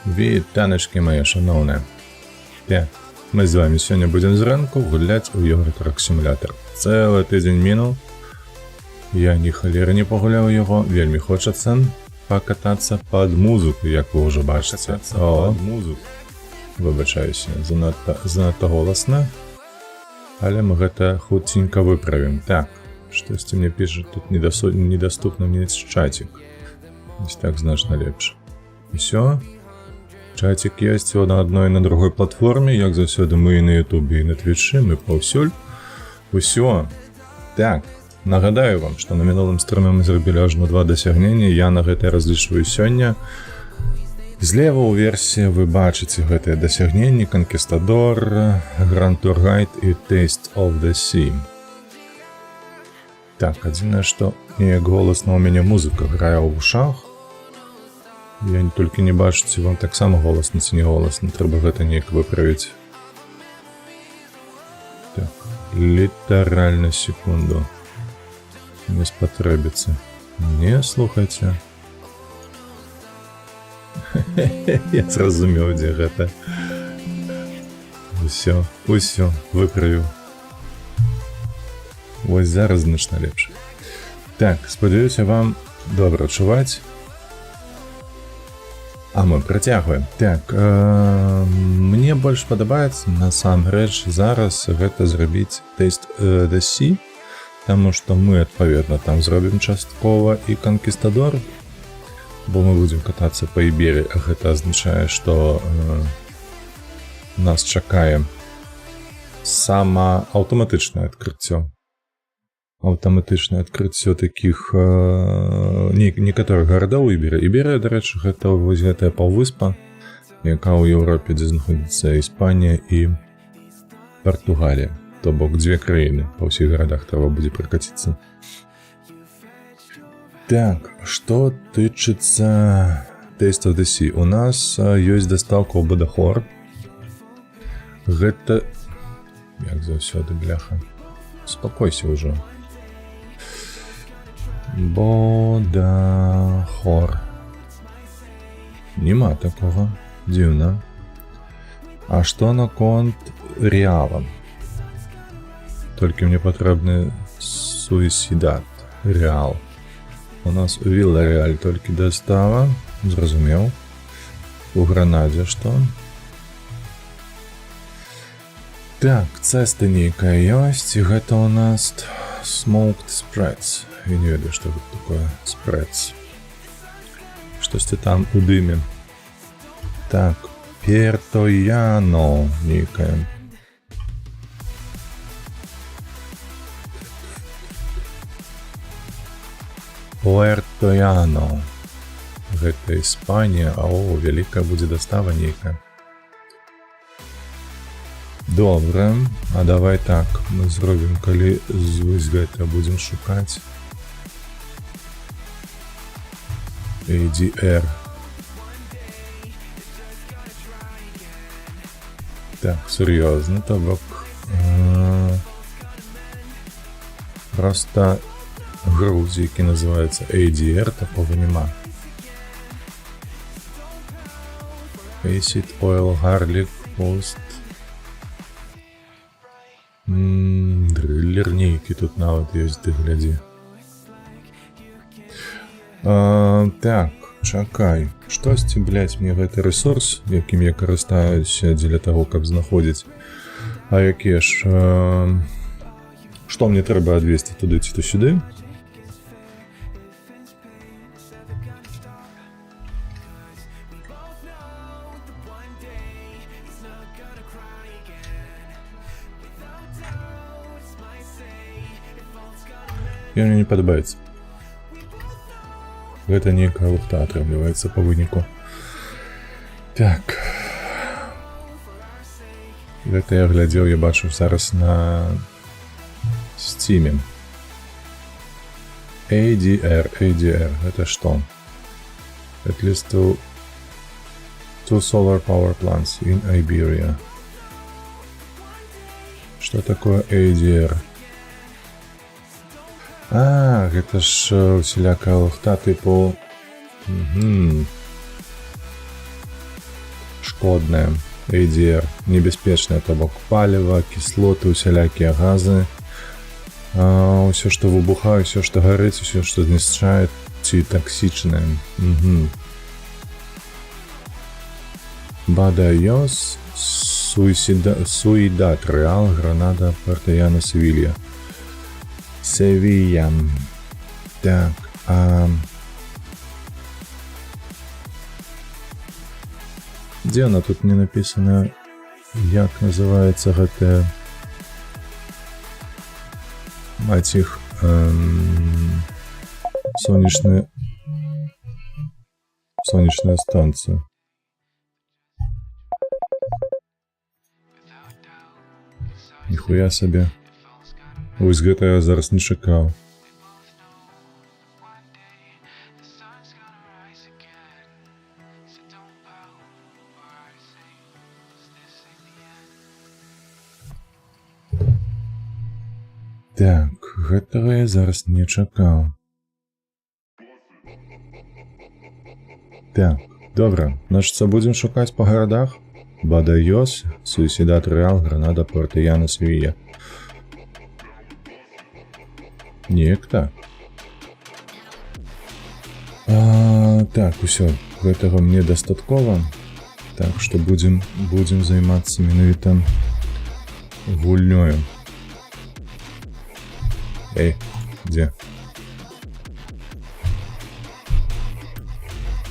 Вітанечкі мае шаноўныя. Мы з вами сёння будзем зранку гуляць у Euro Truck Simulator. Цэлы тыдзень мінуў. Я ні халеры не пагуляў яго, вельмі хочацца пакатацца пад музыку, як вы ўжо бачыце. Выбачаюся, занадта голасна, але мы гэта хуценька выправім. Так, штосьці мне піша, тут недоступна мне чатик. Вось так значна лепш. Усё. Чатик ёсць на адной і на другой платформе, як заўсёды мы і на Ютубе, і на Твічы, мы паўсюль. Усё. Так, нагадаю вам, што на мінулым стрыме мы зрабілі ажно 2 дасягнення, я на гэта разлічваю сёння. Злева ў версіі вы бачыце гэтыя дасягненні: Conquistador, Grand Tour Guide і Taste of the Sea. Так, адзінае, што неяк голасна ў мяне музыка грае ў вушах. Я толькі не бачу, ці вам таксама голасна, ці не голасна. Трэба гэта неяк выправіць. Так, літаральна секунду. Не спатрэбіцца. Не, слухайце. Я зразумеў, дзе гэта. Усё, выправіў. Вось зараз значна лепш. Так, спадзяюся, вам добра чуваць. А мы працягваем. Так, мне больш падабаецца насамрэч зараз гэта зрабіць Taste the Sea, таму што мы адпаведна там зробім часткова і Conquistador, бо мы будзем катацца па Іберы, а гэта азначае, што нас чакае аўтаматычнае адкрыццё. Аўтаматычнае адкрыццё такіх некаторых гарадоў Іберы. Іберыя, дарэчы, гэта вось гэтая паўвыспа, якая ў Еўропе, дзе знаходзіцца Іспанія і Партугалія. То бок 2 краіны, па ўсіх гарадах трэба будзе пракаціцца. Так, што тычыцца Taste of the Sea. У нас ёсць дастаўка ў Бадахор. Гэта... Як заўсёды, бляха. Спакойся ўжо. Бодахор. Нема такога. Дзіўна. А што наконт Реала? Толькі мне патрэбны Суісідат. Реал. У нас у Вілла-Реаль толькі дастава. Зразумеў. У Гранадзе што? Так, цэста нейкая ёсць, і гэта у нас Smoked Spreads. Я не ведаю, што гэта такое Spreads. Штосьці там у дыме. Так, Пертояно нейкая. Пуэртояно. Гэта Іспанія, вялікая будзе дастава нейкая. Добра, а давай так, мы зробім, калі вось гэта будзем шукаць. ADR. Так, сур'ёзна, то бок. Проста груз, які называецца ADR, такого нема. Acid, Oil, Garlic, Post. Дриллер нейкі тут нават ёсць, ты глядзі. Так, чакай. Штосьці, блядь, мне гэты рэсурс, якім я карыстаюся дзеля таго, каб знаходзіць. А якія ж... Што мне трэба адвесці туды ці то сюды? І мне не падабаецца. Гэта нейкая лухта атрымліваецца па выніку. Так. Гэта я глядзеў, я бачу зараз на Steam. ADR. Гэта што? At least two solar power plants in Iberia. Што такое ADR? Гэта ж усялякая лухта тыпу исходная, ADR, небяспечная, то бок паліва, кіслоты, усялякія газы, ўсё, што выбухае, ўсё, што гарыць, ўсё, што знішчае, ці таксічнае. Бадайос, Суидат, Реал, Гранада, Портаяна, Севилья. Севилья. Так, где она тут не написана? Як называется гэтая? Мать их, солнечная станция. Ніхуя сабе. Вось гэта я зараз не чакаў. Так, гэтага я зараз не чакаў. Так, добра, значыцца будзем шукаць па гарадах. Бадайос, Суисидат, Реал, Гранада, Портаяна, Севилья. Неяк так. Так, усё, гэтага мне дастаткова. Так што будзем займацца менавіта гульнёю. Эй, дзе?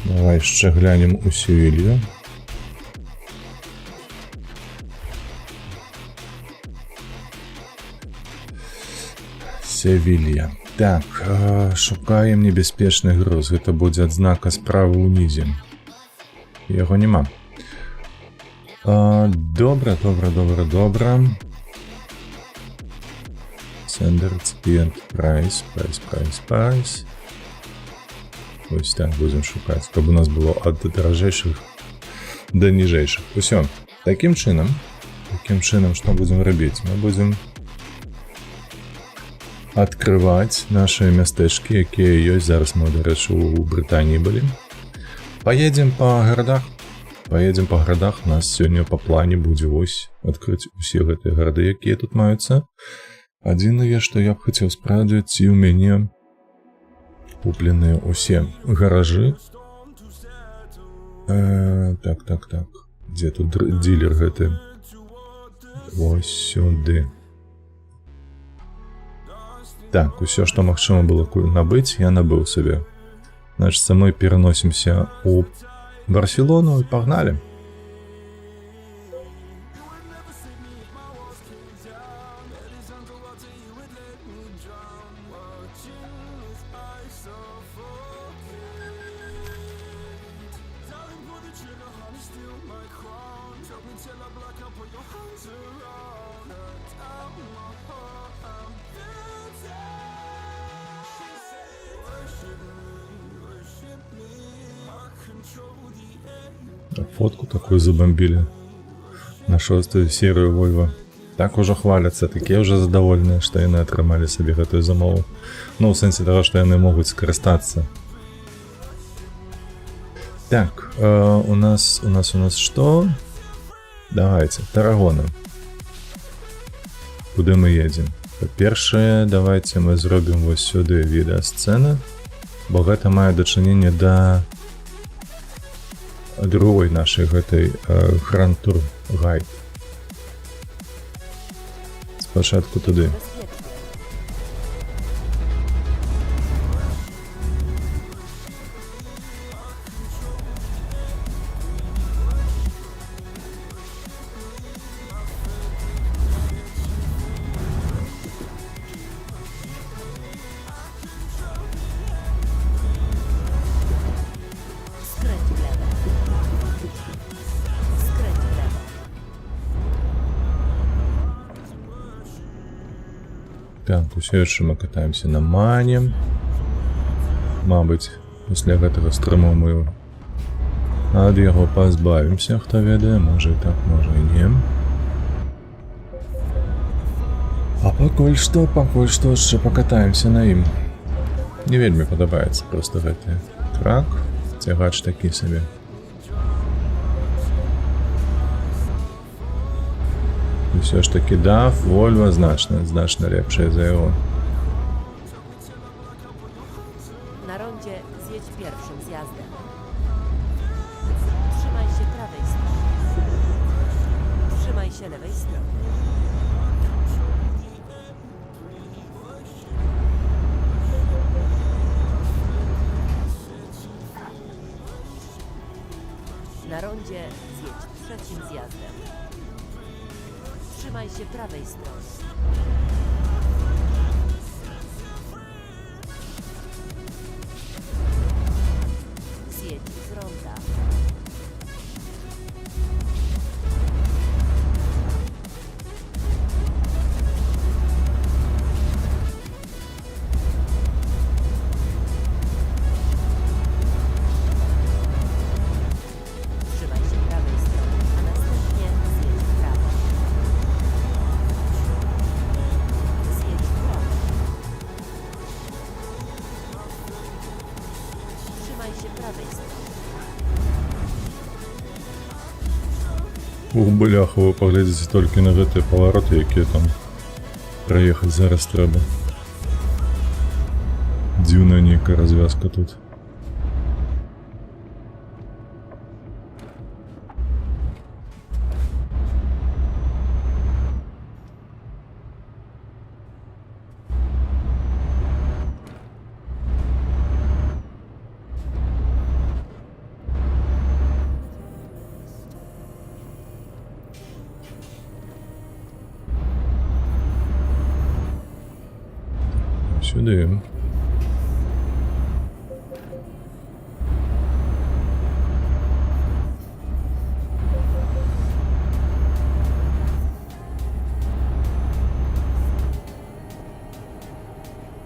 Давай яшчэ глянем у Севилью. Севилья. Так, шукаем небяспечны груз. Гэта будзе адзнака справа ўнізе. Яго няма. Добра. Sender, recipient, price. Ось так будзем шукаць, каб у нас было ад даражэйшых да ніжэйшых. Усё. Такім чынам, што будзем рабіць? Мы будзем адкрываць нашыя мястэчкі, якія ёсць. Зараз мы, дарэчы, у Брытаніі былі. Паедзем па гарадах. У нас сёння па плане будзе вось адкрыць усе гэтыя гарады, якія тут маюцца. Адзінае, што я б хацеў спраўдзіць, ці ў мяне купленыя усе гаражы. Так. Дзе тут дилер гэты? Вось сюды. Так, усё, што магчыма было набыць, я набыў сабе. Значыцца, мы пераносімся у Барселону і пагналі. Фотку такую забомбили на 6-ю серию Volvo. Так уже хваляцца, такія уже задовольныя, што яны атрымалі сабе гэтую замову. Ну, ў сэнсе таго, што яны могуць скарыстацца. Так, у нас што? Давайте, Таррагона. Куды мы едзем? Па-першае, давайте мы зробім вось сюды відэасцэна, бо гэта мае дачыненне да другой нашай гэтай Grand Tour Guide. Спачатку туды. Так, усё яшчэ мы катаемся на мане. Мабыць, пасля гэтага стрыму мы ад яго пазбавімся, хто ведае, можа і так, можа і не. А пакуль што яшчэ пакатаемся на ім. Не вельмі падабаецца проста гэты трак, цягач такі сабе. І все ж таки DAF, Volvo значно лепшая за яго. Na rondzie zjedź pierwszym zjazdem. Trzymaj się prawej strony. Trzymaj się lewej strony. Na rondzie zjedź trzecim zjazdem. Trzymaj się prawej strony. Zjedź z ronda. Trzymaj się prawej strony, a następnie zjedź w prawo. Zjedź w prawo. Trzymaj się prawej strony. Ух, бляха, вы поглядзіце толькі на гэтыя павароты, якія там праехаць зараз трэба. Дзіўная нейкая развязка тут. Сюди.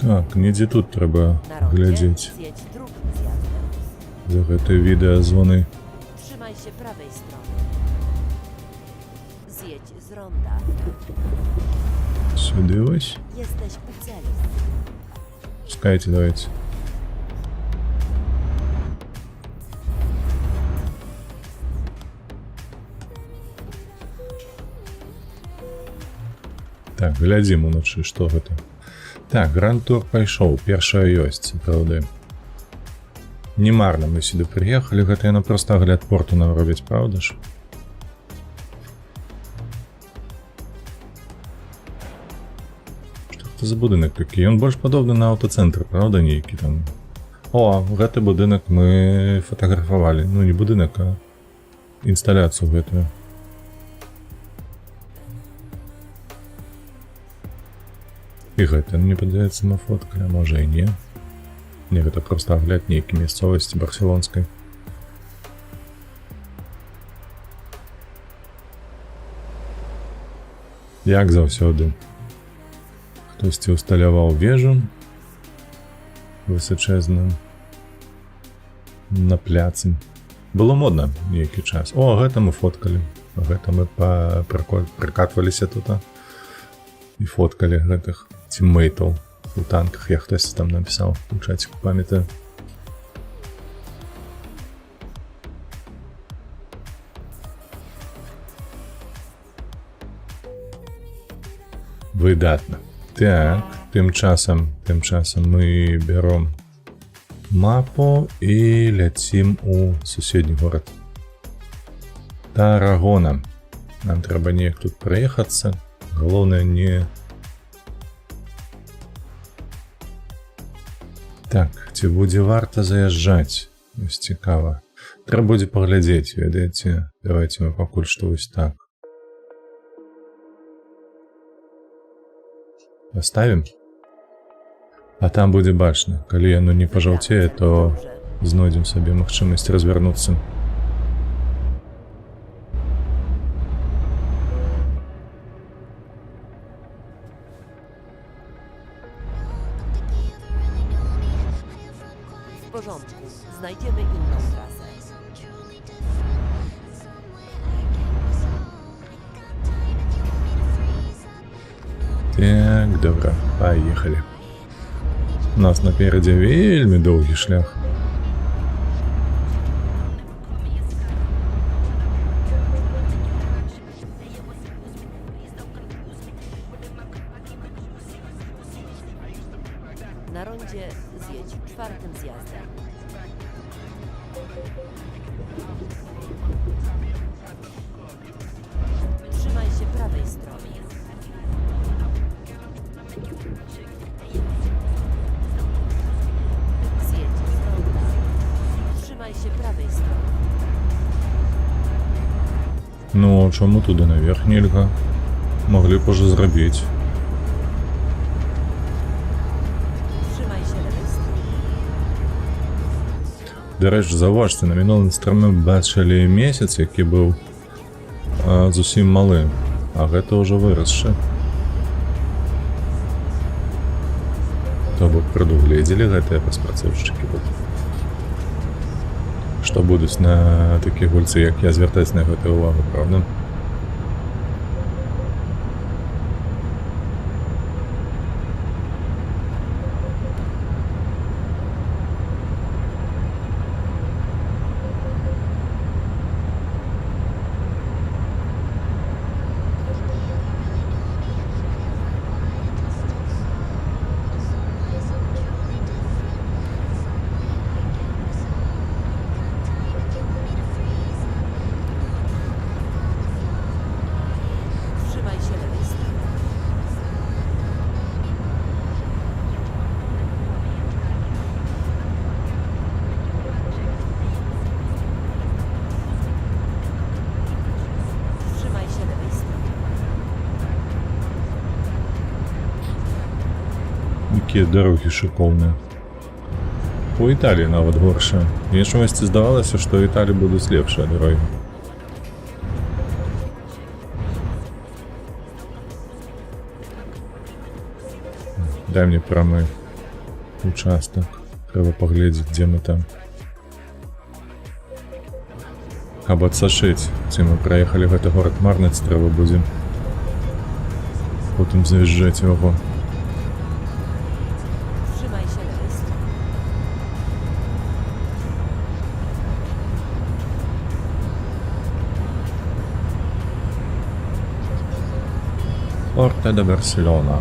Так, недзе тут трэба Na rondzie глядзець zjedź drugim zjazdem. за гэтай відэазвоны. Trzymaj się prawej strony. Zjedź z ronda. Сюди ось. Jesteś u celu. Пускайте, давайте. Так, глядзім уначы, што гэта. Так, гранд-тур пайшоў, першая ёсць, сапраўды. Не марна мы сюды прыехалі, гэта яна проста агляд порту нам робяць, праўда ж? Што гэта за будынак такі? Ён больш падобны на аўтацэнтр, праўда, нейкі там? О, гэты будынак мы фатаграфавалі. Ну, не будынак, а інсталяцыю гэтую. І гэта, мне падаецца, мы фоткалі, а можа і не. Не, гэта проста агляд нейкі мясцовасці барселонскай. Як заўсёды. Хтосьці ўсталяваў вежу высачэзную на пляцы. Было модна нейкі час. О, гэта мы фоткалі. Гэта мы прыкатваліся тут і фоткалі гэтых тиммейтаў у танках. Я хтосьці там напісаў у чаціку, памятаю. Выдатна. Так, тым часам мы бяром мапу і ляцім у суседні горад. Тарагона. Нам трэба неяк тут праехацца. Галоўнае не... Так, ці будзе варта заязджаць? Вось цікава. Трэба будзе паглядзець, ведаеце? Давайте мы пакуль што вось так. Паставім? А там будзе бачна. Калі яно не пажаўцее, то знойдзем сабе магчымасць развярнуцца. W porządku. Znajdziemy inną trasę. Так, добра, поехали. У нас наперадзе вельмі доўгі шлях. Na rondzie zjedź czwartym zjazdem. Trzymaj się prawej strony. Zjedź z ronda. Trzymaj się prawej strony. Ну, а чому туди наверх нельга? Могли б уже зробити. Trzymaj się lewej strony. До речі, зауважте, на минулому стрімі бачили місяць, який був зовсім малим, а гэта ўжо вырасше. То бок прадугледзелі гэтыя распрацоўшчыкі тут. Што будуць на такія гульцы, як я, звяртаць на гэта ўвагу, правда? Trzymaj się lewej strony. Trzymaj się lewej strony. Якія дарогі шыкоўныя. У Італіі нават горшая. Мне чамусьці здавалася, што ў Італіі будуць лепшыя дарогі. Дай мне прамы участак. Трэба паглядзець, дзе мы там. Каб адсашыць, ці мы праехалі гэты горад марнаць, трэба будзе потым заязджаць яго. Trzymaj się lewej strony. Порта де Барселона.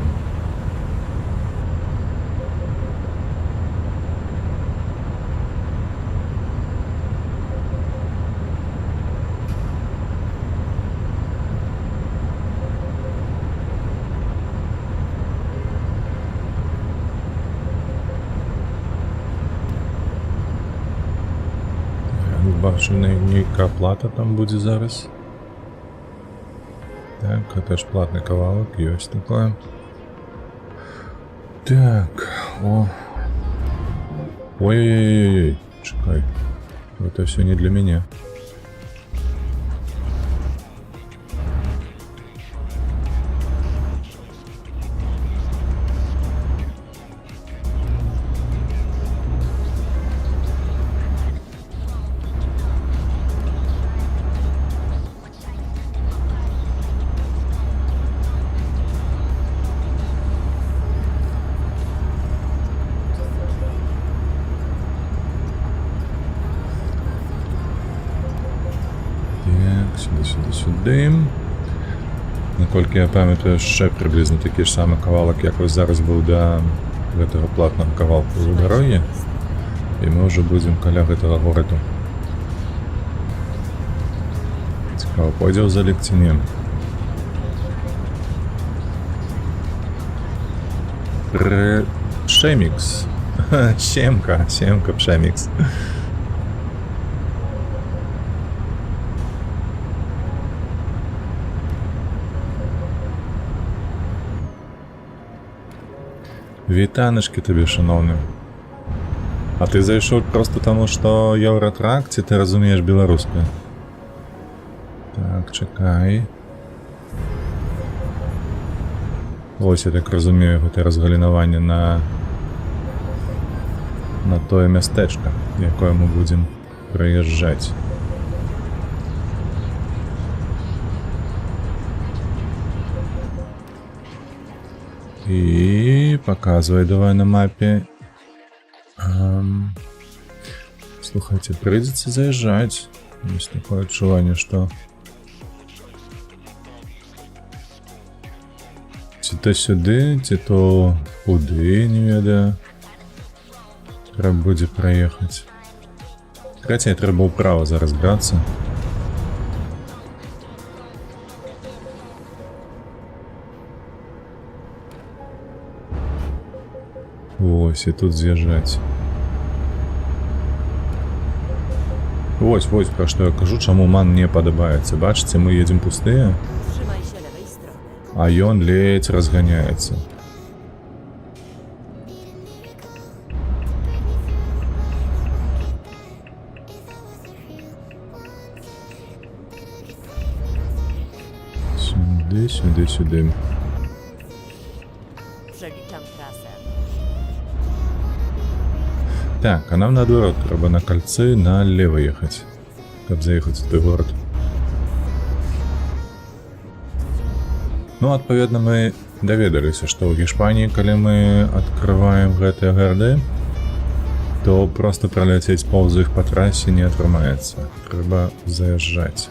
Бачу, нейка плата там будзе зараз. Так, гэта ж платны кавалак, ёсць такое. Так, о. Ой-ой-ой-ой, чекай. Это все не для меня. Сюди. Наколькі я пам'ятаю, ще приблизно такий ж самий кавалок, як ось зараз був до гэтага платного кавалку з дарогі. І ми вже будемо каля гэтага гораду. Цікаво, пойдзе ў залік ці не. Пшемікс. Сімка Пшемікс. Вітаночки тобі, шановний. А ти зайшов просто тому, що Євротрак, чи ти розумієш білоруською? Так, чекай. Ось, я так розумію, це розгалінування на тое мястэчка, якое ми будемо приїжджати. И показывай давай на мапе. Слушайте, придется заезжать. Есть такое отчувание, что ці то сюди, ці то куди, не ведаю. Трэба будзе праехаць. Хаця трэба ўправа зараз брацца. Вось, і тут з'язджаць. Вось, пра што я кажу, чаму ман не падабаецца. Бачыце, мы едзем пустыя, Trzymaj się lewej strony. а ён ледзь разганяецца. Сюды, сюды, сюды. Przeliczam trasę. Так, а нам наадварот трэба на кальцы налево ехаць, каб заехаць у той горад. Ну, адпаведна, мы даведаліся, што ў Гішпаніі, калі мы адкрываем гэтыя гарды, то проста праляцець паўз іх па трасе не атрымаецца. Трэба заязджаць.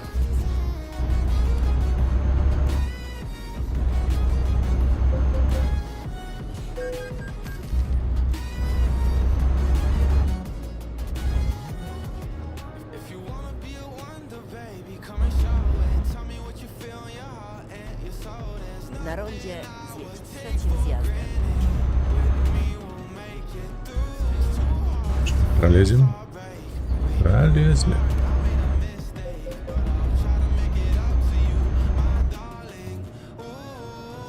Na rondzie zjedź trzecim zjazdem. Пролезем? Пролезли.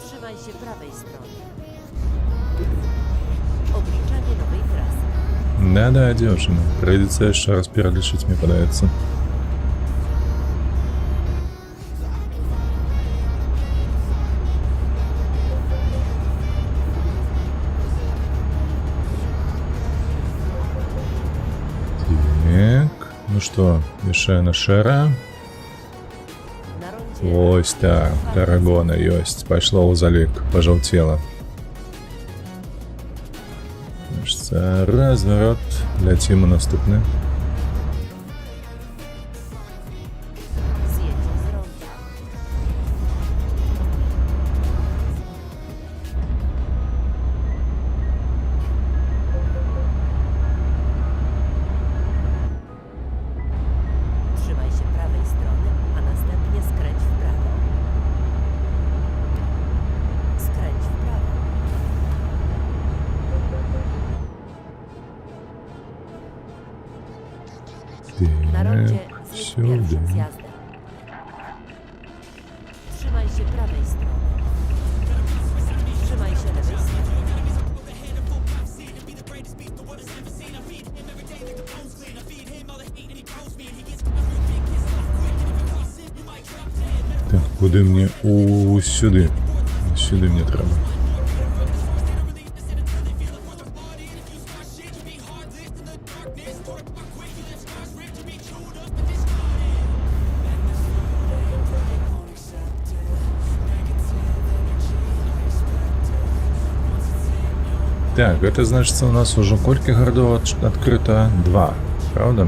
Trzymaj się prawej strony. Obliczanie nowej trasy. Да-да, дзяўчына. Прыйдзецца яшчэ раз пералічыць, мне падаецца. Так, ну што, яшчэ на шэрая. Na rondzie Ось так, тарагона ёсць. Пайшло ў залік, пажаўцела. Разворот. Ляцім у наступны. zjedź z ronda. Trzymaj się prawej strony, a następnie skręć w prawo. Skręć w prawo. Na rondzie zjedź pierwszym Сюди. zjazdem. Trzymaj się prawej strony. Trzymaj się lewej strony. Так, куди мне? У сюди. Сюди мені треба. Так, это значит, у нас уже колькі городов открыто? 2, правда?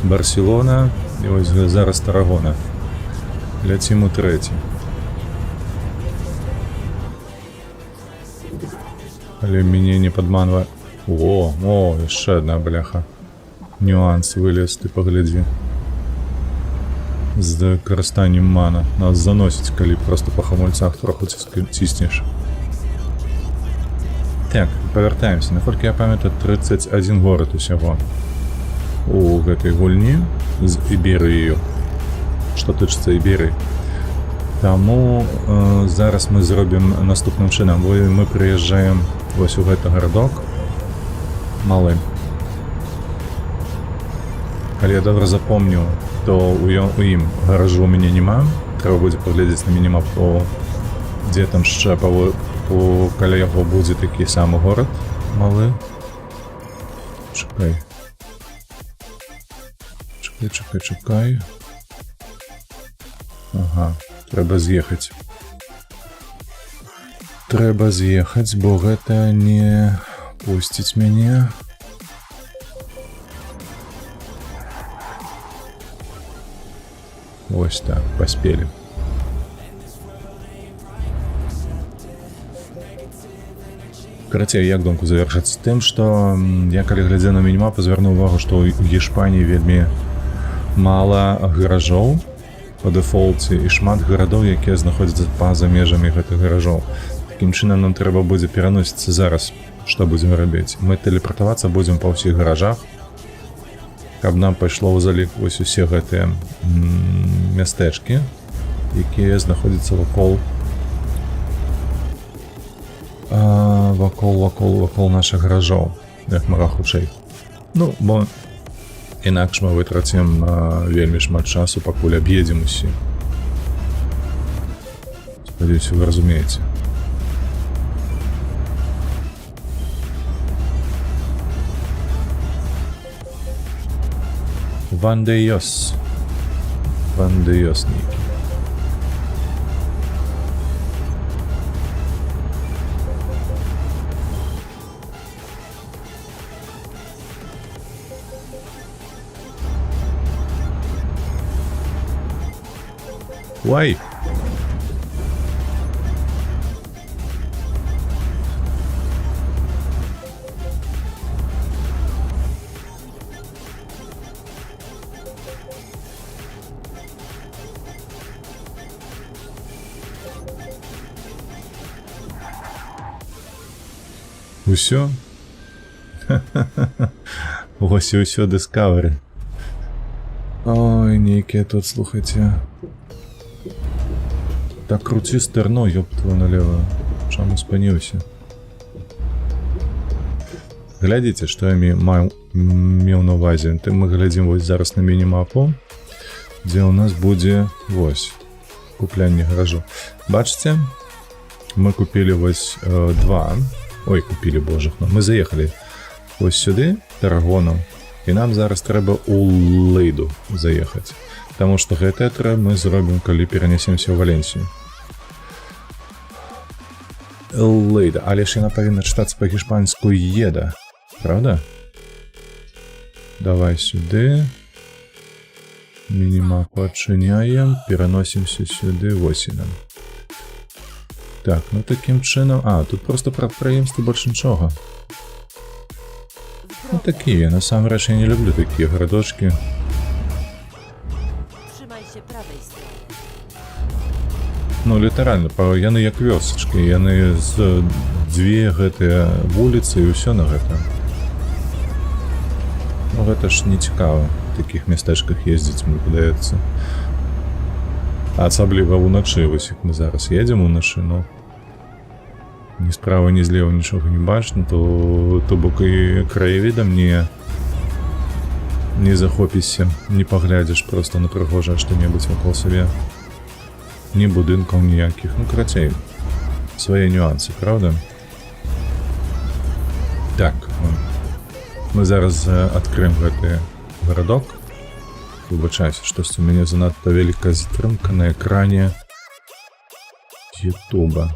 Барселона і ось зараз Тарагона. Ляцім у 3. Але мяне не падманва. О, яшчэ одна бляха. Нюанс вылез, ты паглядзі. З карыстаннем мана. Нас заносіць, калі просто па хамульцах троху ціснеш. Так, павяртаемся. Наколькі я памятаю, 31 горад усяго у гэтай гульні з Іберыю. Што тычыцца Іберыі. Таму зараз мы зробім наступным чынам. Мы прыязджаем вось у гэты гарадок малы. Калі я добра запомню, то у ім гаражу у мяне няма. Трэба будзе паглядзець на мінімапу, дзе там яшчэ каля яго будзе такі самы горад малы. Чакай. Чакай. Ага, трэба з'ехаць. Трэба з'ехаць, бо гэта не пусціць мяне. Вось так, паспелі. Карацей, як думку завершыць тым, што я калі глядзеў на мінімапу, звярнуў увагу, што ў Гішпаніі вельмі мала гаражоў па дэфолце і шмат гарадоў, якія знаходзяцца па-за межамі гэтых гаражоў. Такім чынам нам трэба будзе пераносіцца зараз, што будзем рабіць. Мы тэлепартавацца будзем па ўсіх гаражах, каб нам пайшло ў залік вось усе гэтыя мястэчкі, якія знаходзяцца вакол нашых гаражоў, як мага хутчэй. Ну, бо інакш мы вытрацім вельмі шмат часу, пакуль аб'едзем усе. Спадзяюся, вы разумееце. Вандеёс нейкі. Why? Усё? Ось і ўсё Discovery. Ой, нейкія тут, слухайце. Так круці стэрно, ёб твою налево. Чаму спыніўся? Глядзіце, што я меў на увазе. Мы глядзім вось зараз на мінімапу, дзе ў нас будзе вось куплянне гаражу. Бачыце? Мы купілі вось два. Ой, купілі, божах, ну мы заехалі вось сюды, Тарагону, і нам зараз трэба ў Лейду заехаць. Таму што гэтае трэба мы зробім, калі перанесемся ў Валенсію. Лейда, але ж яна павінна чытацца па-гішпанску еда, правда? Давай сюды. Мінімапу адчыняем, пераносімся сюды, вось і нам. Так, ну такім чынам... тут проста прадпрыемствы больш нічога. Ну такія, насамрэч я не люблю такія гарадочкі. Ну, літаральна, яны як вёсачкі, яны з дзве гэтыя вуліцы і ўсё на гэта. Ну, гэта ж не цікава в такіх мястэчках ездзіць, мне падаецца. Асабліва ўначы, вось як мы зараз едзем уначы, ну, ні справа, ні злева нічога не бачна, то бок і краявідам не захопішся, не паглядзіш проста на прыгожае што-небудзь вакол сабе. Ні будынкаў ніякіх, ну карацей, свае нюансы, правда? Так, мы зараз адкрыем гэты гарадок. Выбачайся, штосьці у мяне занадта вялікая затрымка на экране Ютуба.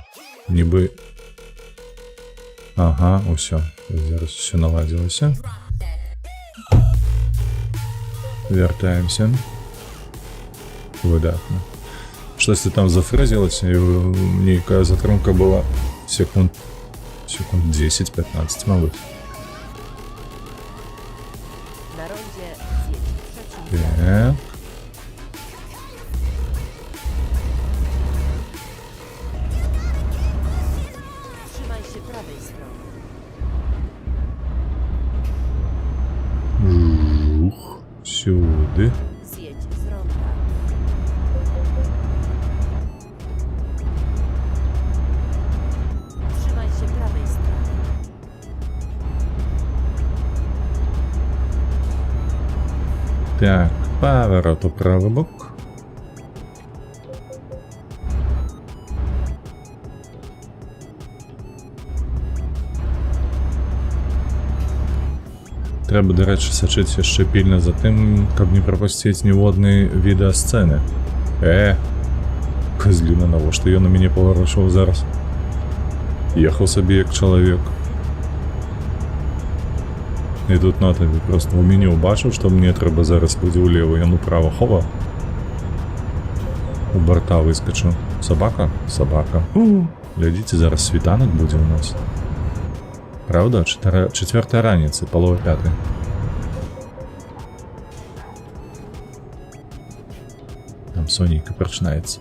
Нібы... Ага, усё, зараз усё наладзілася. Вяртаемся. Выдатна. Штосьці там зафрэзілася, і нейкая затрымка была секунд 10-15, мабуть. Так. Жух, сюди. Так, поворот у правый бок. Трэба, дарэчы, сачыць яшчэ пільна за тым, каб не прапусціць ніводнай відэасцэны. Козліна, навошта ён на мяне паварушыў зараз? Ехаў сабе як чалавек. І тут на табе просто у меню бачыў, што мне трэба зараз будзе ўлева, ён управа, хова. У борта выскачу. Собака? Собака. Глядзіце, зараз світанак будзе ў нас. Правда? 4 раніцы, палова 5. Там Сонейка прачнаецца.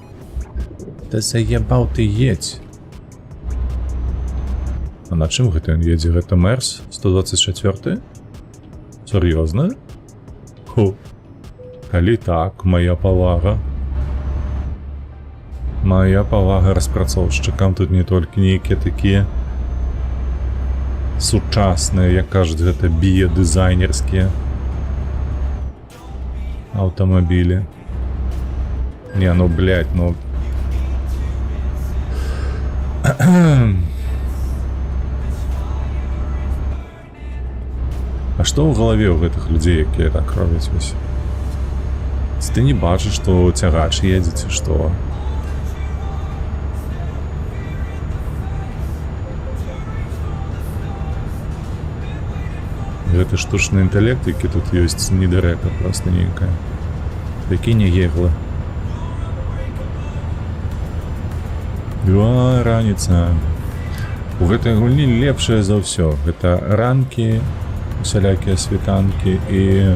Да заебаў ты едь. А на чым гэта ён едзе? Гэта Мерс 124? Сур'ёзна? Ху. Калі так, моя павага. Моя павага распрацоўшчыкам. Тут не толькі нейкія такія сучасныя, як кажуць, гэта біядызайнерскія аўтамабілі. Не, ну, блядь, ну... А што ў галаве ў гэтых людзей, якія так робяць вось? Ты не бачыш, што цягач едзе, ці што? Гэты штучны інтэлект, які тут ёсць, недарэка проста нейкая. Прыкінь, егла. Раніца. У гэтай гульні лепшае за ўсё. Гэта ранкі, усялякія світанкі і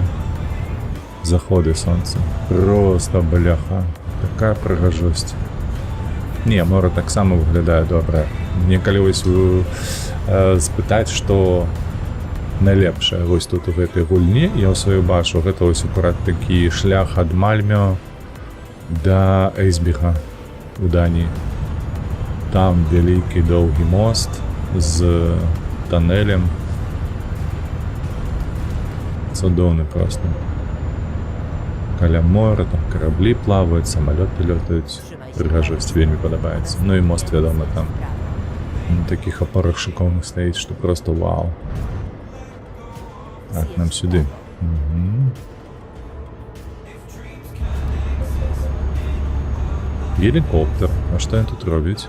заходы сонца. Просто бляха. Такая прыгажосць. Не, мора таксама выглядае добра. Мне калі вось спытаць, што найлепшае вось тут у гэтай гульні, я ў сваю бачу, гэта вось акурат такі шлях ад Мальмё да Эйсбіга у Даніі. Там вялікі доўгі мост з тоннелем. Цудоўны проста. Каля мора, там караблі плаваюць, самалёты лётаюць. Прыгажосць вельмі падабаецца. Ну і мост, вядома, там на такіх апорах шыкоўных стаіць, што проста вау. Так, нам сюды. Гелікоптер. А што ён тут робіць?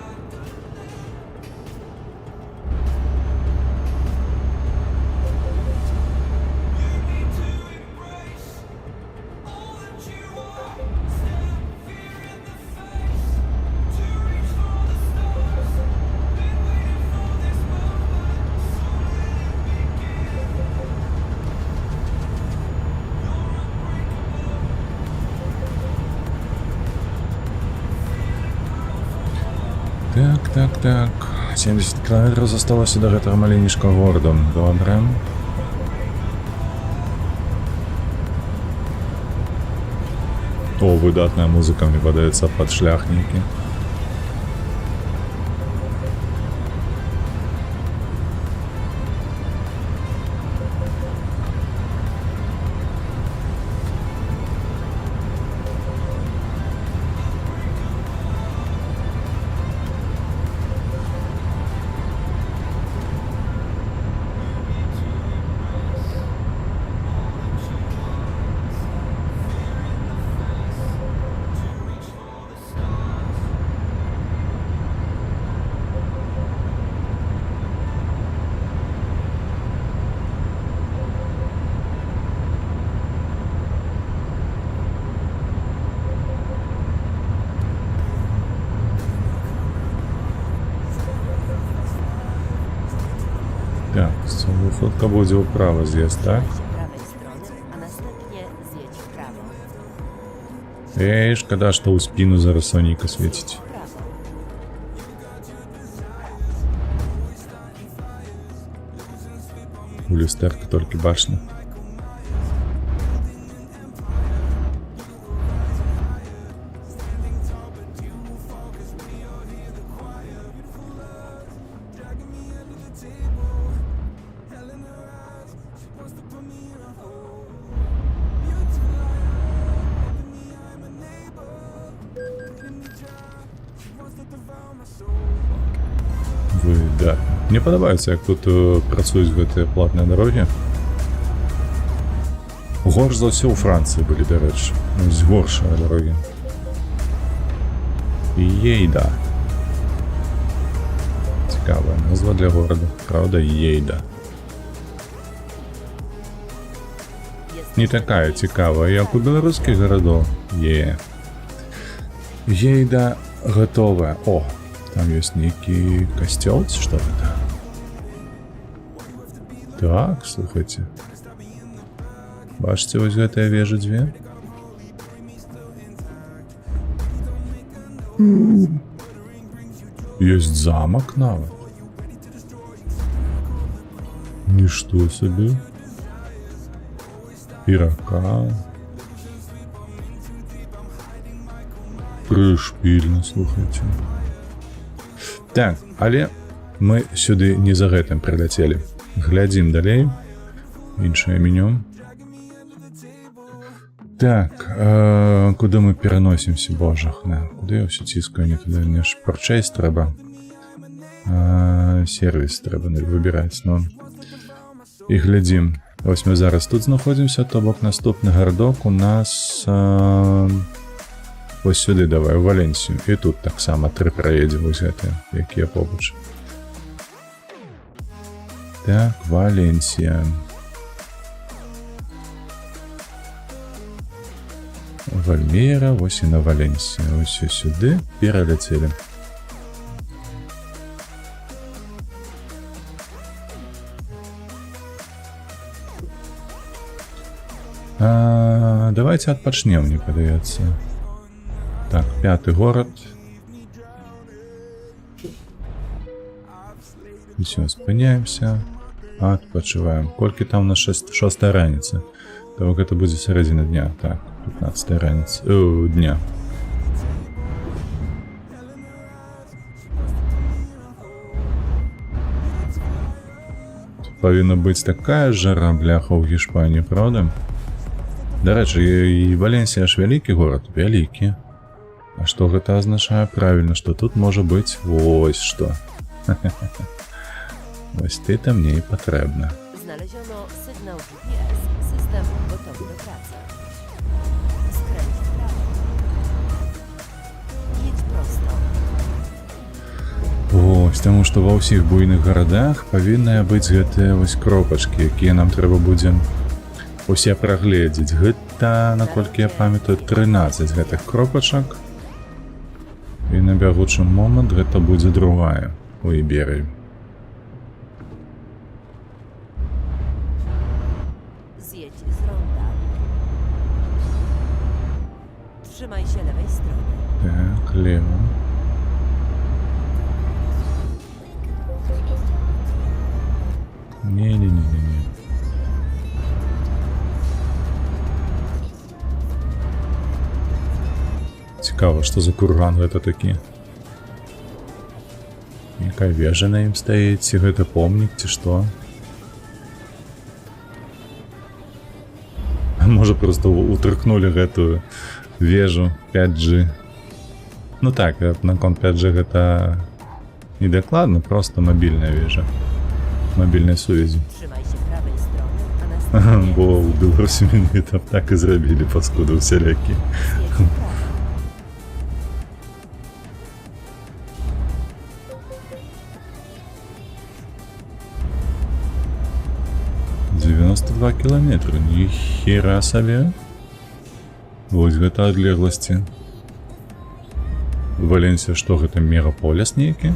Так. 70 километров засталося до гэтага маленечкага города. Добре. О, выдатная музыка, мне падаецца, пад шлях нейкі. Так, выходка будзе ўправа з'езд, так? Z prawej strony, a następnie zjedź w prawo. Эй, шкада, што ў спіну зараз сонейка свеціць. W prawo. У люстэрка толькі бачна. Выдатна. Мне падабаецца, як тут працуюць гэтыя платныя дарогі. Горш за ўсё ў Францыі былі, дарэчы. З горшыя дарогі. Ейда. Цікавая назва для горада. Правда, Ейда. Не такая цікавая, як у беларускіх гарадоў. Ейда гатовая. О, там ёсць нейкі касцёл, ці што гэта? Так, слухайте. Бачите, вось гэтыя вежы дзве? Есть замок нават. Ничто себе. И рака. Прышпільна, слухайте. Так, але мы сюды не за гэтым прыляцелі. Глядзім далей. Іншае меню. Так, куды мы пераносімся, божахна? Куды я ўсё ціскаю? Не туды, мне ж парчэйс трэба. Сервіс трэба выбіраць, ну. І глядзім. Вось мы зараз тут знаходзімся, то бок наступны гарадок у нас вось сюды давай, у Валенсію. І тут таксама 3 праедзем вось гэтыя, якія побач. Так, Валенсія. Вальмера, вось і на Валенсію. Ось сюди пераляцелі. Давайте отпочнем, мне падаецца. Так, 5-й город. Все, спыняемся. Отпочиваем. Колькі там на 6-я раніца? Так, это будет середина дня. Так, 15-я раніца. Дня. Павінна быць такая жара, бляха, ў Гішпаніі, правда? Дарэчы, і Валенсія ж вялікі горад, вялікі. А што гэта азначае? Правільна, што тут можа быць вось што. Вось ты-то мне і патрэбна. Znaleziono sygnał GPS. System gotowy do pracy. Skręć w prawo. Jedź prosto. Вось, таму што ва ўсіх буйных гарадах павінны быць гэтыя вось кропачкі, якія нам трэба будзе усе прагледзець. Гэта, наколькі я памятаю, 13 гэтых кропачак. І на бягучы момант гэта будзе другая у Іберыі. Zjedź z ronda. Trzymaj się lewej strony. Так, лево. Не-не-не-не-не. Цікаво, што за курган гэта такі. Якая вежа на ім стаіць, ці гэта помнік, ці што? Можа, проста утрыкнулі гэтую вежу 5G. Ну так, наконт 5G гэта не дакладна, просто мабільная вежа. Мобільнай сувязі. Trzymaj się prawej strony, a następnie Бо ў Беларусі мяне там так і зрабілі, паскуды ўсялякі. zjedź w prawo. «92 кілометры, ніхера сабе. Вось гэта адлегласці. Валенсія, што гэта, мегаполіс нейкі?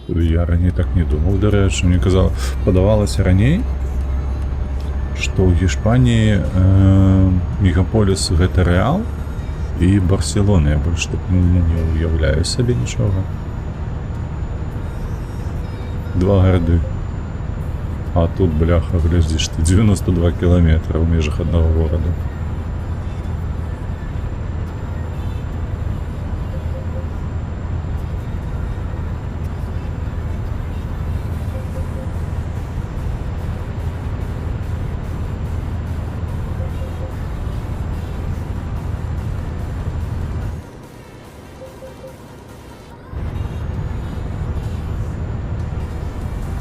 Я раней так не думаў, дарэчы, мне падавалася раней, што ў Гішпаніі мегаполіс гэта Рэал і Барселона. Я больш так не уяўляю сабе нічога. 2 гарады. А тут, бляха, глядзіш ты, 92 кілометра ў межах аднаго горада.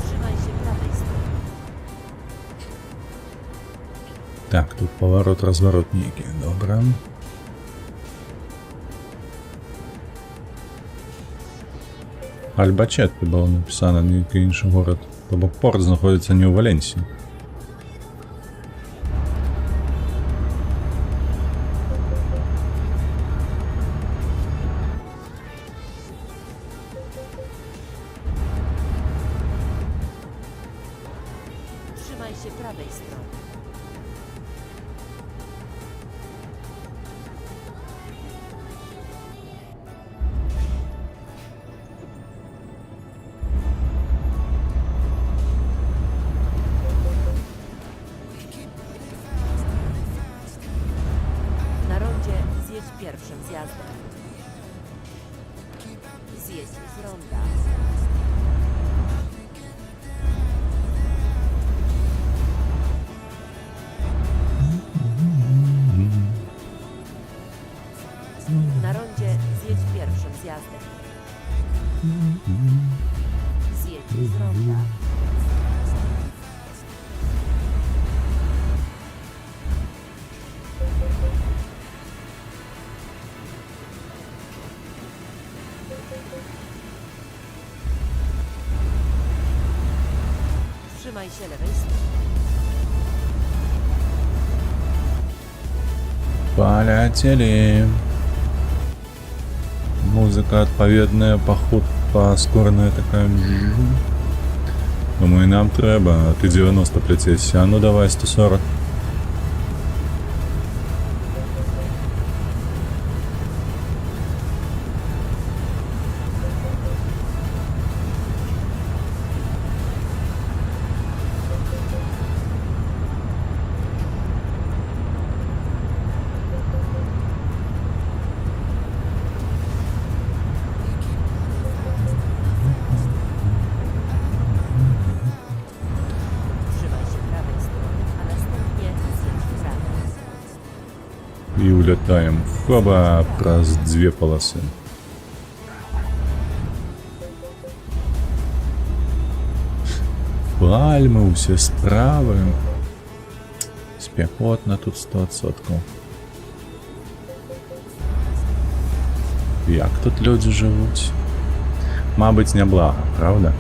Trzymaj się prawej strony. Так, тут паварот-разворот нейкі, добра. Альбачетте было напісана, нейкі іншы горад. То бок порт знаходзіцца не ў Валенсіі. Trzymaj się prawej strony. Na rondzie zjedź pierwszym zjazdem. Zjedź z ronda. Na rondzie zjedź pierwszym zjazdem. Zjedź z ronda. Trzymaj się lewej strony. Полетели. Музыка отповедная, поход поскорная такая. Думаю, нам треба. А ты 90 плетись. А ну давай 140. Trzymaj się prawej strony, a następnie zjedź w prawo. И улетаем. Хоба, раз 2 полосы. Пальмы, усе справы. Спекотно тут 100%. Як тут люди живуть? Мабуть, неблага, правда?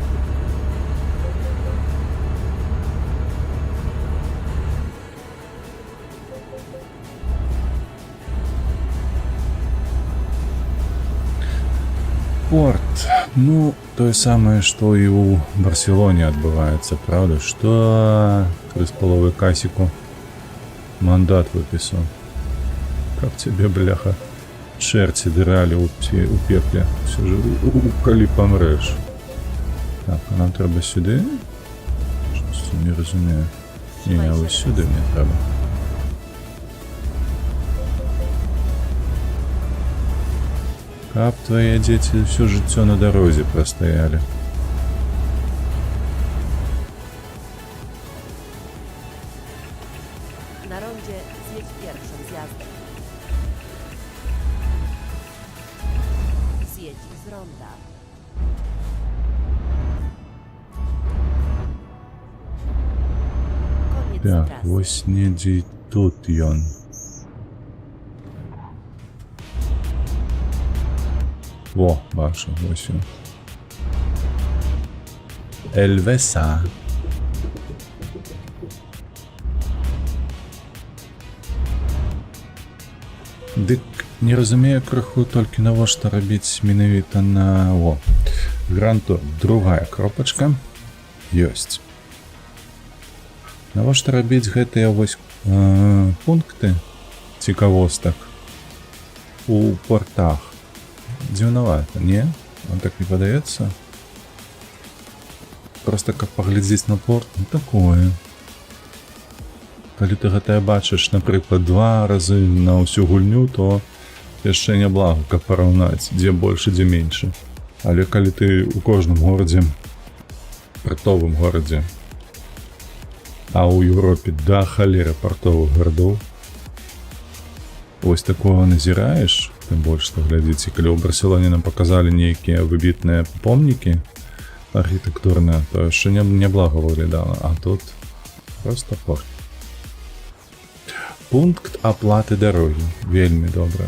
Порт. Ну, то самое, что и у Барселоне отбывается, правда? Что 3,5 касику мандат выписал. Как тебе, бляха, черти драли у пекле. Все же коли помреш. Так, а нам треба сюди? Щось не розумію. Ні, ось сюди мені треба. Как твои дети все життя на дорозі простояли. Na rondzie zjedź pierwszym zjazdem. Zjedź z ronda. Koniec Так, trasy. ось недзе тут ён. Во, бачу, ось ён. Эльвеса. Дык не разумею крыху толькі навошта рабіць менавіта на Грантур. Другая кропачка ёсць. Навошта рабіць гэтыя вось пункты цікавостак у портах? Дзіўнавата, не? Вам так не падаецца? Просто каб паглядзець на порт, ну такое. Калі ты гэтае бачыш, напрыклад, 2 разы на ўсю гульню, то яшчэ няблага, каб параўнаць, дзе больш, дзе менш. Але калі ты ў кожным горадзе, партовым горадзе, а ў Еўропе да халеры партовых гарадоў, вось такого назіраеш, тым больш, што глядзіце, калі ў Барселоне нам паказалі нейкія выбітныя помнікі архітэктурныя, то яшчэ няблага выглядала, а тут просто порт. Пункт аплаты дарогі. Вельмі добра.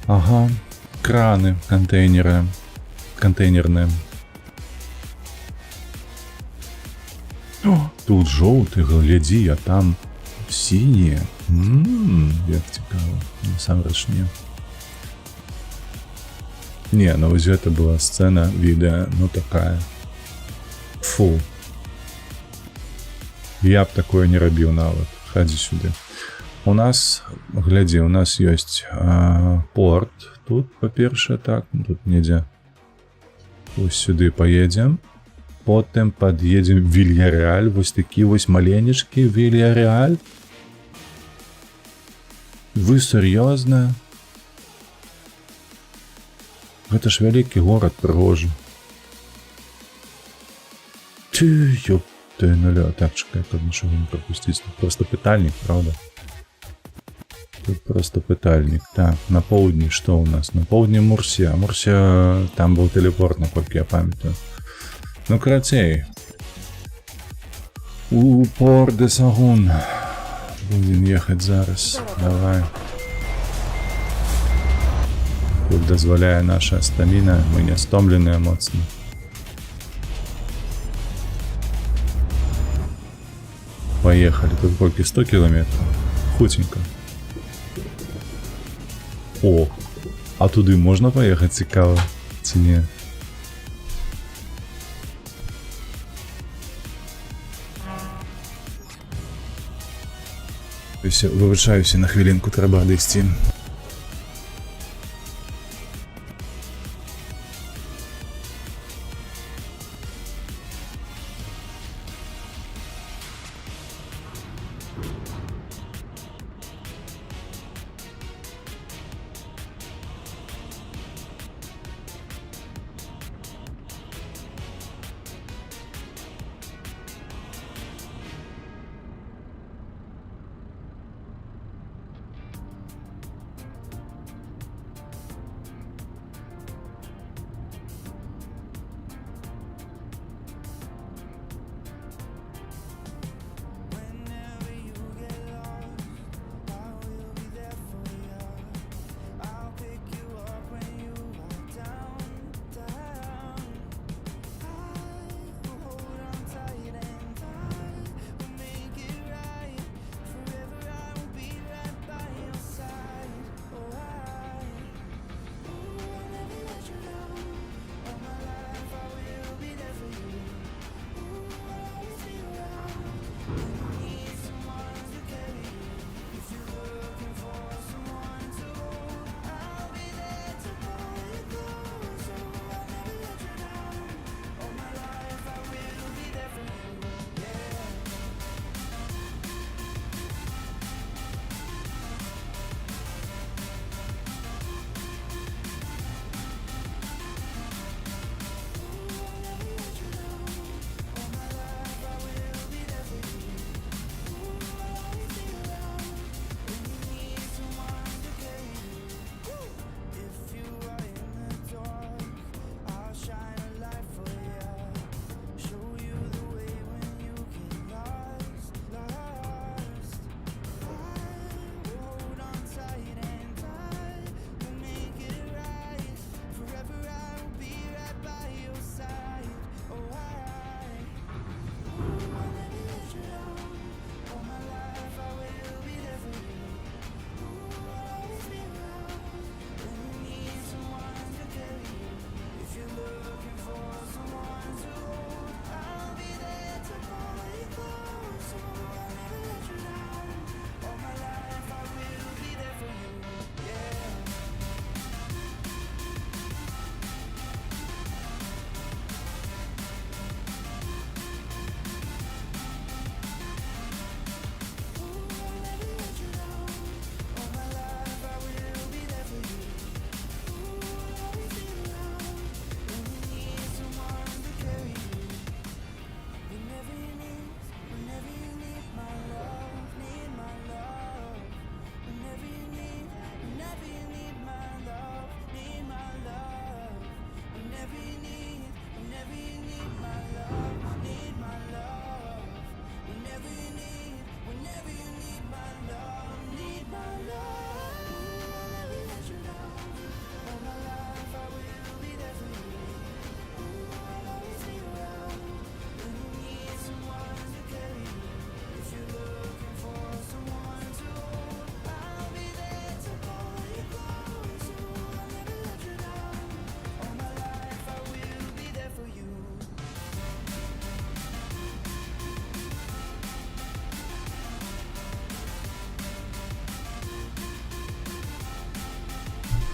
Ага, краны кантэйнерныя. О, тут жоўты, глядзі, а там сінія. Як цікава. Насамрэч не. Не, ну вось гэта была сцэна, відэа, ну такая. Фу. Я б такое не рабіў нават. Хадзі сюды. У нас, глядзі, у нас ёсць порт. Тут, па-першае, так, тут недзе. Вось сюды поедзем. Потым пад'едзем Вільярэаль. Вось такі вось маленечкі Вільярэаль. Вы сур'ёзна? Гэта ж вялікі горад прыгожы. Ты, ёп, ты нуля. Так, чакай, каб нічога не прапусціць. Тут просто пытальнік, правда? Тут просто пытальнік. Так, на поўдні што ў нас? На поўдні Мурсія. Мурсія, там быў тэлепорт, наколькі я памятаю. Ну, карацей. У Порт де Сагун. Будем ехаць зараз. Давай. Тут дазваляе наша стаміна. Мы не стомленыя моцна. Поехали. Тут колькі 100 километров. Хутенько. О, а туды можна паехаць цікава, ці не? Выбачаюся, на хвілінку трэба адысці.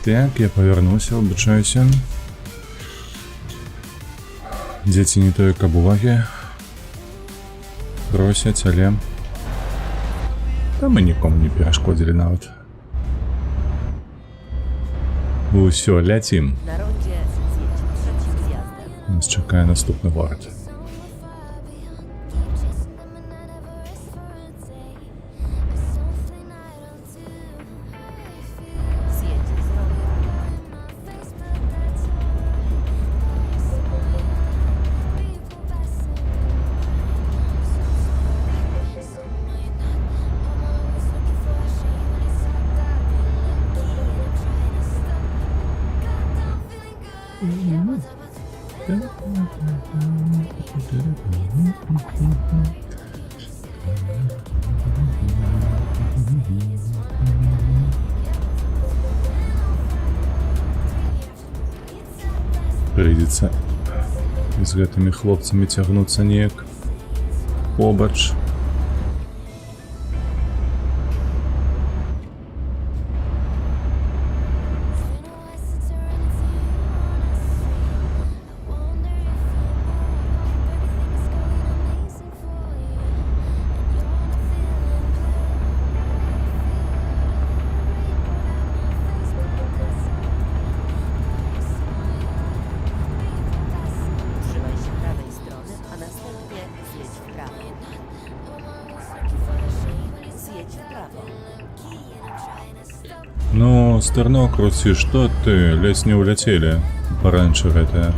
Так, я павярнуся, выбачаюся. Дзеці не тое, каб увагі просяць, але мы нікому не перашкодзілі нават. Усё, ляцім. Na rondzie zjedź trzecim zjazdem. Нас чакае наступны горад. Zjedź z ronda. Прыйдзецца з гэтымі хлопцамі цягнуцца неяк побач. Trzymaj się prawej strony, a następnie zjedź w prawo. Zjedź w prawo. Ну, старно круці, што ты? Ледзь не ўляцелі. Паранча гэтая.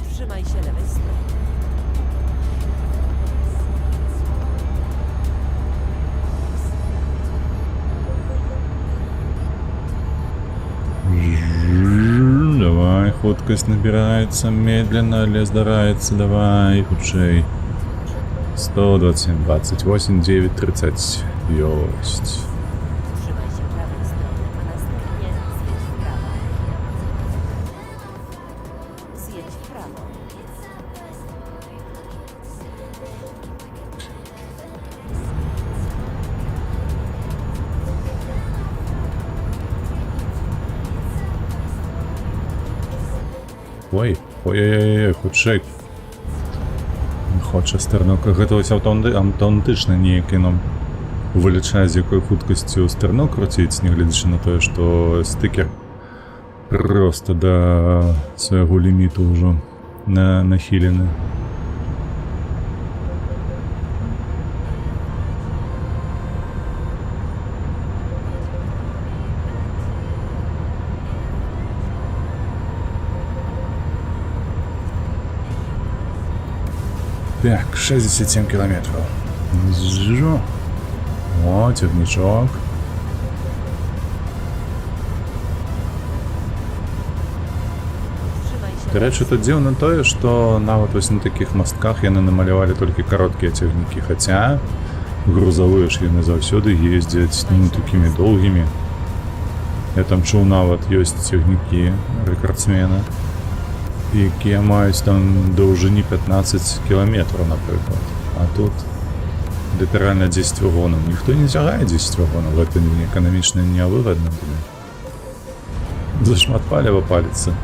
Trzymaj się lewej strony. Давай, хуткасць набіраецца медленно, але здараецца. Давай, хутчэй. 127, 28, 9, 30. Ёсць. Trzymaj się prawej strony, a następnie zjedź w prawo. Zjedź w prawo. Ой, ой-ой-ой, хутчэй. Хоча стернок. Гэта вось аўтаматычна неяк яно вылічае, з якой хуткасцю стернок круціць, нягледзячы на тое, што стыкер проста да свайго ліміту ўжо нахілены. Так, 67 километров. Зжу. О, цягнічок. Trzymaj się. Дарэчы, тут дзіўна тое, што нават вось на такіх мастках яны намалявалі толькі кароткія цягнікі, хаця грузавыя ж яны заўсёды ездзяць, ну, такімі доўгімі. Я там чуў, нават ёсць цягнікі рэкардсмена, якія маюць там даўжыні 15 кіламетраў, напрыклад. А тут літаральна 10 вагонаў. Ніхто не цягае 10 вагонаў, гэта эканамічна нявыгадна буде. Зашмат паліва паліцца,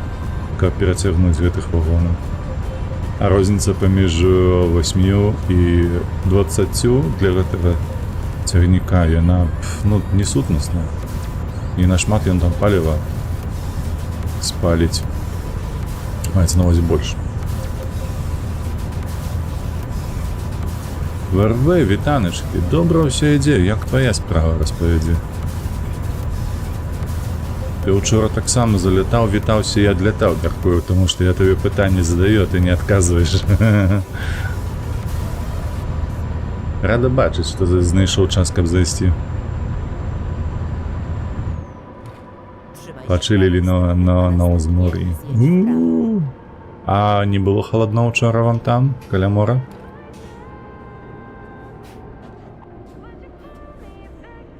каб перацягнуць гэтых вагонаў. А розніца паміж 8 і 20 для гэтага цягніка, яна, ну, несутнасна. І нашмат ён там паліва спаліць. Маецца на ўвазе больш. ВРВ, вітаначкі, добра ўсё ідзе, як твая справа, распавядзі. Ты ўчора таксама залятаў, вітаўся і адлятаў, мяркую, таму што я табе пытанне задаю, а ты не адказваеш. Рада бачыць, што знайшоў час, каб зайсці. Пачылілі на ўзмор'і. А не было халадно ўчора вам там, каля мора?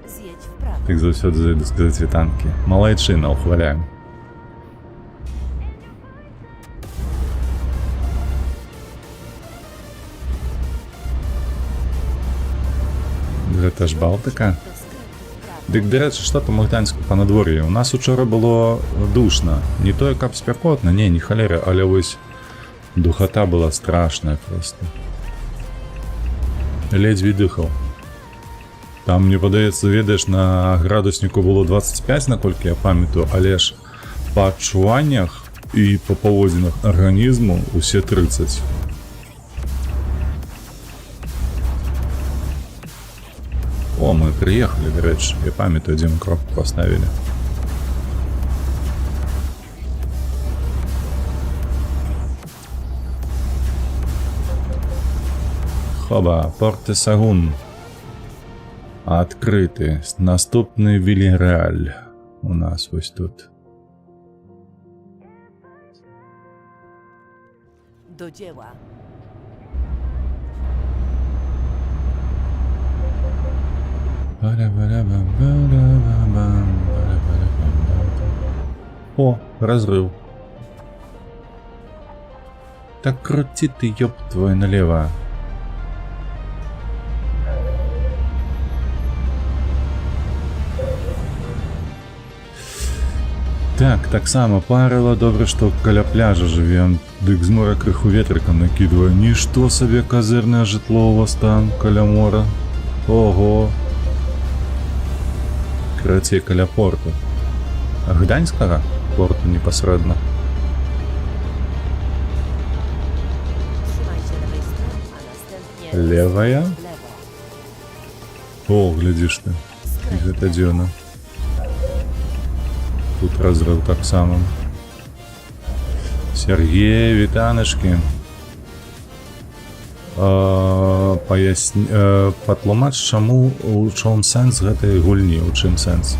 Zjedź w prawo. Так заўсёды зайду сказаць вітанкі. Малайчына, ухваляем. Гэта ж Балтыка. Do skrętu w prawo. Дык, дарэчы, што там у Гданьску па надвор'і? У нас учора было душна. Не тое, каб спякотна, не халера, але вось духота была страшная проста. Ледзьве дыхаў. Там, мне падаецца, ведаеш, на градусніку было 25, наколькі я памятаю, але ж па адчуваннях і па паводзінах арганізму усе 30. О, мы приехали, дарэчы. Я памятаю, дзе мы кропку поставілі. Хоба, Порт Сагун. Адкрыты. Наступны Вільяреаль у нас вось тут. Do dzieła. О, разрыв. Так крути ты, ёб твою, налево. Так само парило, добре, што каля пляжа жывем. Дык з мора крыху ветрыкам накідвае. Нішто сабе казырнае жытло у вас там, каля мора. Ого. Карацей, каля порту. Гданьскага порту непасрэдна. Trzymaj się lewej strony, a następnie Левая? w lewo. О, глядзіш ты. І Skręć гэта дзіўна. Тут разрыв таксама. Сергей, вітанашкі. Патлумач, чаму, у чым сэнс гэтай гульні, у чым сэнс?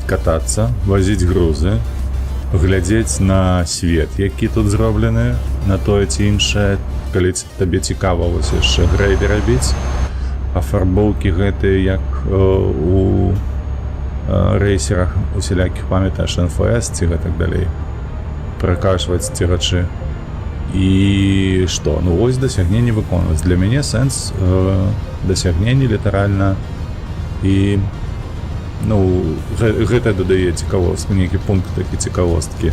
Катацца, вазіць грузы, глядзець на свет, які тут зроблены, на тое ці іншае, калі табе цікава вось яшчэ грейды рабіць, афарбоўкі гэтыя, як у рэйсерах усялякіх, памятаеш, НФС ці гэтак далей, пракашваць цігачы. І што? Ну вось дасягненне выконваць. Для мяне сэнс дасягнення літаральна. І ну гэта дадае цікавостку, нейкі пункт такі цікавосткі.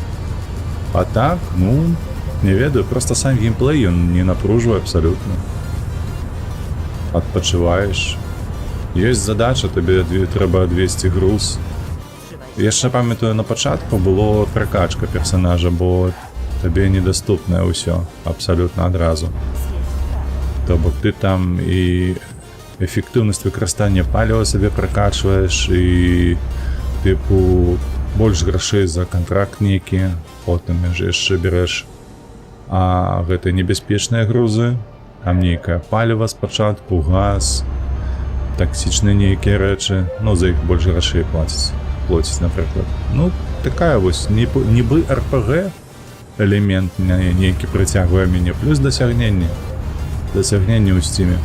А так, ну не ведаю, проста сам геймплей ён не напружвае абсалютна. Адпачываеш. Ёсць задача, табе трэба адвесці груз. Яшчэ памятаю, на пачатку было пракачка персанажа, бо табе недаступнае ўсё абсалютна адразу. То бок ты там і эфектыўнасць выкарыстання паліва сабе пракачваеш, і тыпу больш грашэй за кантракт нейкі, потым яшчэ береш. А гэта небяспечныя грузы, там нейкае паліва спачатку, газ, таксічныя нейкія рэчы, ну за іх больш грашэй плоціць, напрыклад. Ну, такая вось нібы РПГ элемент нейкі прыцягвае мяне, плюс дасягненне ў стиме.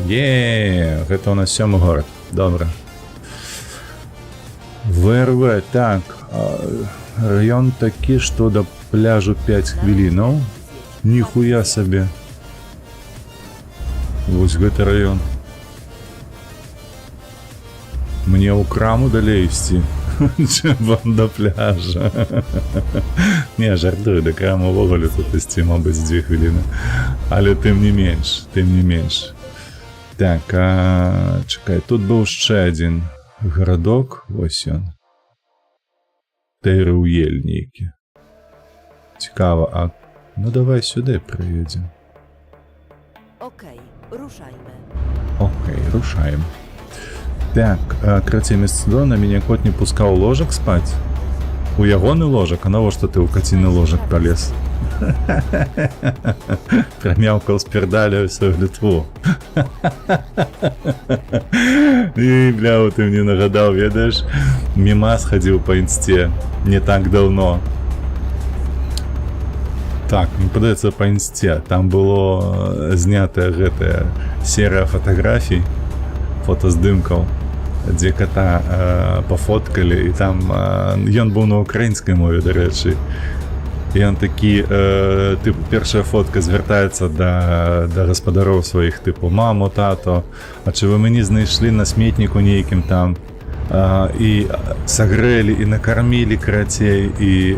Гэта у нас 7-й горад. Добра. ВРВ, так, раён такі, што да пляжу 5 хвілінаў. Ніхуя сабе. Вось гэты раён. Мне ў краму далей ісці, чым вам да пляжа. Не, жартую, да краму ўвогуле тут ісці, мабыць, 2 хвіліны. Але тым не менш. Так, чакай, тут быў яшчэ адзін гарадок, вось ён. Тэйруэль нейкі. Цікава, а ну давай сюды прыедзем. Okej, ruszajmy. Окей, рушаем. Так, карацей, месцадона мяне кот не пускаў ложак спаць. У ягоны ложак, а навошта ты ў каціны ложак палез? Прамяўкаў спердаля ўсё глітву. І, бля, ты мне нагадаў, ведаеш, мімас хадзіў па інсце не так даўно. Так, мне падаецца, па інсце. Там было знятая гэтая серыя фатаграфій, фотаздымкаў, дзе кота пафоткалі, і там ён быў на украінскай мове, дарэчы. І ён такі, типу, першая фотка звяртаецца да гаспадароў сваіх, типу, мамо, тато, а чи ви мені знайшлі на сметніку нейкім там, і сагрэлі, і накармілі карацей, і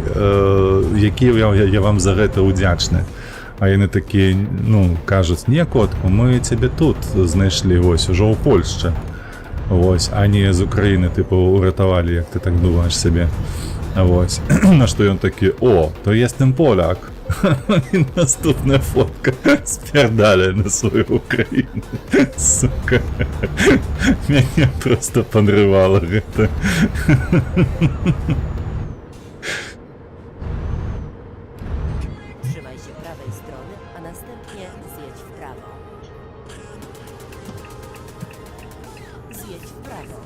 які я вам за гэта удзячны. А яны такія, ну, кажуць, не, котку, мы цябе тут знайшлі, вось, ужо ў Польшчы. Вось, а не з Украіны, типу, уратавалі, як ты так думаеш сабе. Вось. На што ён такі, о, то естым поляк. І наступная фотка спярдалі на свою Украіну. Сука. Мяне просто падрывала гэта. Trzymaj się prawej strony, a następnie zjedź w prawo. Zjedź w prawo.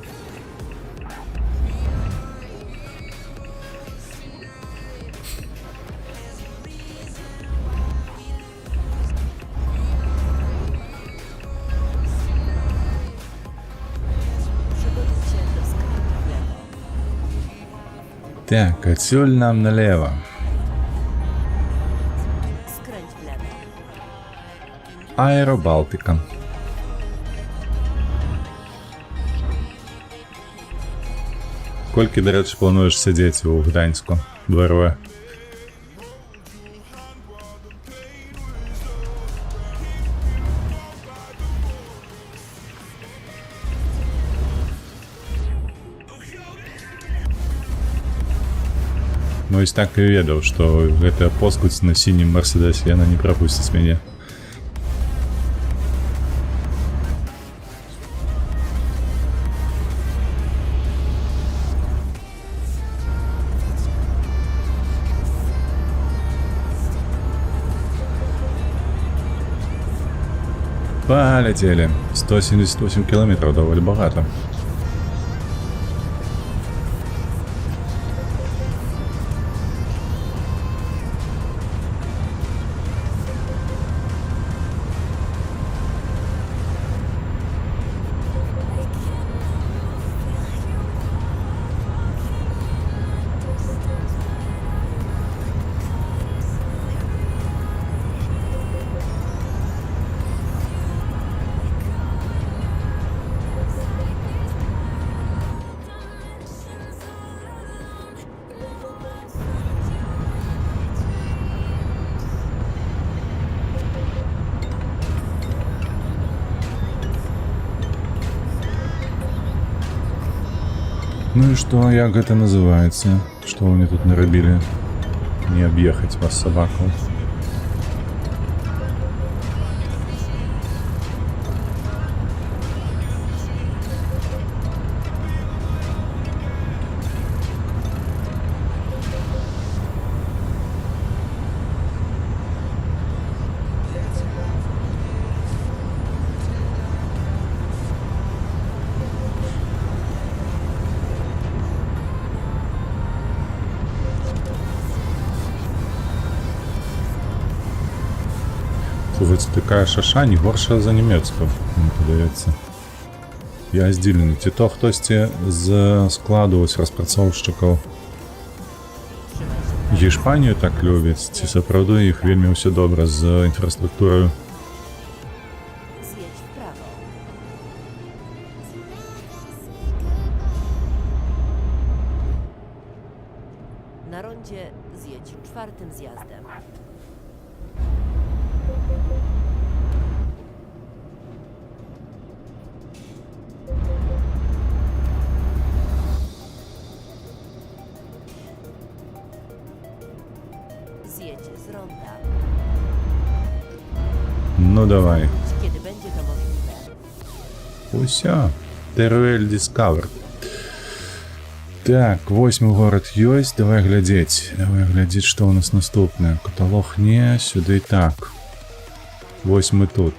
Przygotuj się do skrętu w lewo. Так, адсюль нам налево. Skręć w lewo. Аэробалтика. Колькі, да рэчы, плануеш сядзець у Гданьску, БРВ? Ну, і так і ведаў, што гэтая поскудзь на сінім Мерседесе, яна не прапусціць мяне. Полетели. 178 километров, довольно багато. Ну и что, як это называется? Что вы мне тут нарубили? Не объехать вас, собаку. Слухайте, такая шаша не горшая за німецьку, мені падаецца. Я здзіўлены, ці то хтосьці з складу ось распрацоўшчыкаў Іспанію так любіць, ці сапраўды іх вельмі ўсё добра з інфраструктураю. Zjedź w prawo. Na rondzie zjedź czwartym zjazdem. Zjedź z ronda. Ну давай. Kiedy będzie to możliwe. Уся. Teruel Discovered. Так, 8 город ёсць, давай глядзець. Давай глядзець, што ў нас наступнае. Каталог не, сюды і так. Вось мы тут.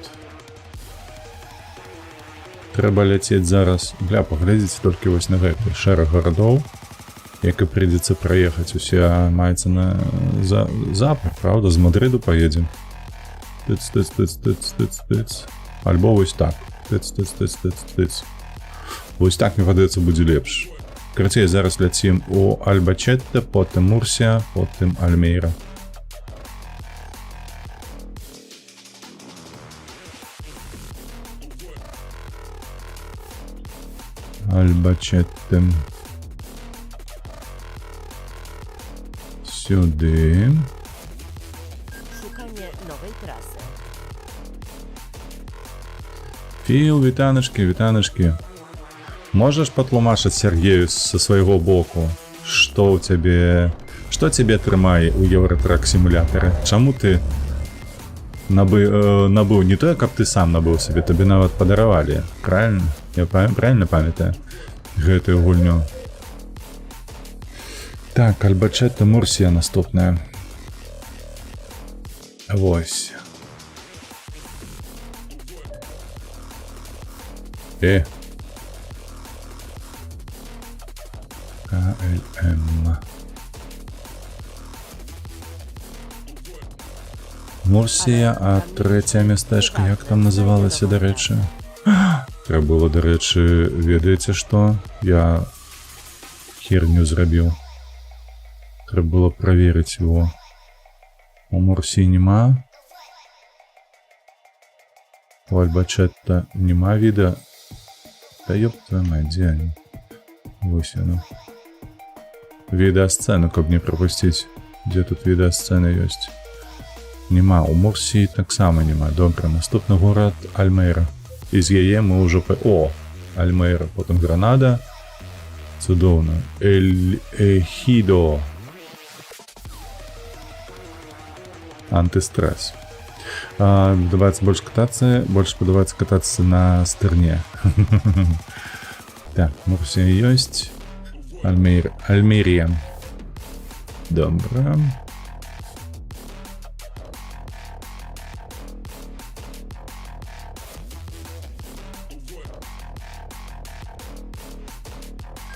Трэба ляцець зараз. Бля, паглядзіце толькі вось на гэты шэраг гарадоў, як і прыйдзецца праехаць. Усе маецца на запад, правда? З Мадрыду паедзем. Тыц, тыц, тыц, тыц, тыц, тыц. Альбо вось так. Тыц, тыц, тыц, тыц, тыц. Вось так, мне падаецца, будзе лепш. Карацей, зараз ляцім у Альбачетте, потым Мурсія, потым Альмейра. Альбачетте. Сюди. Szukanie nowej trasy. Філ, вітаночки, вітаночки. Можешь потлумачить Сергею со своего боку, что у тебе... Что тебе трымае у Евротрак симуляторе? Чаму ты набыў не тое, каб ты сам набыў себе, табе нават падаравалі, правильно? Я правильно памятаю гэтую гульню? Так, Альбачетта Мурсія наступная. Вось. КЛМ. Мурсія, а трэцяе мястэчка, як там называлася, дарэчы? Трэба было, дарэчы, ведаеце што? Я херню зрабіў. Трэба было праверыць его. У Мурсіі нема. У Альбачетта нема віда. Да ёб твою мать, дзе они? Вось яно. Відэасцэну, каб не прапусціць. Дзе тут відэасцэна ёсць? Нема. У Мурсіі таксама нема. Добра, наступны горад Альмейра. І з яе мы ўжо... О! Альмейра, потым Гранада. Цудоўна. Эль-Эхидо. Антыстресс. Падабаецца больш падабаецца катацца на стырне. Так, Мурсія ёсць. Альмерія. Добра.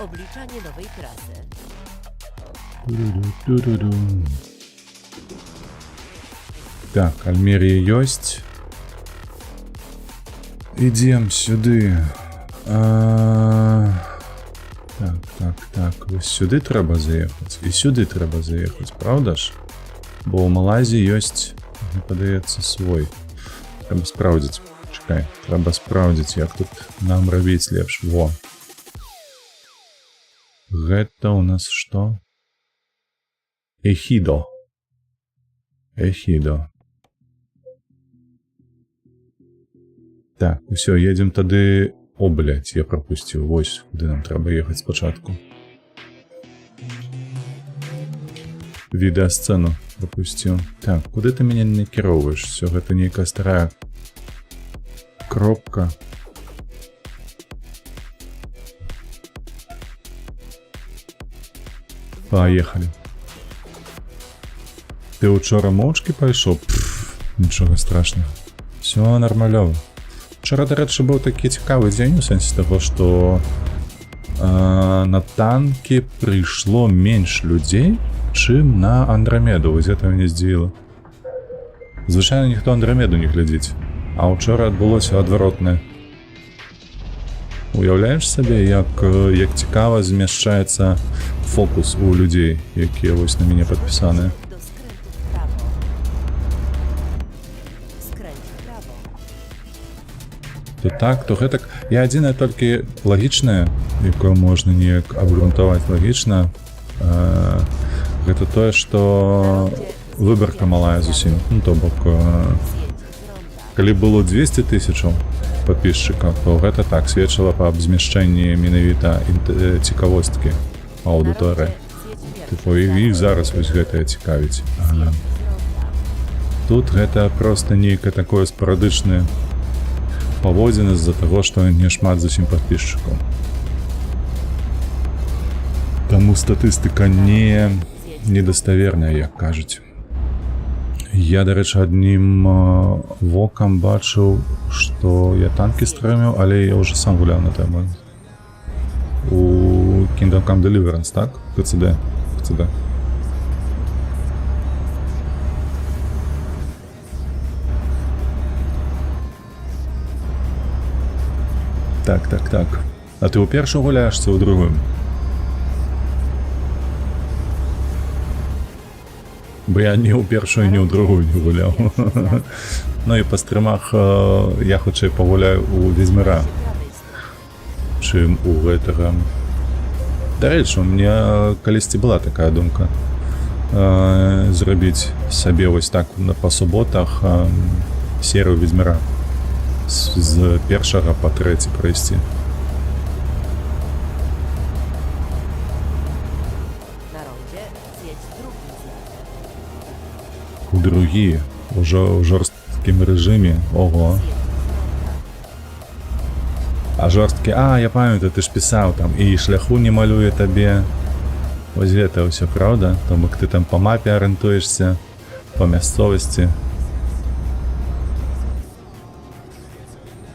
Obliczanie nowej trasy. Так, Альмерія ёсць. Ідзем сюды. Так. Вось сюды трэба заехаць. І сюды трэба заехаць, правда ж? Бо ў Малайзіі ёсць, мне падаецца, свой. Трэба спраўдзіць. Чакай, трэба спраўдзіць, як тут нам рабіць лепш. Во. Гэта у нас што? Эхидо. Так, усё, едзем тады... О, блядь, я прапусціў. Вось, куды нам трэба ехаць спачатку. Відэасцэну прапусціў. Так, куды ты мяне накіроўваеш? Всё, гэта нейкая старая кропка. Поехали. Ты учора моўчкі пайшоў? Нічога страшнага. Всё нармалёва. Вчора, дарэчы, быў такі цікавы дзень у сэнсе таго, што на танкі прыйшло менш людзей, чым на Андрамеду. Вось гэта мяне здзівіла. Звычайна ніхто Андрамеду не глядзіць, а ўчора адбылося адваротнае. Уяўляеш сабе, як цікава змяшчаецца фокус у людзей, якія вось на мяне падпісаныя. Do skrętu w prawo. Skręć w prawo. То так, то гэтак. Я адзінае толькі лагічнае, якое можна неяк абгрунтаваць лагічна, гэта тое, што выбарка малая зусім. Ну, то бок, калі было 200 000 падпісчыкаў, то гэта так сведчыла аб змяшчэнні менавіта цікавосткі аўдыторыі. Типу, іх зараз вось гэтае цікавіць. Тут гэта проста нейкае такое спарадычнае паводзіны з-за таго, што не шмат зусім падпісчыкаў. Таму статыстыка недаставерная, як кажуць. Я, дарэчы, аднім вокам бачыў, што я танкі стрыміў, але я ўжо сам гуляў на тэму. У Kingdom Come Deliverance, так? КЦД. Так. А ты ў першую гуляеш ці ў другую? Бо я ні ў першую, ні ў другую не гуляў. Ну і па стрымах я хутчэй пагуляю у Ведзьмара. чым у гэтага. Дарэчы, у меня калісьці была такая думка зрабіць сабе вось так па суботах серыю Ведзьмара з першага па трэці прайсці. Na rondzie zjedź drugi zjazd. У другі, ўжо ў жорсткім рэжыме. Ого. А жорсткі, я памятаю, ты ж пісаў там, і шляху не малюе табе. Вось гэта ўсё праўда, то бок ты там па мапе арыентуешся, па мясцовасці.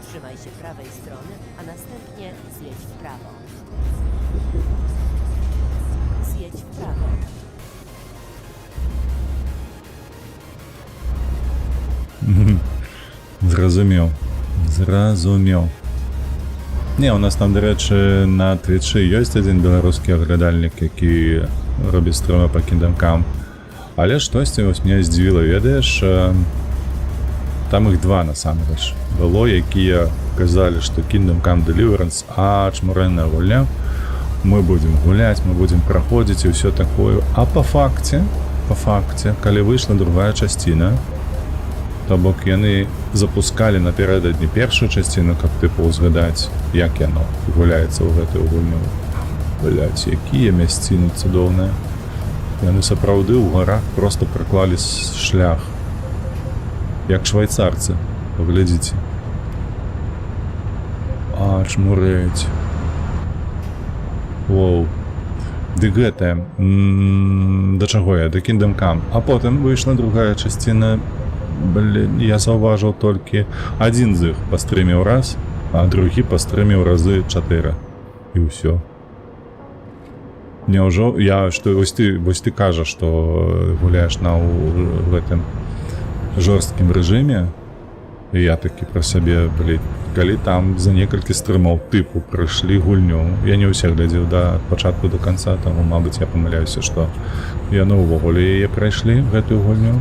Trzymaj się prawej strony, a następnie zjedź w prawo. Zjedź w prawo. Зразумеў. Не, у нас там, дарэчы, на Твічы ёсць адзін беларускі аглядальнік, які робіць стрымы па Kingdom Come. Але штосьці вось мяне здзівіла, ведаеш, там іх два насамрэч. Было, якія казалі, што Kingdom Come Deliverance чмурэнная гульня. Мы будзем гуляць, мы будзем праходзіць і ўсё такое. А па факце, калі выйшла другая часціна, то бок яны запускалі напярэдадні першую часціну, каб тыпу узгадаць, як яно гуляецца ў гэтую гульню. Блядь, якія мясціны цудоўныя. Яны сапраўды ў гарах проста праклалі шлях. Як швайцарцы, паглядзіце. Чмурэць. Воу. Ды гэтая, да чаго я, да Kingdom Come. А потым выйшла другая часціна. Блин, я заўважыў толькі адзін з іх пастрыміў раз, а другі пастрыміў разы 4. І ўсё. Няўжо вось ты кажаш, што гуляеш на гэтым жорсткім рэжыме, і я такі пра сябе, блин, калі там за некалькі стрымаў тыпу прыйшлі гульню, я не ўсе глядзеў да пачатку до канца, таму, мабыць, я памыляюся, што яны ўвогуле яе прайшлі, гэтую гульню.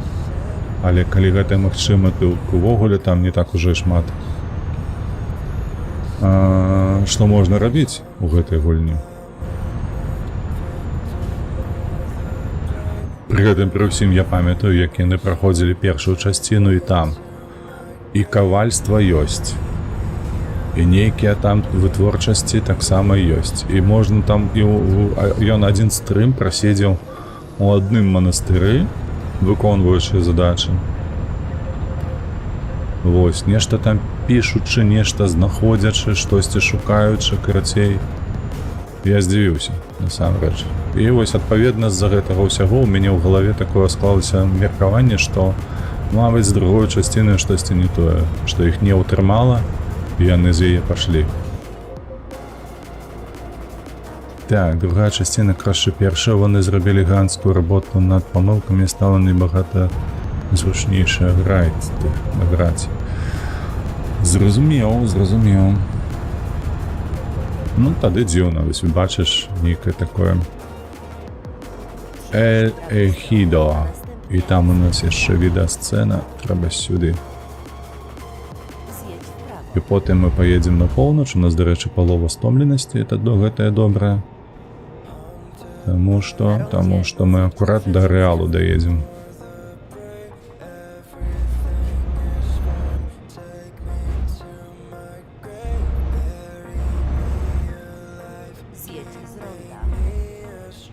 Але калі гэта магчыма, то увогуле там не так ужо і шмат. Што можна рабіць у гэтай гульні? Пры гэтым пры ўсім я памятаю, як яны праходзілі першую часціну і там. І кавальства ёсць. І нейкія там вытворчасці таксама ёсць. І можна там, ён адзін стрым праседзеў у адным манастыры, выконваючы задачы. Вось, нешта там пішучы, нешта знаходзячы, штосьці шукаючы, карацей. Я здзівіўся, насамрэч. І вось, адпаведна, з-за гэтага ўсяго у мяне ў галаве такое склалася меркаванне, што, мабыць, з другой часціны штосьці не тое, што іх не ўтрымала, і яны з яе пашлі. Так, другая частина краще першая, вони зробили гігантську роботу над помилками, стало набагато зручніше грати. Зрозумів. Ну, тоді дивно, ось ви бачиш, ніке таке El Ejido. І там у нас є ще відеосцена, треба сюди. І потім ми поїдемо на північ, у нас, до речі, полова стомленості, це добре. Тому що ми акурат до Реалу доїдемо.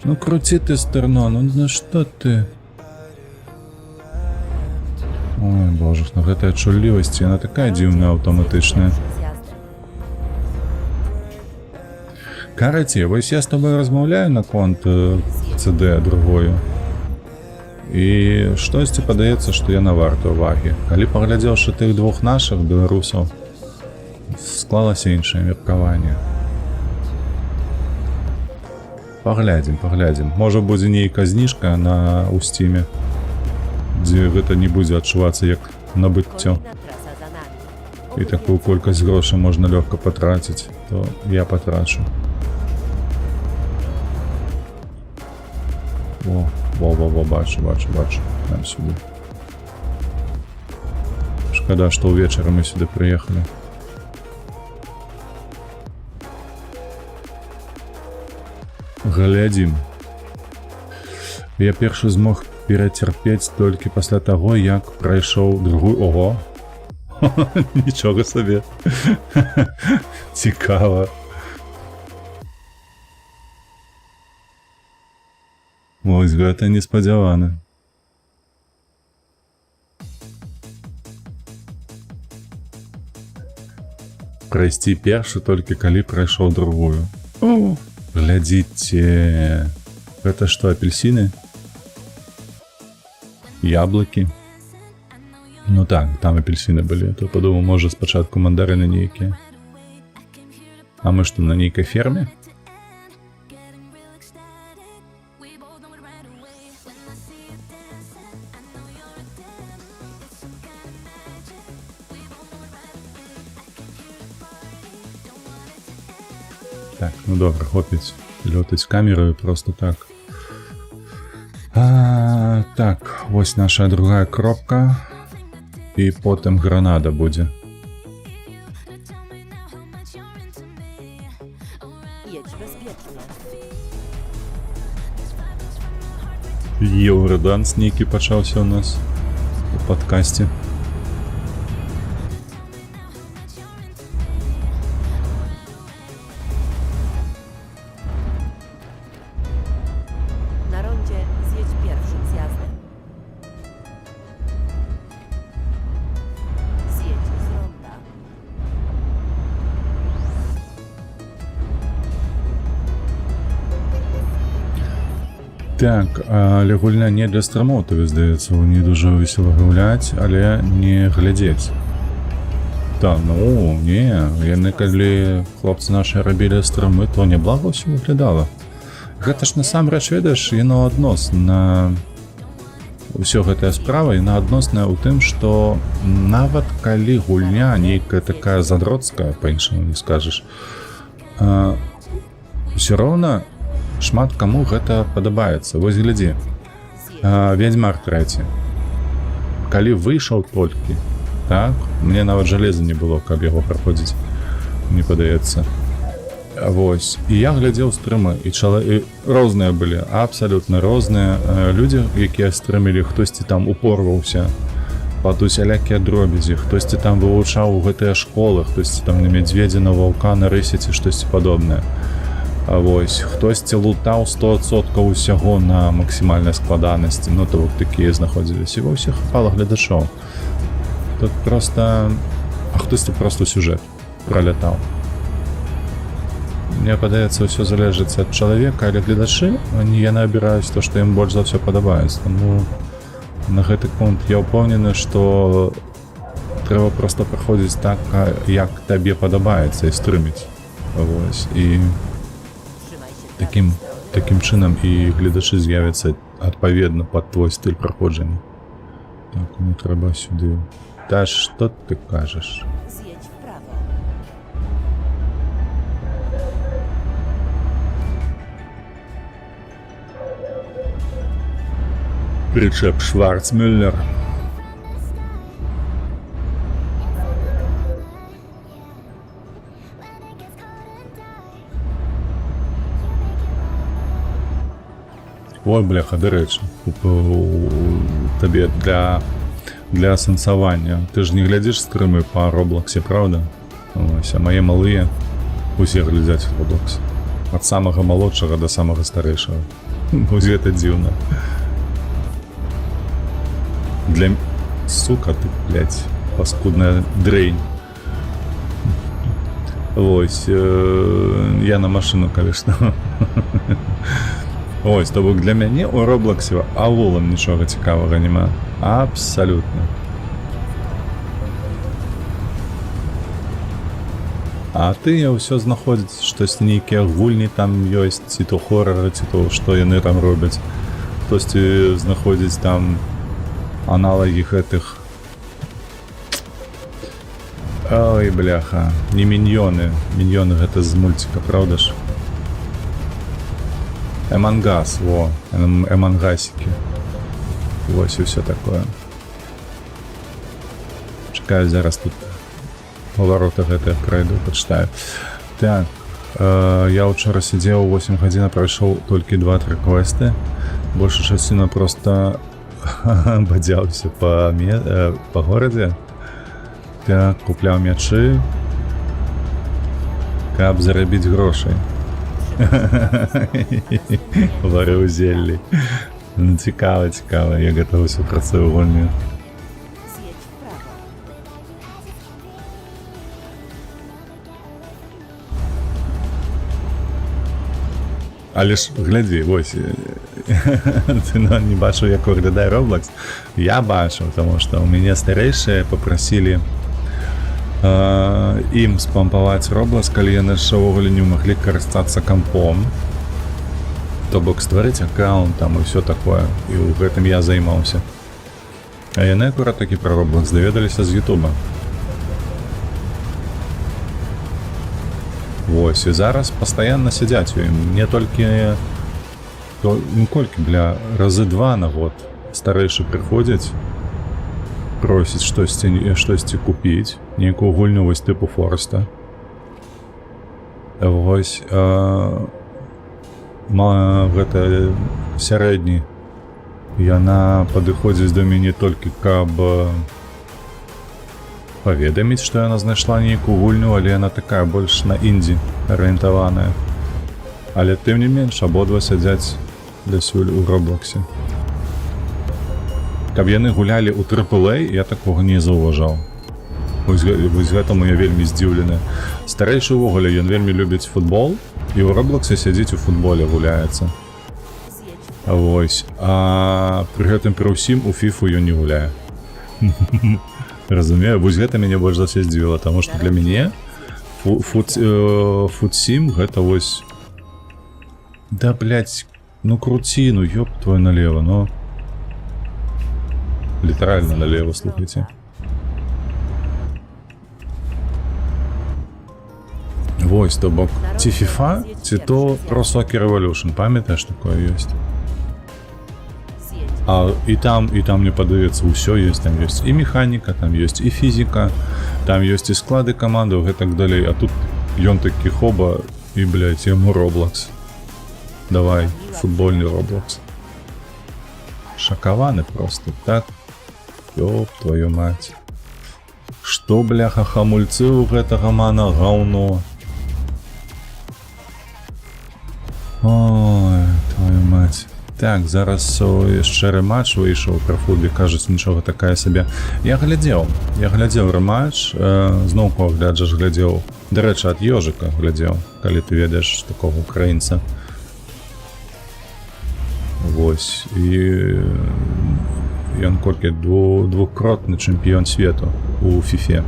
Ну крути ты стерно, ну что ты? Ой, боже, ну гэтая чуллівасць, яна такая дзіўная, аўтаматычная. Караці, вось я з тобой размаўляю наконт CD другою. І штосьці падаецца, што яна варта ўвагі. Калі паглядзеўшы тых двух нашых беларусаў, склалася іншае меркаванне. Паглядзім. Можа будзе нейкая зніжка на Steam, дзе гэта не будзе адчувацца як набыццё. І такую колькасць грошай можна лёгка патраціць, то я патрачу. Во, бачу. Там сюды. Шкада, што ўвечары мы сюды прыехалі. Глядзім. Я першы змог перацярпець толькі пасля таго, як прайшоў другую... Ого! Нічога сабе. Цікава. Вось гэта неспадзявана. Прайсці першы толькі калі прайшоў другую. О, глядзіце. Гэта што, апельсіны? Яблыкі? Ну так, там апельсіны былі. То падумаў, можа спачатку мандарыны нейкія. А мы што, на нейкай ферме? Так, ну добра, хопіць лётаць камерою просто так. Так, вось наша другая кропка. І потым гранада будзе. Jedź bezpiecznie. Еўраданс нейкі пачаўся ў нас у падкасці. Na rondzie zjedź pierwszym zjazdem. Zjedź z ronda. Так, але гульня не для страмоў, тобі здаецца, не дуже весела гуляць, але не глядзець. Та, ну, не, яны калі хлопцы нашы рабілі страмы, то неблаго ўсё выглядала. Гэта ж насамрэч, ведаеш, яно адносна. Усё гэтая справа, яна адносная ў тым, што нават калі гульня нейкая такая задроцкая, па-іншаму не скажаш, ўсё роўна шмат каму гэта падабаецца. Вось глядзі. Ведьмар 3. Калі выйшаў толькі, так, мне нават жалеза не было, каб яго праходзіць, не падаецца. Вось. І я глядзеў стрымы, і розныя былі, абсалютна розныя людзі, якія стрымілі, хтосьці там упорваўся пад усялякія дробязі, хтосьці там вывучаў гэтыя школы, хтосьці там на мядзведзя, на ваўка, на рысе ці штосьці падобнае. Вось, хтосьці лутаў 100% усяго на максімальнай складанасці, ну то вот такія знаходзіліся, і ва ўсіх хапала гледачоў. Тут просто... А хтосьці просто сюжэт пролятаў. Мне падаецца, ўсё залежыць ад чалавека, але гледачы, яны абіраюць то, што ім больш за ўсё падабаецца. Таму на гэты пункт я ўпэўнены, што трэба проста праходзіць так, як табе падабаецца, і стрыміць. Вось, і такім чынам і гледачы з'явяцца адпаведна пад твой стыль праходжання. Так, мне трэба сюды. Та што ты кажаш? Zjedź w prawo. Прычэп Шварцмюллер. Ой, бляха, дарэчы, табе для асэнсавання. Ты ж не глядзіш стрымы па Роблоксе, правда? Ось, а мае малыя усе глядзяць Роблокс. Ад самага малодшага да самага старэйшага. Вось гэта дзіўна. Для... Сука ты, блядь, паскудная дрэнь. Вось, я на машыну, калі што. Ось, то бок для мяне у Роблоксе авулам нічога цікавага няма. Абсалютна. А тыя ўсё знаходзяць, штосьці нейкія гульні там ёсць, ці то хорары, ці то што яны там робяць. Хтосьці знаходзіць там аналагі гэтых. Ой, бляха, не міньёны. Міньёны гэта з мульціка, правда ж? Эмангас, во, эмангасікі. Вось і ўсё такое. Чакаю, зараз тут повороты гэтыя пройду, пачытаю. Так, Я учора сидзеў 8 гадзін, прайшоў толькі 2-3 квесты. Большая часціна просто бадзяўся па горадзе. Так, купляў мячы, каб зарабіць грошай. Варыў зеллі. Ну, цікава, я гатоваўся працую гульню. З'едź вправо. Але ж глядзі, вось, ты не бачыў, як выглядае Roblox. Я бачыў, таму што ў мяне старэйшыя папрасілі ім спампаваць Roblox, калі яны ж увогуле не маглі карыстацца кампом. То бок стварыць аккаунт там і ўсё такое. І ў гэтым я займаўся. А яны акурат такі пра Roblox даведаліся з Ютуба. Вось, і зараз пастаянна сядзяць у ім. Не толькі... колькі, бля, разы 2 на год старэйшы прыходзяць, просіць штосьці купіць, нейкую гульню вось тыпу Фореста. Вось, гэта сярэдні. Яна падыходзіць да мяне толькі, каб паведаміць, што яна знайшла нейкую гульню, але яна такая больш на індзі арыентаваная. Але тым не менш, абодва сядзяць дасюль у Роблоксе. Каб яны гулялі ў AAA, я такога не заўважаў. Вось гэтаму я вельмі здзіўлены. Старэйшы ўвогуле, ён вельмі любіць футбол, і ў Роблоксе сядзіць у футболе гуляецца. Вось. А пры гэтым пры ўсім у фіфу ён не гуляе. Разумею, вось гэта мяне больш за ўсё здзівіла, таму што для мяне футсім гэта вось... Да, блядь, ну круці, ну ёб твой налево, ну... Літаральна налево, слухайце. Вось, то бок, ці FIFA, ці то Pro Soccer Evolution, памятаеш, такое ёсць? І там мне падаецца, ўсё ёсць, там ёсць і механіка, там ёсць і фізіка, там ёсць і склады камандаў, гэтак далей, а тут ён такі хоба, і, блядь, яму Roblox. Давай, футбольны Roblox. Шакаваны просто, так? Ёб твою мать. Што, бляха, хамульцы ў гэтага мана гаўно. Ой, твою мать. Так, зараз яшчэ рэматч выйшаў пра футбе, кажуць, нічога такая сабе. Я глядзеў рэматч, зноўку глядзяш глядзеў. Дарэчы, ад Ёжыка глядзеў, калі ты ведаеш такога украінца. Вось, і ён колькі двукротны чэмпіён свету у фіфе.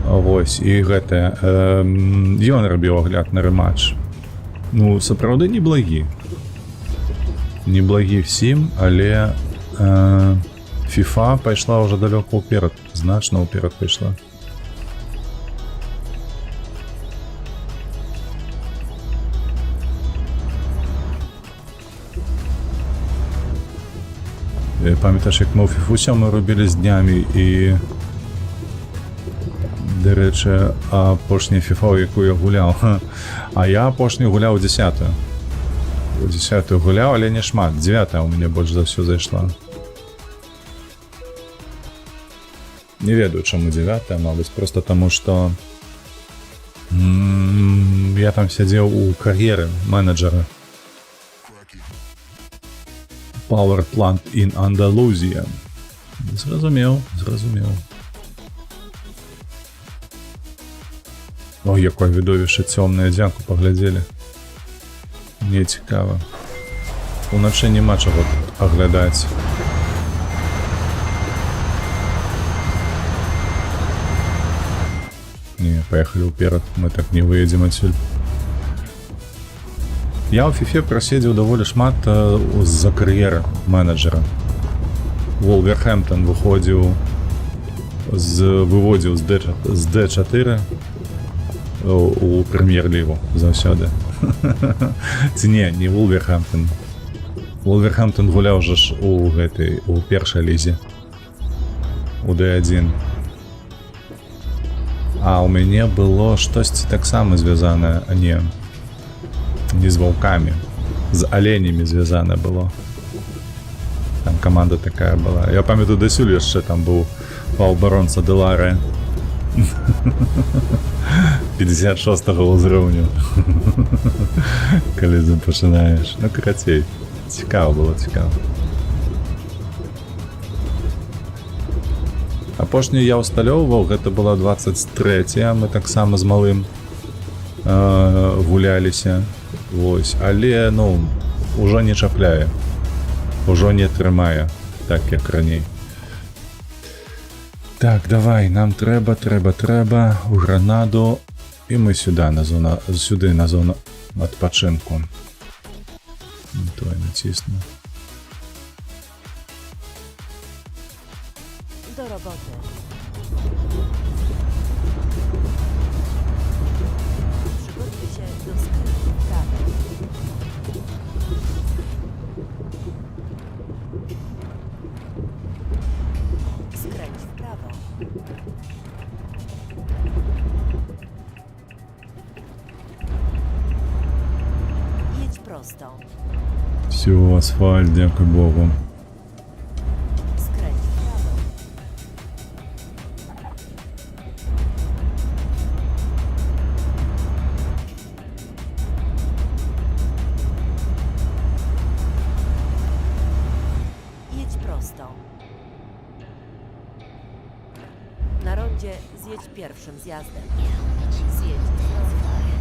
Вось, і гэтае, ён рабіў агляд на рэматч. Ну, сапраўды неблагі. Неблагі всім, але FIFA пайшла ўжо далёка ўперад, значна ўперад пайшла. Памятаеш, як мы ў FIFA мы робілі з днямі і... Дарэчы, апошняя FIFA, якую я гуляў. А я апошнюю гуляў 10-ю. 10-ю гуляў, але не шмат. 9-я у мяне больш за ўсё зайшла. Не ведаю, чаму 9-я, мабыць, просто таму, што я там сядзеў у кар'еры менеджера. Power Plant in Andalusia. Зразумеў. Ой, якое відовішча цёмнае, дзяку, паглядзелі. Мне цікава. Уначы няма чаго аглядаць. Не, паехалі ўперад, мы так не выедзем адсюль. Я ў фіфе праседзеў даволі шмат з-за кар'еры менеджера. Wolverhampton выводзіў з D4 у прэм'ер-лігу заўсёды. Ці не Wolverhampton. Wolverhampton гуляў жа ж у першай лізе. У D1. А у мяне было штосьці таксама звязанае, а не з ваўкамі, з аленямі звязана было. Там каманда такая была. Я памятаю, дасюль яшчэ там быў паўабаронца Дэлары 56-го ўзроўню. Калі пачынаеш. Ну, карацей, цікава было, цікава. Апошні я ўсталёўваў, гэта была 23-я, мы таксама з малым гуляліся. Вось, але, ну, ужо не чапляе. Ужо не трымае, так як раней. Так, давай, нам трэба ў Гранаду, і мы сюды на зону адпачынку. Той націсну. Do roboty. Przygotuj się do skrętu w prawo. Skręć w prawo. Jedź prosto. Все, асфальт, дякую Богу. Skręć w prawo. Jedź prosto. Na rondzie zjedź pierwszym zjazdem. Zjedź z rozwoju.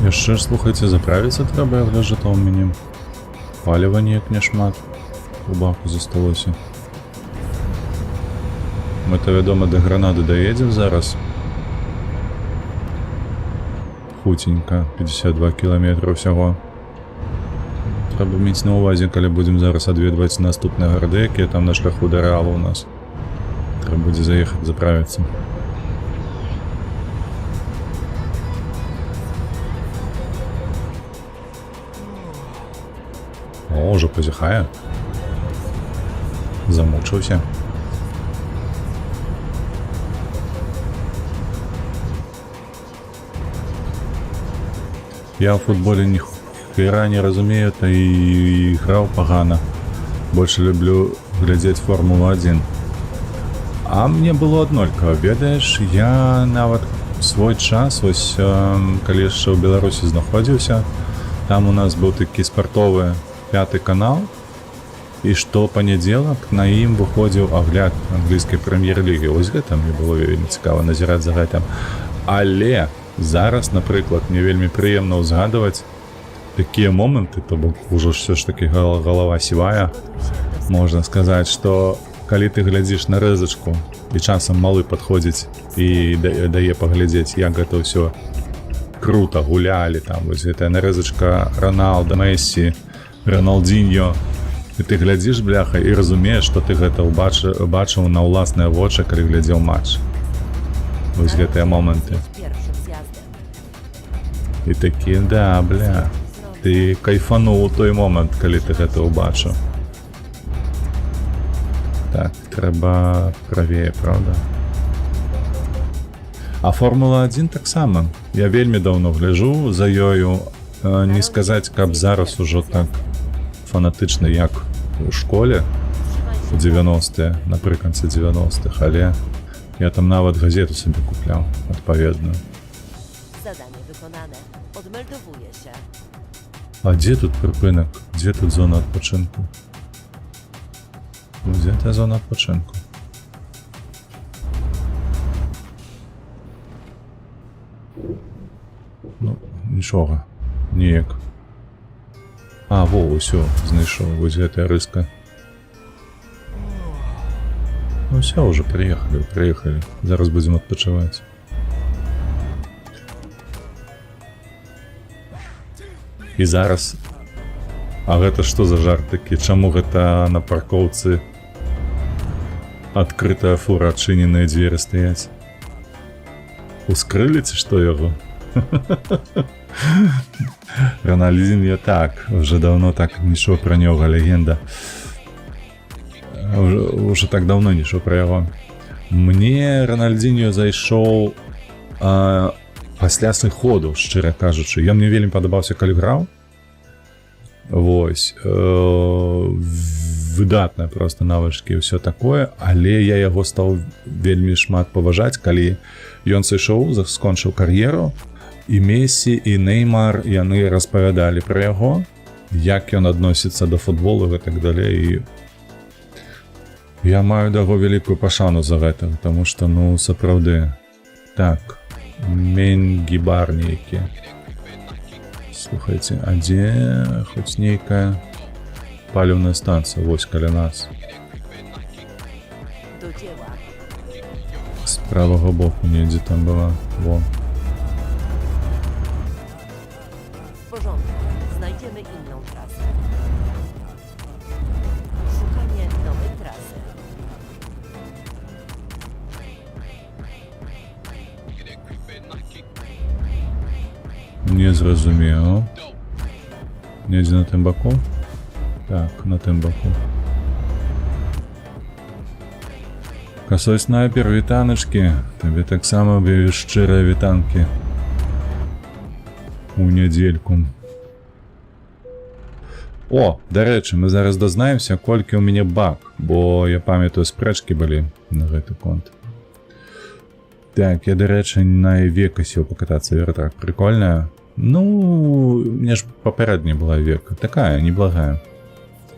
Яшчэ ж, слухайце, заправіцца трэба, я гляжу, то ў мяне паліва неяк няшмат у баку засталося. Мы-то, вядома, да Гранады даедзем зараз. Хуценька, 52 кіламетра ўсяго. Трэба мець на ўвазе, калі будзем зараз адведваць наступныя гарады, якія там на шляху да Рэала ў нас. Трэба будзе заехаць заправіцца. О, уже позіхае. Замучыўся. Я ў футболе ніхера не разумею, та і граў пагана. Больше люблю глядзець Формулу-1. А мне было аднолькава, ведаеш, я нават свой час, ось, калі яшчэ ў Беларусі знаходзіўся, там у нас быў такі спартовы 5 канал, і штопанядзелак на ім выходзіў агляд англійскай прэм'ер-лігі. Вось гэта мне было вельмі цікава назіраць за гэтым. Але зараз, напрыклад, мне вельмі прыемна ўзгадваць такія моманты, то бок ужо ўсё ж такі галава сівая. Можна сказаць, што калі ты глядзіш на рэзачку і часам малы падходзіць і дае паглядзець, як гэта ўсё крута гулялі, там вось гэтая нарэзачка Роналда, Мессі, Роналдиньо, і ты глядзіш, бляха, і разумееш, што ты гэта бачыў на ўласныя вочы, калі глядзеў матч. Вось гэтыя моманты. І такі, да, бля, ты кайфануў у той момант, калі ты гэта ўбачыў. Так, трэба правее, правда? А Формула-1 таксама. Я вельмі даўно гляджу за ёю. Не сказаць, каб зараз ужо так фанатычна, як у школе у 90-е, напрыканцы 90-х, але я там нават газету сабе купляў адпаведную. Zadanie wykonane. Odmeldowuję się. А дзе тут прыпынак? Дзе тут зона адпачынку? Дзе та зона адпачынку? Ну, нічога. Неяк. А, во, усё, знайшоў, вось гэтая рыска. Ну все, уже приехали. Зараз будем отпочивать. І зараз... А гэта што за жарт такі? Чаму гэта на паркоўцы адкрытая фура, адчыненыя дзверы стаяць? Ускрылі ці што яго? Рональдиньо так, уже давно так нічого про нього, легенда. Уже так давно нічого про яго. Мне Рональдиньо зайшоў пасля сыходу, шчыра кажучы. Ён мне вельмі падабаўся, калі граў. Вось. Выдатная просто навычкі і ўсё такое, але я яго стаў вельмі шмат паважаць, калі ён сышоў, скончыў кар'еру, і Месі, і Неймар, яны распавядалі пра яго, як ён адносіцца да футболу і так далей. І я маю да яго вялікую пашану за гэта, таму што, ну, сапраўды. Так, Менгібар нейкі. Слухайце, а дзе хоць нейкая паліўная станцыя, вось каля нас. Do dzieła. З правага боку недзе там была. Во. W porządku. Znajdziemy inną trasę. Szukanie nowej trasy. Не зразумеў. Недзе на тым баку? Так, на тым баку. Косой снайпер, вітаначкі. Табе таксама шчырыя вітанкі. У нядзельку. О, дарэчы, мы зараз дазнаемся, колькі ў мяне баг, бо я памятаю, спрэчкі былі на гэты конт. Так, я, дарэчы, на Века сеў пакатацца, вертрак прикольная. Ну, мне ж папярэдняя была Века, такая, неблагая.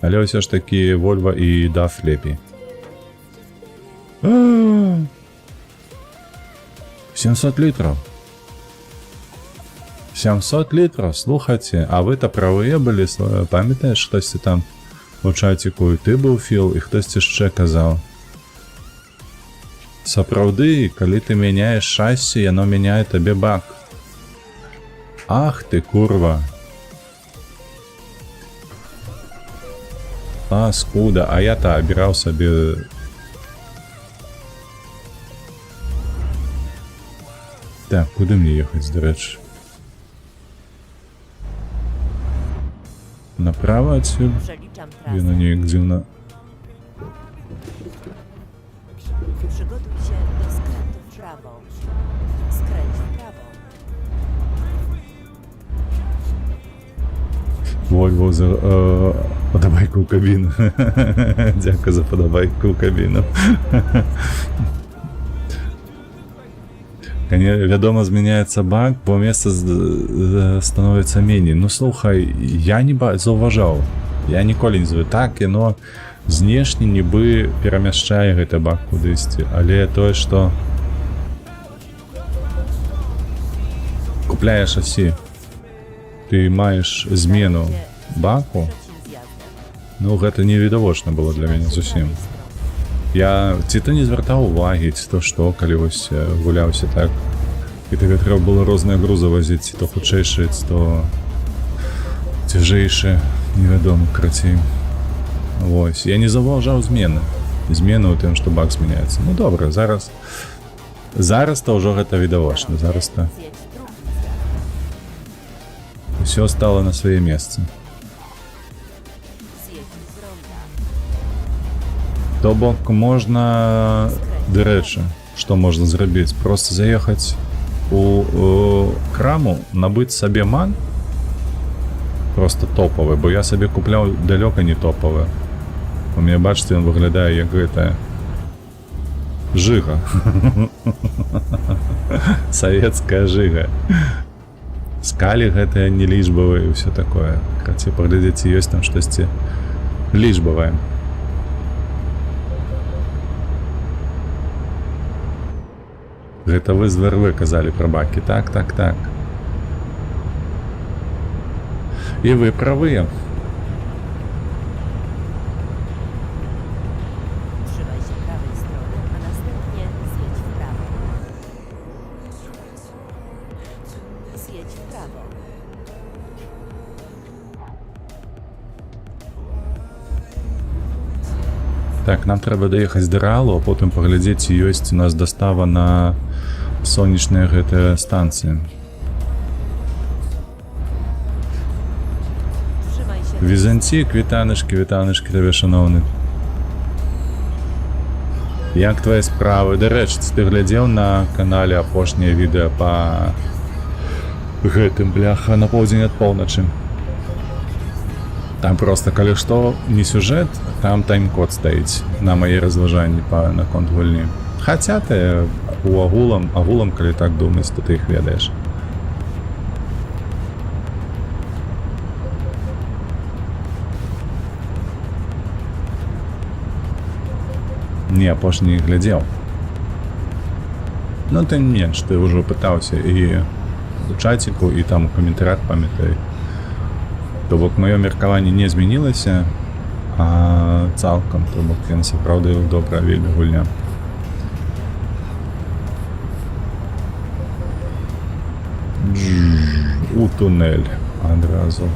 Але ўсё ж такі Вольва і DAF лепей. 700 литров. 700 литров, слухайте, а вы-то правые были, памятаешь, хтосьці там у чатику, і ты быў Філ, і хтосьці яшчэ казаў. Сапраўды, калі ты мяняеш шасси, яно мяняе табе бак. Ах ты, курва. Паскуда, а я-то абіраў сабе... Так, куды мне ехаць, дарэчы? Направо отсюда? Przeliczam Яно trasę. неяк дзіўна. Przygotuj się do skrętu w prawo. Skręć w prawo. Вольво за подобайку ў кабіну. Дзякую за подобайку ў кабіну. Вядома, змяняецца баг, бо месца становіцца меней. Ну слухай, я не заўважаў. Я ніколі не звык. Так, яно знешне нібы перамяшчае гэты баг кудысьці, але тое, што купляеш шасі, ты маеш змену баку, Trzecim zjazdem. ну гэта не відавочна было для мяне зусім. Я ці то не звяртаў увагі, ці то што, калі вось гуляўся так, і табе трэба было розныя грузы вазіць, ці то хутчэйшыя, ці то цяжэйшыя, невядома, крацей. Вось, я не заўважаў змены ў тым, што баг змяняецца. Ну добра, зараз то ўжо гэта відавочна, зараз то Zjedź drugim zjazdem. ўсё стала на свае месцы. Zjedź z ronda. То бок можна, дарэчы, што можна зрабіць? Просто заехаць у краму, набыць сабе ман, просто топавы, бо я сабе купляў далёка не топавы. У мяне, бачыце, ён выглядае як гэта жыга. Савецкая жыга. Скалі гэтыя не лічбавыя і ўсё такое. Карацей, паглядзіце, ёсць там штосьці лічбавае. Гэта вы з ВРВ казалі пра бакі. Так, так, так. І вы правыя. Trzymaj się prawej strony. Так, нам трэба даехаць да рэалу, а потым паглядзець, ці ёсць у нас дастава на сонечныя гэтыя станцыі. Trzymaj się. Візантик, вітанышкі, вітанышкі табе, шаноўны. Як твае справы? Дарэчы, ты глядзеў на канале апошняе відэа па гэтым, бляха, на поўдзень ад поўначы. Там просто, калі што, не сюжэт, там тайм-код стаіць на мае разважанні наконт гульні. Хаця ты агулам, калі так думаць, то ты іх ведаеш. Не, апошні глядзеў. Ну, тым не менш, ты ўжо пытаўся і у чаціку, і там у каментарях, памятай. То бок, маё меркаванне не змянілася, а цалкам, то бок, яна сапраўды добрая вельмі гульня. У тунель адразу.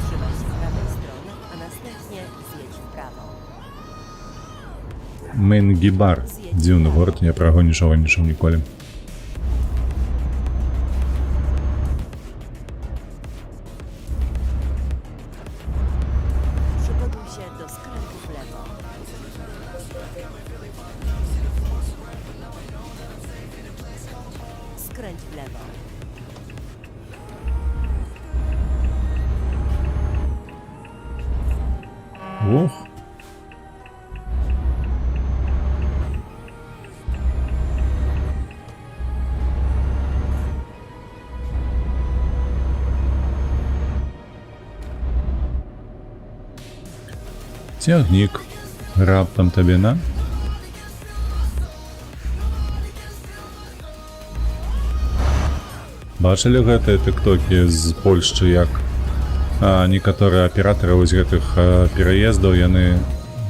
Trzymaj się prawej strony, a następnie zjedź w prawo. Менгібар. Дзіўны горад, я пра яго нічога не чуў ніколі. Przygotuj się do skrętu w lewo. Skręć w lewo. Ох. Цягнік. Раптам табе на. Бачылі гэтыя тыктокі з Польшчы, як некаторыя аператары вось гэтых пераездаў, яны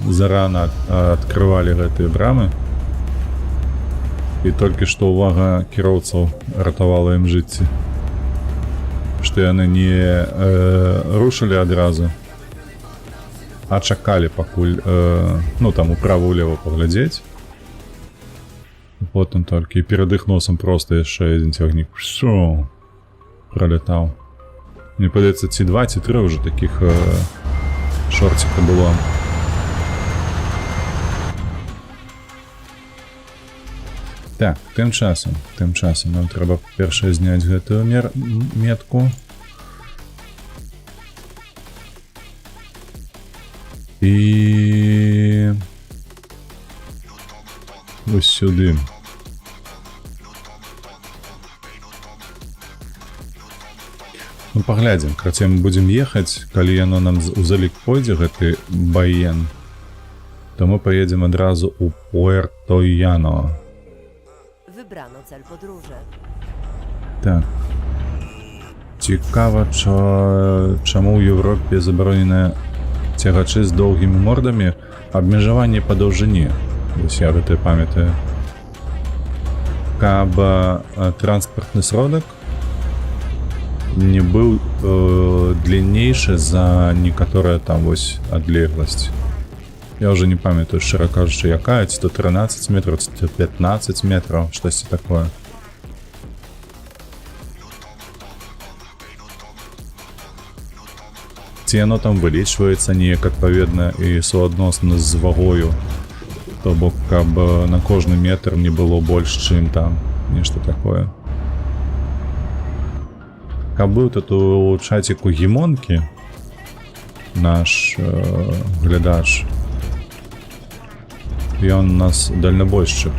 зарана адкрывалі гэтыя брамы. І толькі што увага кіроўцаў ратавала ім жыцці. Што яны не рушылі адразу, а чакалі пакуль, ну там управа-улева паглядзець. Потым толькі перад іх носам проста яшчэ адзін цягнік пролетаў. Мне падаецца, ці 2, ці 3 ўжо такіх шорціка было. Так, тым часам нам трэба першае зняць гэтую метку. І ось сюди. Ну, паглядзім, карацей, мы будзем ехаць, калі яно нам у залік пойдзе, гэты Байен, то мы поедем адразу у Пуэрто-Яно. Wybrano cel podróży. Так. Цікава, чаму ў Еўропе забароненыя цягачы з доўгімі мордамі, абмежаванне па даўжыні. Вось я гэта памятаю. Каб транспартны сродак не быў дліннейшы за некаторая там вось адлегласць. Я ўжо не памятаю, шчыра кажучы, якая, ці то 13 метраў, ці то 15 метраў, штосьці такое. Ці яно там вылічваецца неяк адпаведна і суадносна з вагою, то бок, каб на кожны метр не было больш, чым там нешта такое. Каб быў тут у чаціку Гімонкі, наш глядач, ён у нас дальнабойшчык.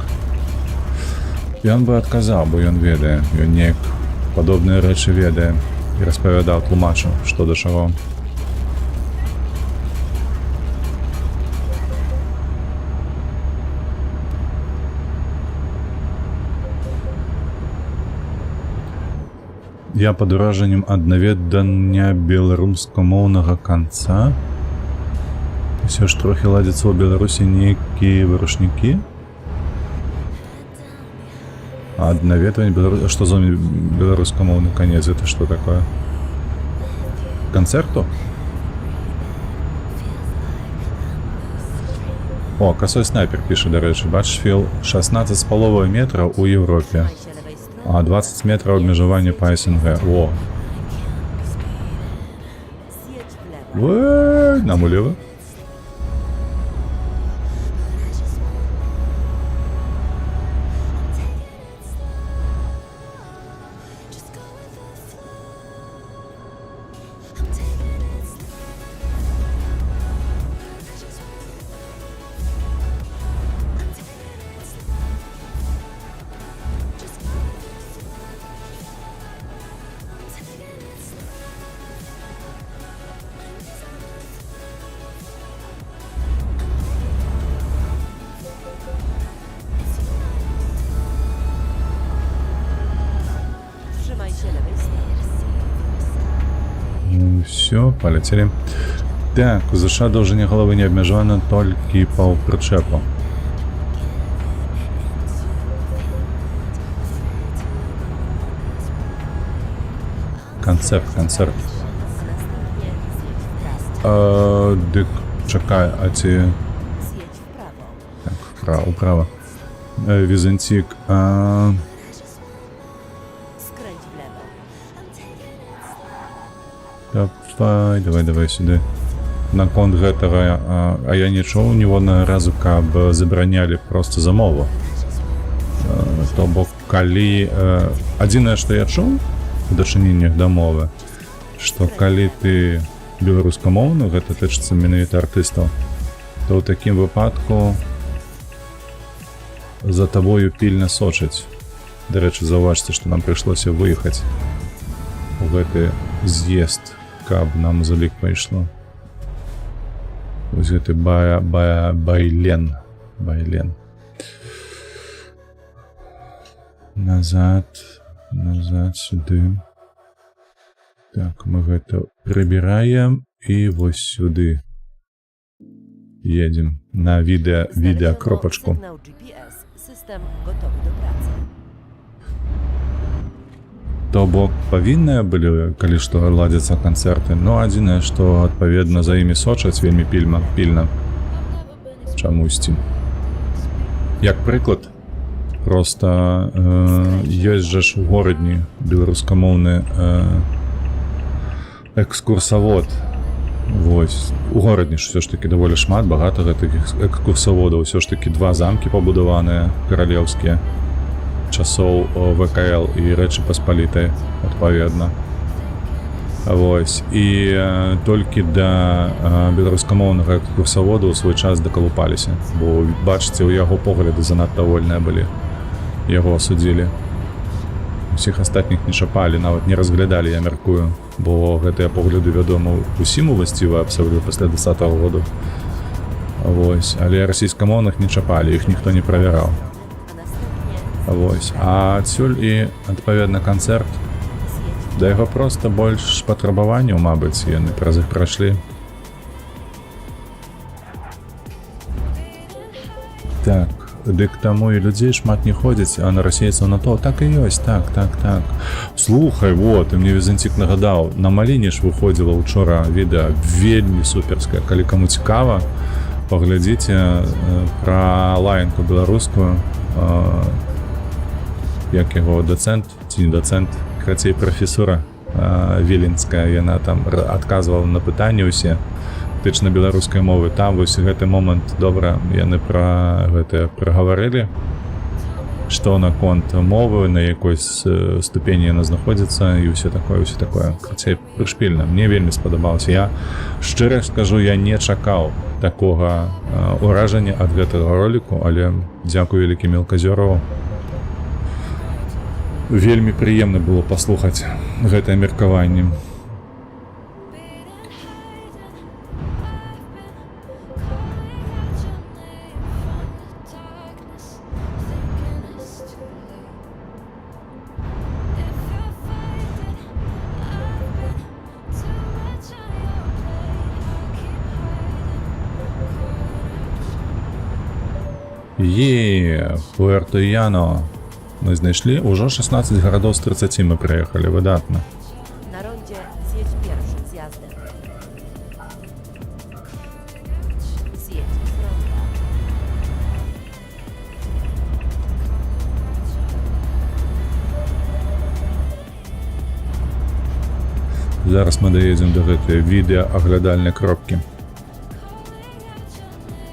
Ён бы адказаў, бо ён ведае, ён неяк падобныя рэчы ведае і распавядаў, тлумачыў, што да чаго. Я пад уражаннем ад наведання беларускамоўнага канца. Усё ж трохі ладзяцца ў Беларусі нейкія вырашнікі. Ад наведвання Беларусі... Што за беларускамоўны канец? Это што такое? Канцэрту? О, косой снайпер піша, дарэчы. Бачфіл 16,5 метраў у Еўропе. Trzymaj się lewej strony. А 20 метраў абмежавання па СНГ. О. Zjedź w lewo. Нам улева. Trzymaj się lewej strony. Все, полетели. Так, у США довження голови не обмежовано тільки по причепу. Концепт. A następnie zjedź w prawo. Дик, чекай, а ці... Zjedź w prawo. Так, вправо. Візантик. Skręć w lewo. Давай сюди. Наконт гэтага, а я не чуў ніводнага разу, каб забаранялі проста за мову. То бок, калі... Адзінае, што я чуў у дачыненнях да мовы, што калі ты беларускамоўны, гэта тычыцца менавіта артыстаў, то ў такім выпадку за табою пільна сочаць. Дарэчы, заўважце, што нам прыйшлося выехаць у гэты з'езд, каб нам за лік пайшло. Вось гэты байлен. Назад сюды. Так, мы гэта прыбіраем і вось сюды едзем на відэакропачку. Sygnał GPS. System gotowy do pracy. То бок павінныя былі, калі што ладзяцца канцэрты, но адзінае, што адпаведна за імі сочаць вельмі пільна. Чамусьці. Як прыклад, проста ёсць жа ж у горадні беларускамоўны экскурсавод. Вось. У горадні ж ўсё ж такі даволі шмат, багата гэтых экскурсаводаў. Усё ж такі 2 замкі пабудаваныя, каралеўскія, часоў ВКЛ і Рэчы Паспалітай, адпаведна. Вось. І толькі да беларускамоўнага экскурсавода ў свой час дакалупаліся, бо, бачыце, у яго погляды занадта вольныя былі. Яго асудзілі. Усіх астатніх не чапалі, нават не разглядалі, я мяркую, бо гэтыя погляды, вядома, усім уласцівыя абсалютна пасля 10-го году. Вось. Але расійскамоўных не чапалі, іх ніхто не правяраў. Вось. А адсюль і, адпаведна, канцэрт. Да яго проста больш патрабаванняў, мабыць, яны праз іх прайшлі. Так, дык таму і людзей шмат не ходзіць, а на расейцаў на то. Так і ёсць, так. Слухай, вот, і мне Візантик нагадаў, на Маліне ж выходзіла учора відэа вельмі суперскае. Калі каму цікава, паглядзіце пра лаянку беларускую, як яго дацэнт, ці не дацэнт, крацей прафесура Віленская, яна там адказвала на пытанні ўсе тычна беларускай мовы. Там вось гэты момант, добра, яны пра гэтае прагаварылі, што наконт мовы, на якой ступені яна знаходзіцца і ўсё такое. Крацей прышпільна, мне вельмі спадабалася. Я шчыра скажу, я не чакаў такога ўражання ад гэтага роліку, але дзякую вялікі Мелказёрову. Вельмі прыемна было паслухаць гэтае меркаванне. Пуэрто-Яно. Мы знайшлі ўжо 16 гарадоў з 30 мы прыехалі, выдатна. Na rondzie zjedź pierwszy zjazdem. Zjedź z ronda. Зараз мы даедзем да гэтай відэааглядальнай кропкі.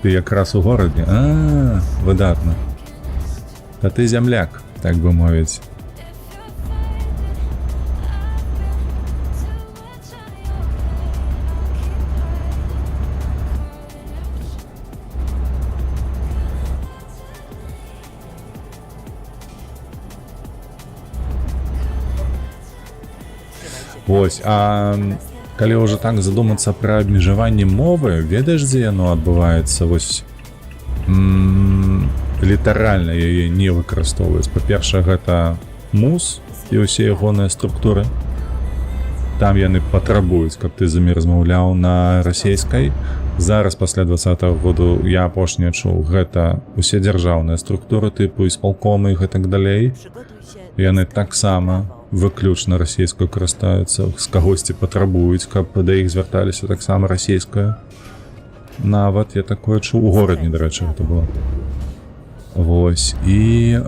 Ты якраз у горадзе? Выдатна. Та ты зямляк, так бы мовіць. Вось, а калі ўжо так задумацца пра абмежаванне мовы, ведаеш, дзе яно адбываецца? Вось літаральна яе не выкарыстоўваюць. Па-першае, гэта мус і ўсе ягоныя структуры. Там яны патрабуюць, каб ты з імі размаўляў на расейскай. Зараз, пасля 20-го году, я апошняе чуў, гэта усе дзяржаўныя структуры тыпу ісполкомы і гэтак далей. Przygotuj się Яны таксама выключна расійскую карыстаюцца, з кагосьці патрабуюць, каб да іх звярталіся таксама расійская. Нават я такое чуў, у горадні, дарэчы, гэта было. Вось, і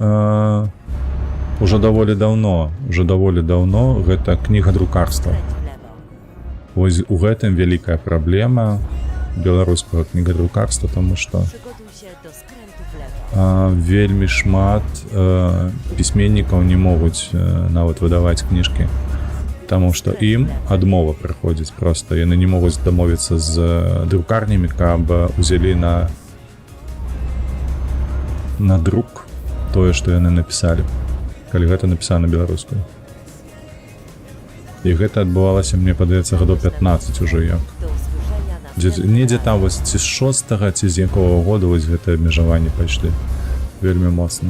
уже даволі даўно гэта кніга друкарства. skręć w lewo. Вось у гэтым вялікая праблема беларускага кнігадрукарства, таму што Przygotuj się do skrętu w lewo. вельмі шмат пісьменнікаў не могуць нават выдаваць кніжкі, таму што ім адмова прыходзіць проста. Яны не могуць дамовіцца з друкарнямі, каб узялі на друк тое, што яны напісалі, калі гэта напісана беларускаю. І гэта адбывалася, мне падаецца, гадоў 15 ужо як. Do usłyszenia na Недзе там вось ці з 6-го, ці з якого года вось гэтае абмежаванне пайшлі. Вельмі моцна.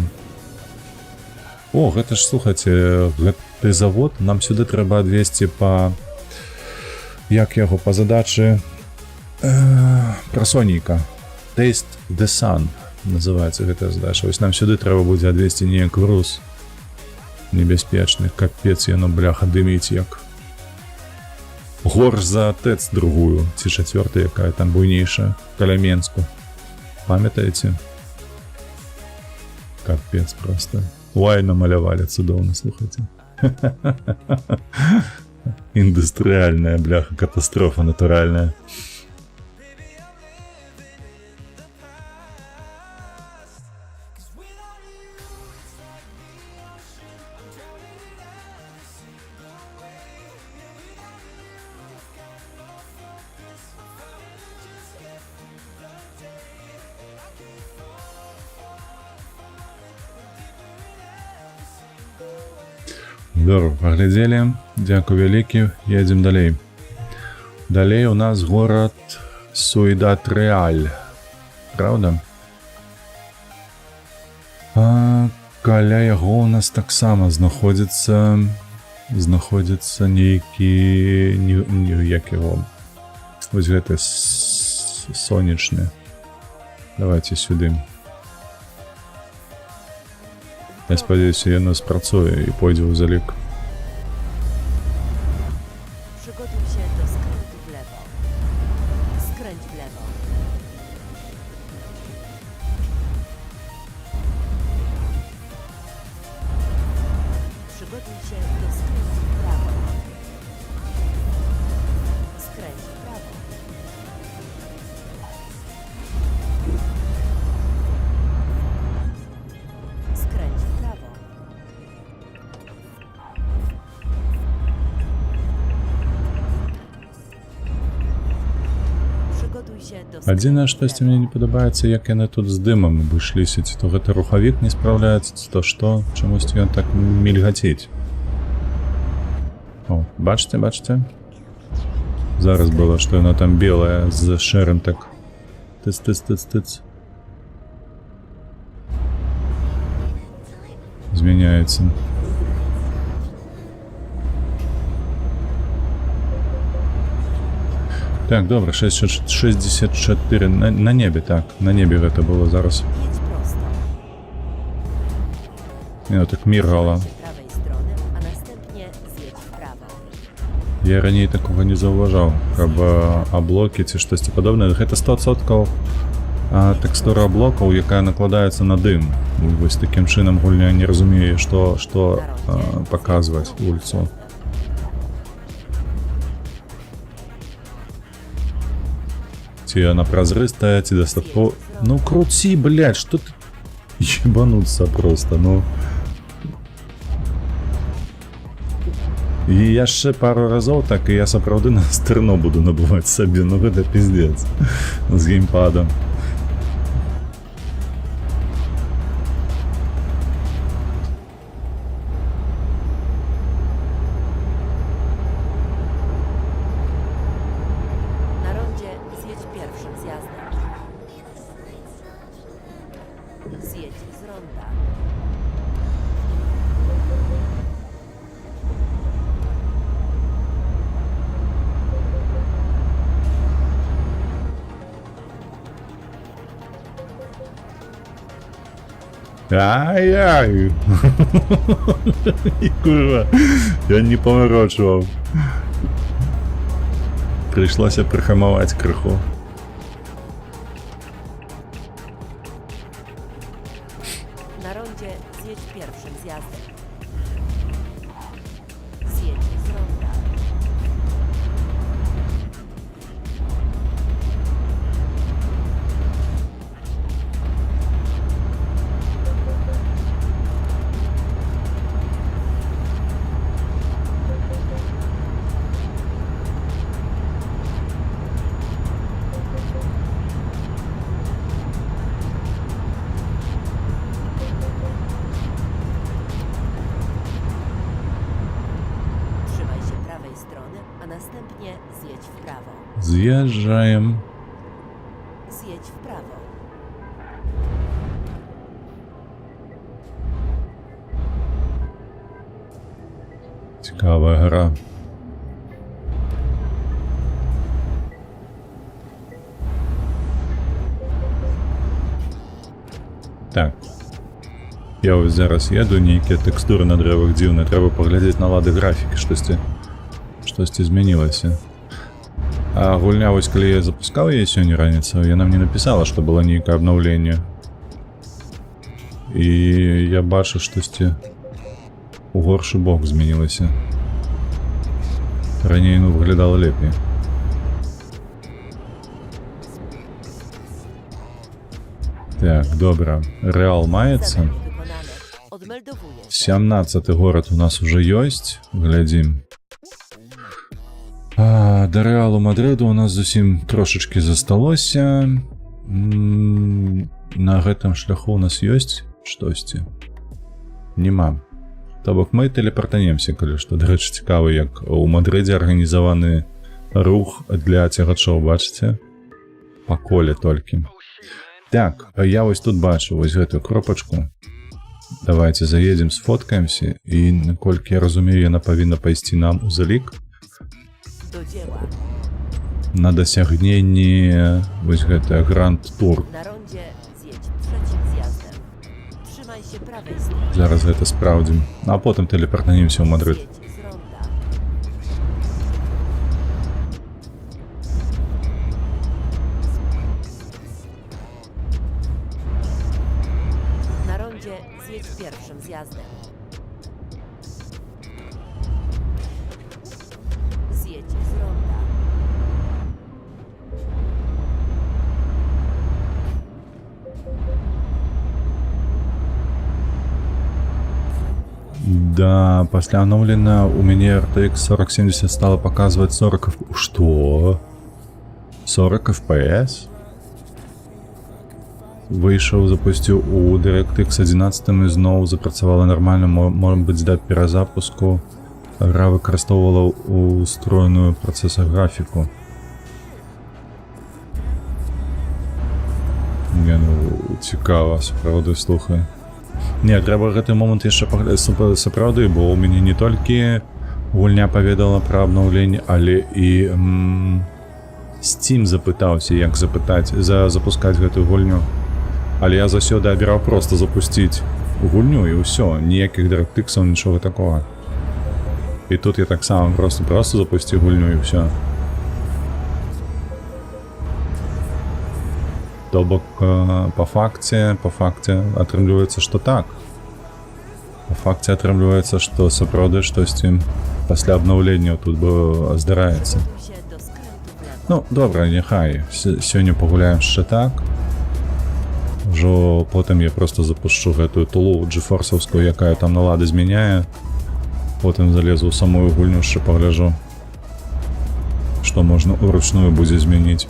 О, гэта ж, слухайце, гэты завод нам сюды трэба адвезці па... Як яго, па задачы... Пра сонейка. Taste the Sun называецца гэтая задача. Вось нам сюды трэба будзе адвезці неяк груз небяспечны. Капец, яно, бляха, дыміць як. Горш за ТЭЦ другую, ці 4-та, якая там буйнейшая, каля Менску. Памятаеце? Капец просто. Уай намалявалі цудоўна, слухайце. Індустрыальная, бляха, катастрофа натуральная. Добра, паглядзелі. Дзякуй вялікі. Едзем далей. Далей у нас горад Суідат-Рэаль. Праўда? Каля яго у нас таксама знаходзіцца нейкі... Як яго? Вось гэта сонечны. Давайте сюды. Я спадзяюся, яно спрацуе і пойдзе ў залік. Przygotuj się do skrętu w lewo. Skręć w lewo. Przygotuj się do skrętu w prawo. Skręć w prawo. Skręć w prawo. Przygotuj się do Адзінае, skrętu w штосьці lewo. мне не падабаецца, як яны тут з дымам абышліся, ці то гэта рухавік не спраўляецца, ці то што, чамусьці ён так мільгацець. О, бачыце? Зараз было, што яно там белае з шэрым так тыц-тыц-тыц-тыц. Змяняецца. Так, добра, 64 на небе, так, на небе гэта было зараз. Jedź prosto. Nie, tak migała. Trzymaj się prawej strony, a następnie zjedź w prawo. Я раней такого не заўважаў, каб аблокі ці штосьці падобнае. Гэта 100% тэкстура блокаў, якая накладаецца на дым. Вось такім чынам гульня не разумее, што паказваць гульцу. Ці яна празрыстая, ці дастаткова... Ну круці, блядь, што ты... Ебануцца просто, ну... І яшчэ пару разоў так, і я сапраўды на стырно буду набываць сабе, ну гэта пиздец. З геймпадам. Na rondzie zjedź pierwszym zjazdem. Zjedź z ronda. Ай-яй! І курва, я не поворочував. Прийшлося прихамувати криху. Na rondzie zjedź pierwszym zjazdem. Zjedź z ronda. Trzymaj się prawej strony, a następnie zjedź w prawo. З'їжджаємо. Zjedź w prawo. Цікава гра. Так. Я ось зараз еду, нейкія тэкстуры на дрэвах дзіўныя, трэба паглядзець на лады графікі, штосьці змянілася. А гульня, вось калі я запускаў яе сёння раніцаю, яна мне напісала, што было нейкае абнаўленне. І я бачу, штосьці у горшы бок змянілася. Раней, ну, выглядала лепей. Так, добра. Рэал маецца. Zadanie wykonane. Odmeldowuję się. 17-й горад у нас уже ёсць. Глядзім. Да Рэалу Мадриду у нас зусім трошачкі засталося. На гэтым шляху у нас ёсць штосьці? Нема. То бок мы тэлепартанемся, калі што. Дарэчы, цікава, як у Мадрыдзе арганізаваны рух для цягачоў, бачыце? Па коле толькі. Так, я вось тут бачу вось гэтую кропачку. Давайте заедем, сфоткаемся, і, наколькі я разумею, яна павінна пайсці нам у залік Do dzieła. на дасягненне вось гэтая гранд-тур. Na rondzie zjedź trzecim zjazdem. Trzymaj się prawej strony. Зараз гэта спраўдзім, а потым тэлепартанемся ў Мадрыд. Zjedź z ronda. Na rondzie zjedź pierwszym zjazdem. Zjedź z ronda. Да, пасля оновлення у мяне RTX 4070 стала показваць 40 FPS. Што? 40 FPS? Выйшаў, запусціў у DirectX 11 і зноў запрацавала нармальна, можа быць здаць перазапуску. Гра выкарыстоўвала устроеную працэсар графіку. Не, ну, цікава, сапраўды, слухай. Не, трэба гэты момант яшчэ паглядаць сапраўды, бо ў мяне не толькі гульня паведала пра абнаўленне, але і Steam запытаўся, як запускаць гэтую гульню. Але я заўсёды абіраў проста запусціць гульню і ўсё, ніякіх дыректыксаў, нічога такога. І тут я так само просто запусціў гульню і ўсё. То бок, па факце атрымліваецца, што так. Па факце атрымліваецца, што сапраўды штосьці пасля абнаўленняў тут здараецца. Się do skrętu w lewo. Ну, добра, няхай. Сёння пагуляем яшчэ так. Ужо потым я просто запушчу гэтую тулу джифорсаўскую, якая там налады змяняе. Потым залезу ў самую гульню, яшчэ пагляжу, што можна уручную будзе змяніць.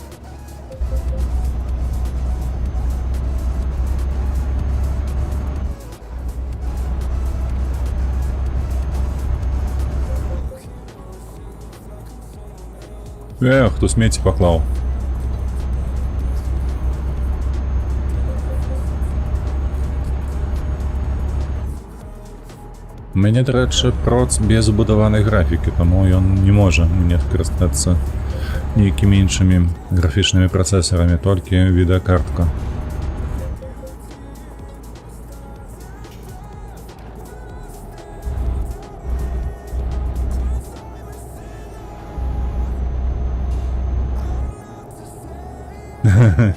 Хто смецце паклаў? У мяне, дарэчы, проц без убудаванай графікі, таму ён не можа мне карыстацца нейкімі іншымі графічнымі працэсарамі, толькі відэакартка.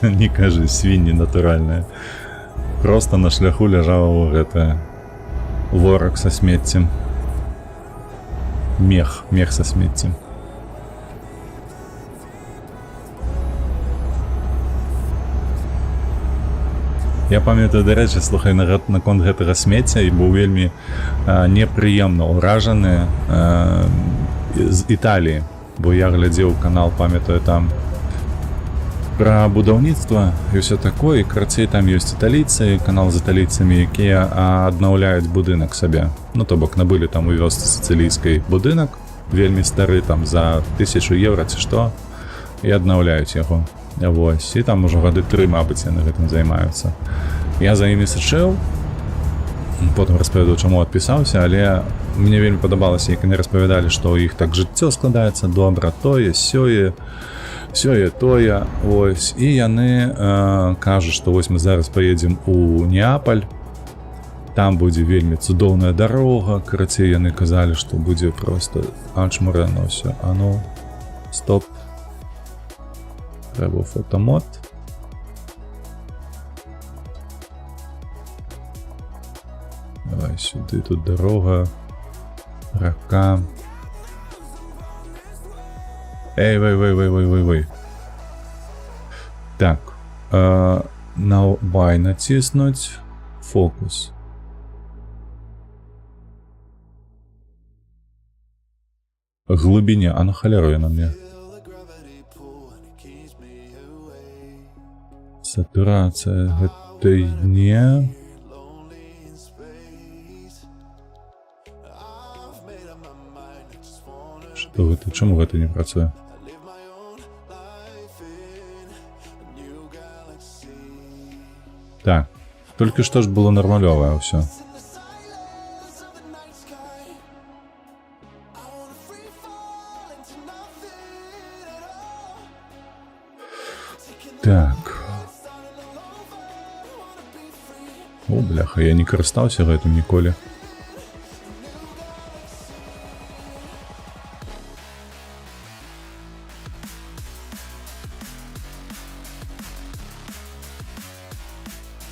Не кажы, свінні натуральныя. Просто на шляху ляжаў гэтае ворак са смеццем. Мех са смеццем. Я памятаю, дарэчы, слухай, наконт гэтага смецця і быў вельмі непрыемна ўражаны з Італіі, бо я глядзеў канал, памятаю, там пра будаўніцтва і ўсё такое, і карацей там ёсць італійцы, канал з італійцамі, якія аднаўляюць будынак сабе. Ну, то бок набылі там у вёсцы сіцылійскай будынак, вельмі стары, там за 1000 евро ці што, і аднаўляюць яго. Вось, і там ужо гады 3, мабыць, яны гэтым займаюцца. Я за імі сачыў, потым распавядаў, чаму адпісаўся, але мне вельмі падабалася, як яны распавядалі, што ў іх так жыццё складаецца добра, тое, сёе, тое, ось, і яны кажуць, што вось мы зараз паедзем у Неапаль, там будзе вельмі цудоўная дарога, карацей, яны казалі, што будзе проста ачмурэнна ўсё. А ну, стоп. Трэба фотомод. Давай сюды, тут дарога, рака. Эй, вай. Так, на Y націснуць, фокус. Глыбіня, а на халеру яна мне. Сатурацыя, гэта не. Што гэта, чаму гэта не працуе? Так, толькі што ж было нармалёвае ўсё. Так. О, бляха, я не карыстаўся гэтым ніколі.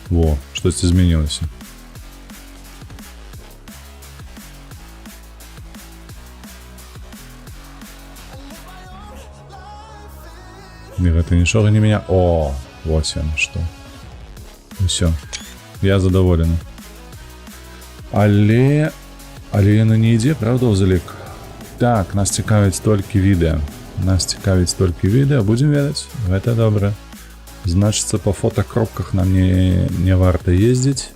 Во, штосьці змянілася. І гэта нічога не мяне. О, вось яно што. Усё. Я задаволены. Але яно не ідзе, правда, ў залік? Так, нас цікавіць толькі відэа. Будзем ведаць. Гэта добра. Значыцца, па фотакропках нам не варта ездзіць.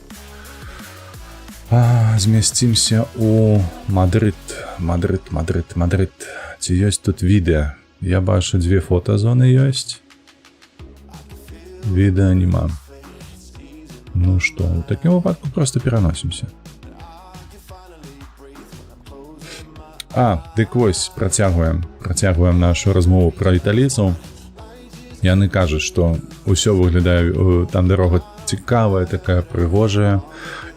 Змясцімся ў Мадрид. Ці ёсць тут відэа? Я бачу 2 фотазоны ёсць. Відэа нема. Ну што, у такім выпадку проста пераносімся. Дык вось, працягваем нашу размову пра італійцаў. Яны кажуць, што ўсё выглядае, там дарога цікавая, такая прыгожая,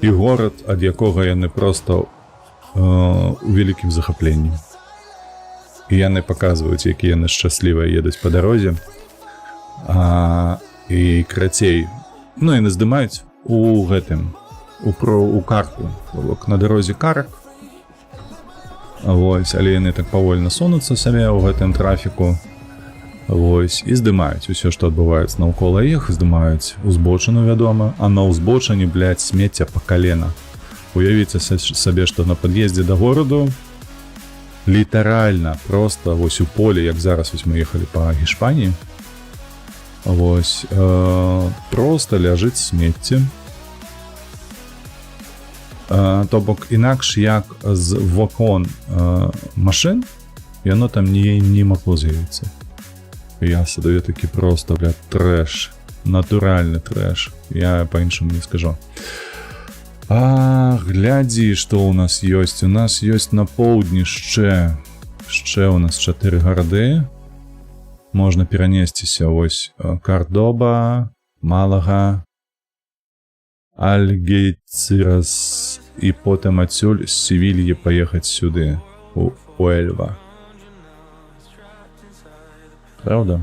і горад, ад якога яны просто у вялікім захапленні. І яны паказваюць, які яны шчаслівыя едуць па дарозе. І крацей, ну, яны здымаюць у гэтым, у карку, на дарозе карак. Вось, але яны так павольна сунуцца сабе ў гэтым трафіку. Вось, і здымаюць усё, што адбываецца наўкола іх, здымаюць узбочыну, вядома, а на ўзбочыне, блядь, смецця па калена. Уявіце сабе, што на пад'ездзе да гораду літаральна просто вось у полі, як зараз вось мы ехалі па Гішпаніі, вось, просто ляжыць смецце. То бок, інакш як з вакон машын, яно там не магло з'явіцца. Я садаю такі просто, блядь, трэш, натуральны трэш, я па-іншаму не скажу. Глядзі, што ў нас ёсць. У нас ёсць на поўдні яшчэ у нас 4 гарады. Можна перанесціся, вось, Кардоба, Малага, Альгейцерас, і потым адсюль з Севільі паехаць сюды, у Уэльва. Правда?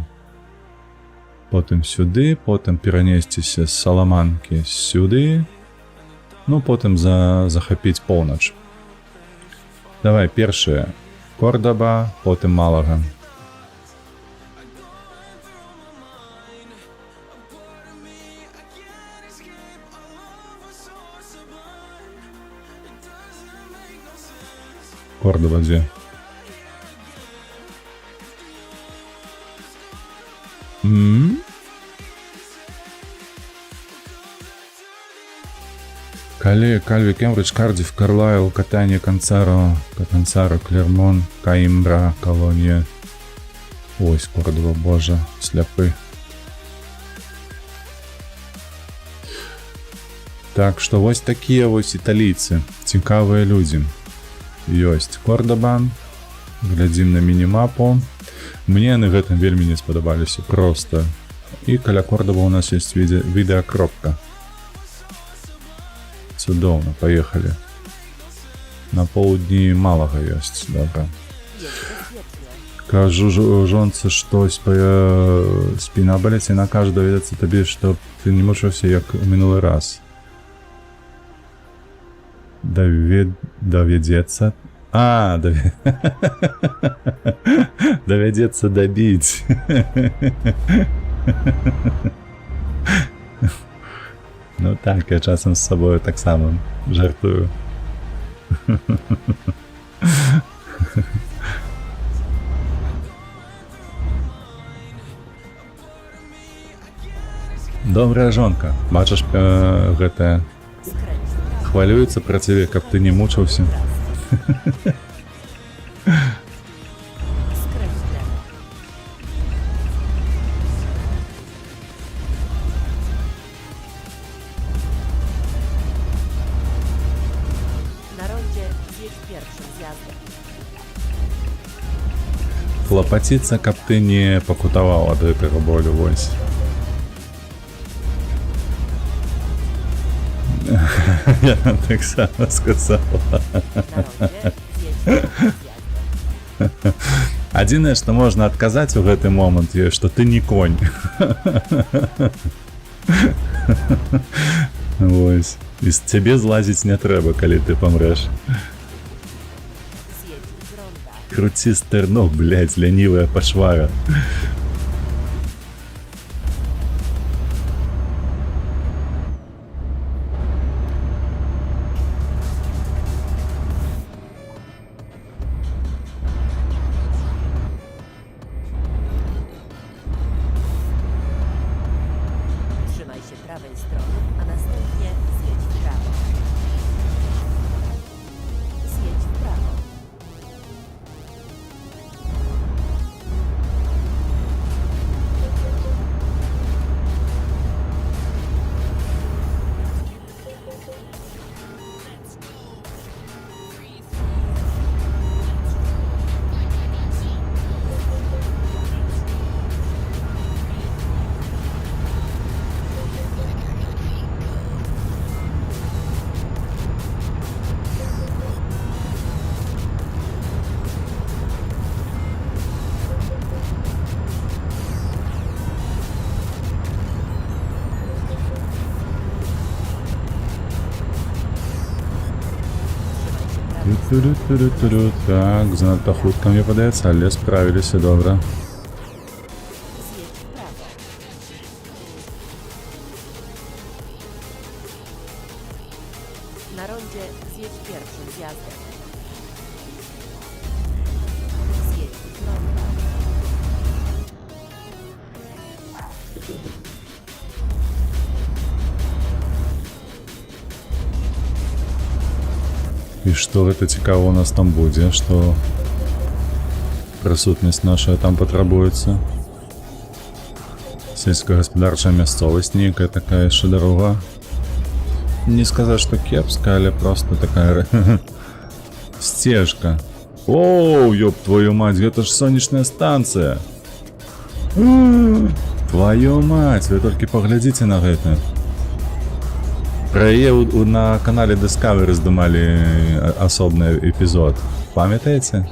Потым сюды, потым перанесціся з Саламанкі сюды, ну, потым захапіць поўнач. Давай, першае. Кордоба, потым Малага. Кордоба дзе? Кальві, Кембридж, Кардіф, Карлайл, Катанія, Канцаро, Клермон, Каімбра, Колонія. Ось, Кордова, боже, сляпы. Так што вось такія вось італійцы, цікавыя людзі. Ёсць Кордоба, глядзім на мінімапу. Мне на гэтым вельмі не спадабаліся, проста. І каля Кордоба у нас ёсць відэакропка. Цудоўна, паехалі. На поўдні Малага ёсць, добра. Кажу жонцы, што спіна балець, яна кажа, даведацца табе, што ты не мучыўся, як у мінулы раз. Давядзецца. Давядзецца дабіць. Ну так, я часам з сабою таксама жартую. Добрая жонка. Бачыш, гэтая хвалюецца пра цябе, каб ты не мучыўся. Хлапаціцца, каб ты не пакутаваў ад гэтага болю, вось. Я так само сказала. Адзінае, што можна адказаць у гэты момант, што ты не конь. Вось. І з цябе злазіць не трэба, калі ты памрэш. Круці стэрно, блядь, лянівая пашвара. Ту-ру-ту-ру-ту-ру. Так, занадто хутка, мне падаецца, але справіліся добра. Zjedź w prawo. Na rondzie zjedź pierwszym zjazdem. Zjedź w prawo. І што гэта цікава у нас там будзе, што прысутнасць наша там патрабуецца. Сельскагаспадарчая мясцовасць, нейкая такая яшчэ дарога. Не сказаць, што кепская, але просто такая сцежка. Оу, ёб твою мать, гэта ж сонечная станцыя. Твою мать, вы толькі паглядзіце на гэта. Пра яе на канале Discovery здымалі асобны эпізод. Памятаеце?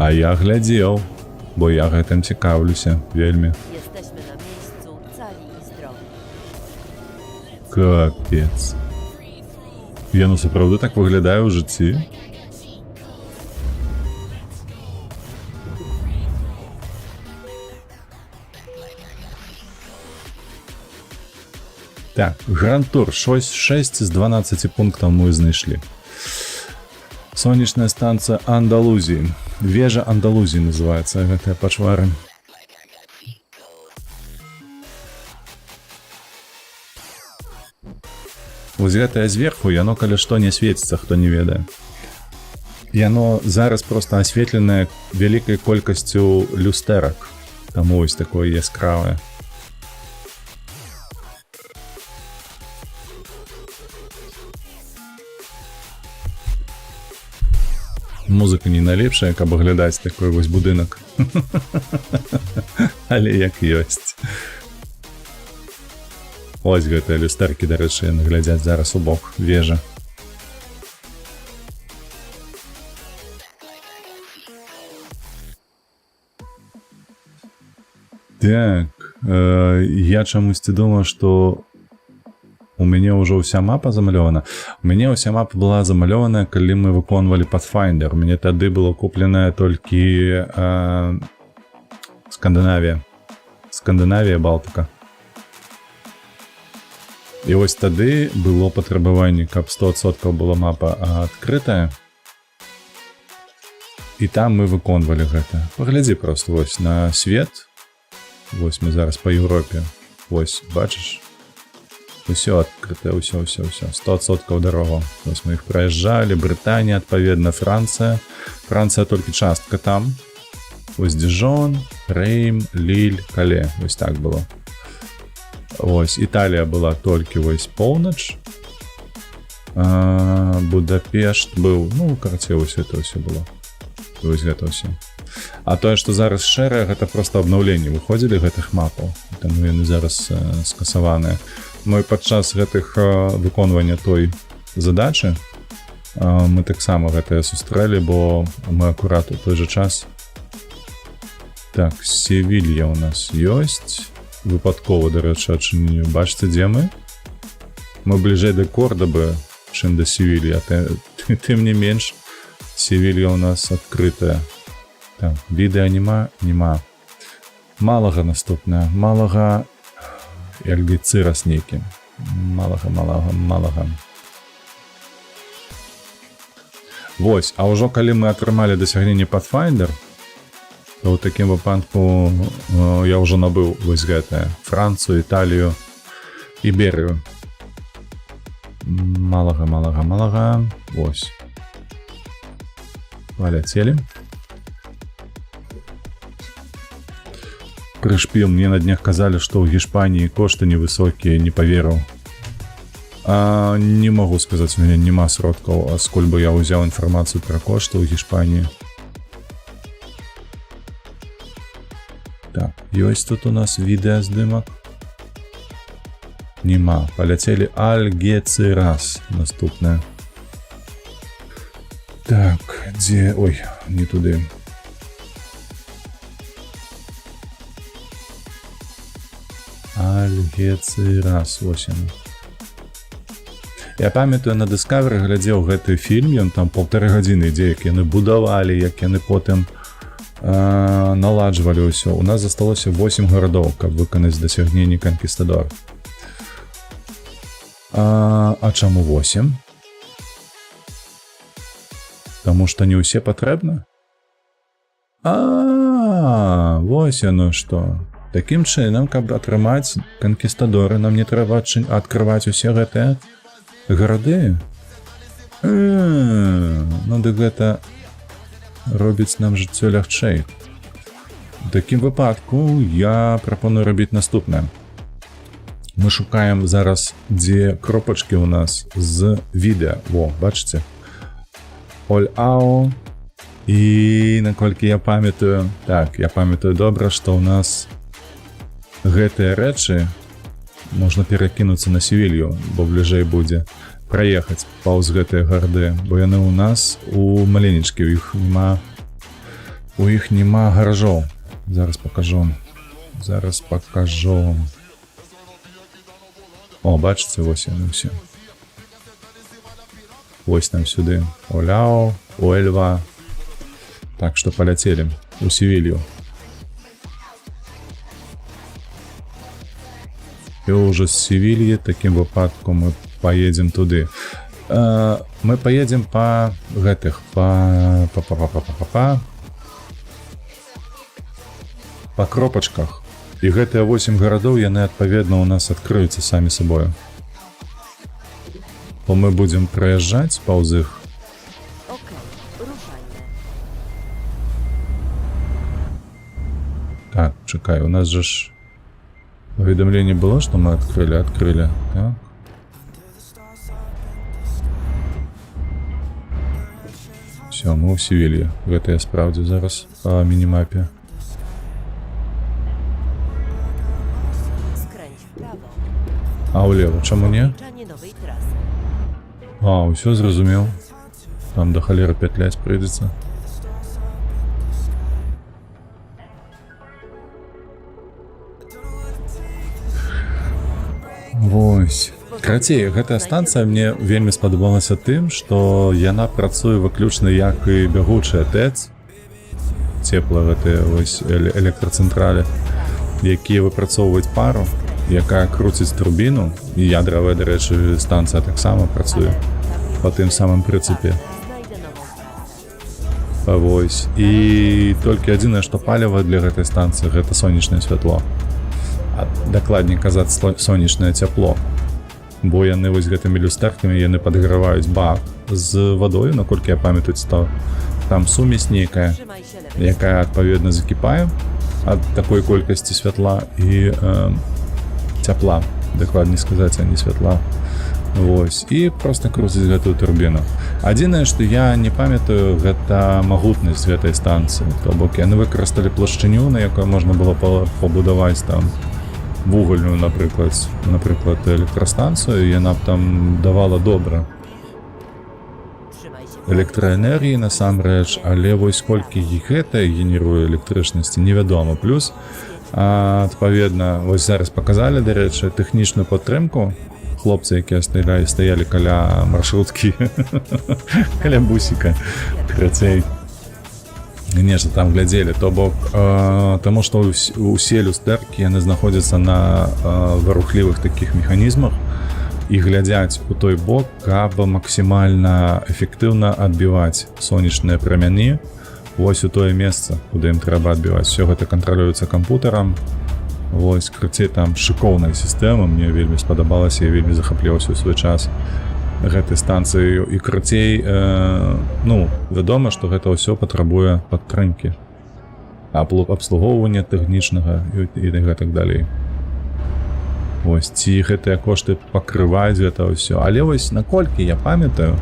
А я глядзеў, бо я гэтым цікаўлюся вельмі. Jesteśmy na miejscu cali i zdrowi. Капец. Яно сапраўды так выглядае ў жыцці? Так, Гранд-тур 6 з 12 пунктаў мы знайшлі. Сонечная станцыя Андалузіі. Вежа Андалузіі называецца гэтая пачвара. Вось гэтае зверху, яно каля што не свеціцца, хто не ведае. Яно зараз проста асветленае вялікай колькасцю люстэрак. Таму вось такое яскравае. Музыка не найлепшая, каб аглядаць такой вось будынак. Але як ёсць. Ось гэтыя люстэркі, дарэчы, яны глядзяць зараз у бок вежа. Так, я чамусьці думаю, што у мяне ўжо ўся мапа замалёвана. У мяне ўся мапа была замалёваная, калі мы выконвалі Pathfinder. У мяне тады было купленая толькі Скандынавія, Балтыка. І вось тады было патрабаванне, каб 100% была мапа адкрытая. І там мы выконвалі гэта. Паглядзі проста вось на свет. Вось мы зараз па Еўропе. Вось, бачыш? Усё адкрытае, усё. 100% дарога. Вось мы іх праязджалі. Брытанія, адпаведна, Францыя. Францыя толькі частка там. Вось Дижон, Рейм, Ліль, Кале. Вось так было. Вось, Італія была толькі вось поўнач. Будапешт быў, ну, карацей, вось гэта ўсё было. Вось гэта ўсё. А тое, што зараз шэрае, гэта проста абнаўленне. Выходзілі гэтых мапаў. Таму яны зараз скасаваныя. Мы падчас гэтых выконвання той задачы мы таксама гэтае сустрэлі, бо мы акурат у той жа час. Так, Севілья ў нас ёсць. Выпадкова, дарэчы, адчыненню. Бачыце, дзе мы? Мы бліжэй да Кордабы, чым да Севільі, а тым не менш Севілья ў нас адкрытая. Так, відэа няма. Малага наступная. Малага як бы цырас нейкі. Малага. Вось, а ўжо калі мы атрымалі дасягненне Pathfinder, то ў такім выпадку я ўжо набыў вось гэтае. Францыю, Італію, Іберыю. Малага. Вось. Паляцелі. Прышпіл, мне на днях казалі, што ў Гішпаніі кошты невысокія, не паверыў. Не магу сказаць, у мяне няма сродкаў, скуль бы я ўзяў інфармацыю пра кошты ў Гішпаніі. Так, ёсць тут у нас відэаздымак. Нема. Паляцелі Альгецырас. Наступная. Так, дзе... Ой, не туды. Альгецырас, вось яно. Я памятаю, на Discovery глядзеў гэты фільм, ён там 1,5 гадзіны ідзе, як яны будавалі, як яны потым наладжвалі ўсё. У нас засталося 8 гарадоў, каб выканаць дасягненні канкістадор. А чаму 8? Таму што не ўсе патрэбна? Вось яно што. Такім чынам, каб атрымаць канкістадоры, нам не трэба адкрываць усе гэтыя гарады? Ну дык гэта робіць нам жыццё лягчэй. У такім выпадку я прапаную рабіць наступнае. Мы шукаем зараз, дзе кропачкі ў нас з відэа. Во, бачыце? All-out. І наколькі я памятаю, так, я памятаю добра, што ў нас гэтыя рэчы можна перакінуцца на Севілью, бо бліжэй будзе праехаць паўз гэтыя гарды, бо яны ў нас у маленечкі, у іх няма гаражоў. Зараз пакажу. О, бачыце, вось яны ўсе. Вось нам сюды. Оляо, Уэльва. Так што паляцелі у Севілью. І ўжо з Севільі такім выпадку мы поедем туды. Мы поедем по гэтых, по кропачках. І гэтыя 8 гарадоў, яны адпаведна ў нас адкрыюцца самі сабою. Бо мы будзем праязджаць паўз іх. Так, чакай, у нас же ж уведомление было, что мы открыли. Так. Все, мы ў Севільі. Гэта я спраўдзю зараз па мінімапе. А ўлева, чаму не? Ўсё зразумеў. Там да халеры пятляць прыйдзецца. Вось. Карацей, гэтая станцыя мне вельмі спадабалася тым, што яна працуе выключна як і бягучая ТЭЦ, цепла гэтыя вось электрацэнтралі, якія выпрацоўваюць пару, якая круціць турбіну, і ядравая, дарэчы, станцыя таксама працуе па тым самым прынцыпе. Вось. І толькі адзінае, што паліва для гэтай станцыі гэта сонечнае святло. А дакладней казаць, сонечнае цяпло. Бо яны вось гэтымі люстэркамі яны падграваюць бак з вадою, наколькі я памятаю, што там сумесь нейкая, якая адпаведна закіпае ад такой колькасці святла і цяпла, дакладней сказаць, а не святла. Вось. І проста круціць гэтую турбіну. Адзінае, што я не памятаю, гэта магутнасць гэтай станцыі. То бок яны выкарысталі плашчыню, на якой можна было пабудаваць там вугальную, напрыклад, электрастанцыю, яна б там давала добра электраэнергіі насамрэч, але вось колькі гэта генеруе электрычнасці, невядома. Плюс, адпаведна, вось зараз паказалі, дарэчы, тэхнічную падтрымку. Хлопцы, якія стаялі каля маршруткі, каля бусіка, крацей. Нешта там глядзелі, то бок, таму што ўсе люстэркі яны знаходзяцца на варухлівых такіх механізмах і глядзяць у той бок, каб максімальна эфектыўна адбіваць сонечныя прамяні вось у тое месца, куды ім трэба адбіваць. Все гэта кантралюецца кампутарам. Вось, крыцей там шыкоўная сістэма, мне вельмі спадабалася, я вельмі захапліваўся ў свой час гэтай станцыі. І крыцей, вядома, што гэта ўсё патрабуе падтрымкі, абслугоўвання тэхнічнага і гэтак далей. Вось, ці гэтыя кошты пакрываюць гэта ўсё. Але вось, наколькі я памятаю,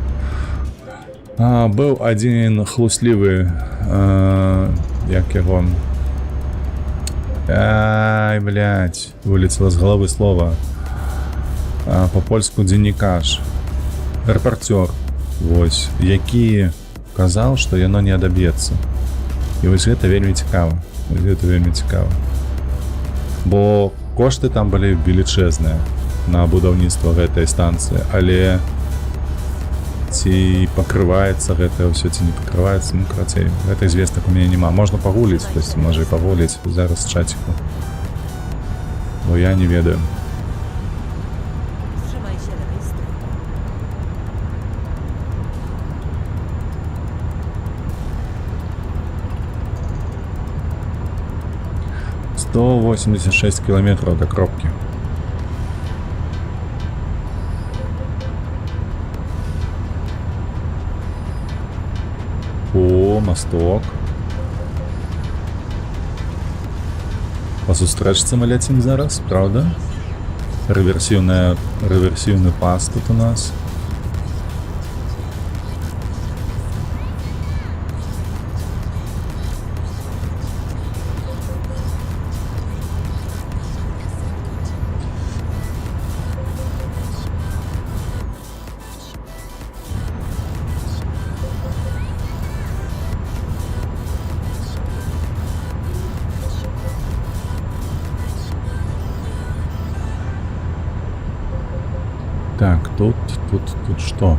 быў адзін хлуслівы, як яго... Ай, блядь, вылетело з головы слова. Па-польску дзеннікаж. Рэпартёр, вось, які казаў, што яно не адаб'ецца. І вось гэта вельмі цікава. Бо кошты там былі велічэзныя на будаўніцтва гэтай станцыі, але ці пакрываецца гэта ўсё, ці не пакрываецца, ну, карацей, гэтай звестак у мяне няма. Можна пагуліць, хтосьці можа і пагуліць зараз з чаціку, бо я не ведаю. Trzymaj się lewej strony. 186 кілометраў да кропкі. О, масток. Па сустрэчцы мы ляцім зараз, правда? Рэверсіўны пас тут у нас. Так, тут что?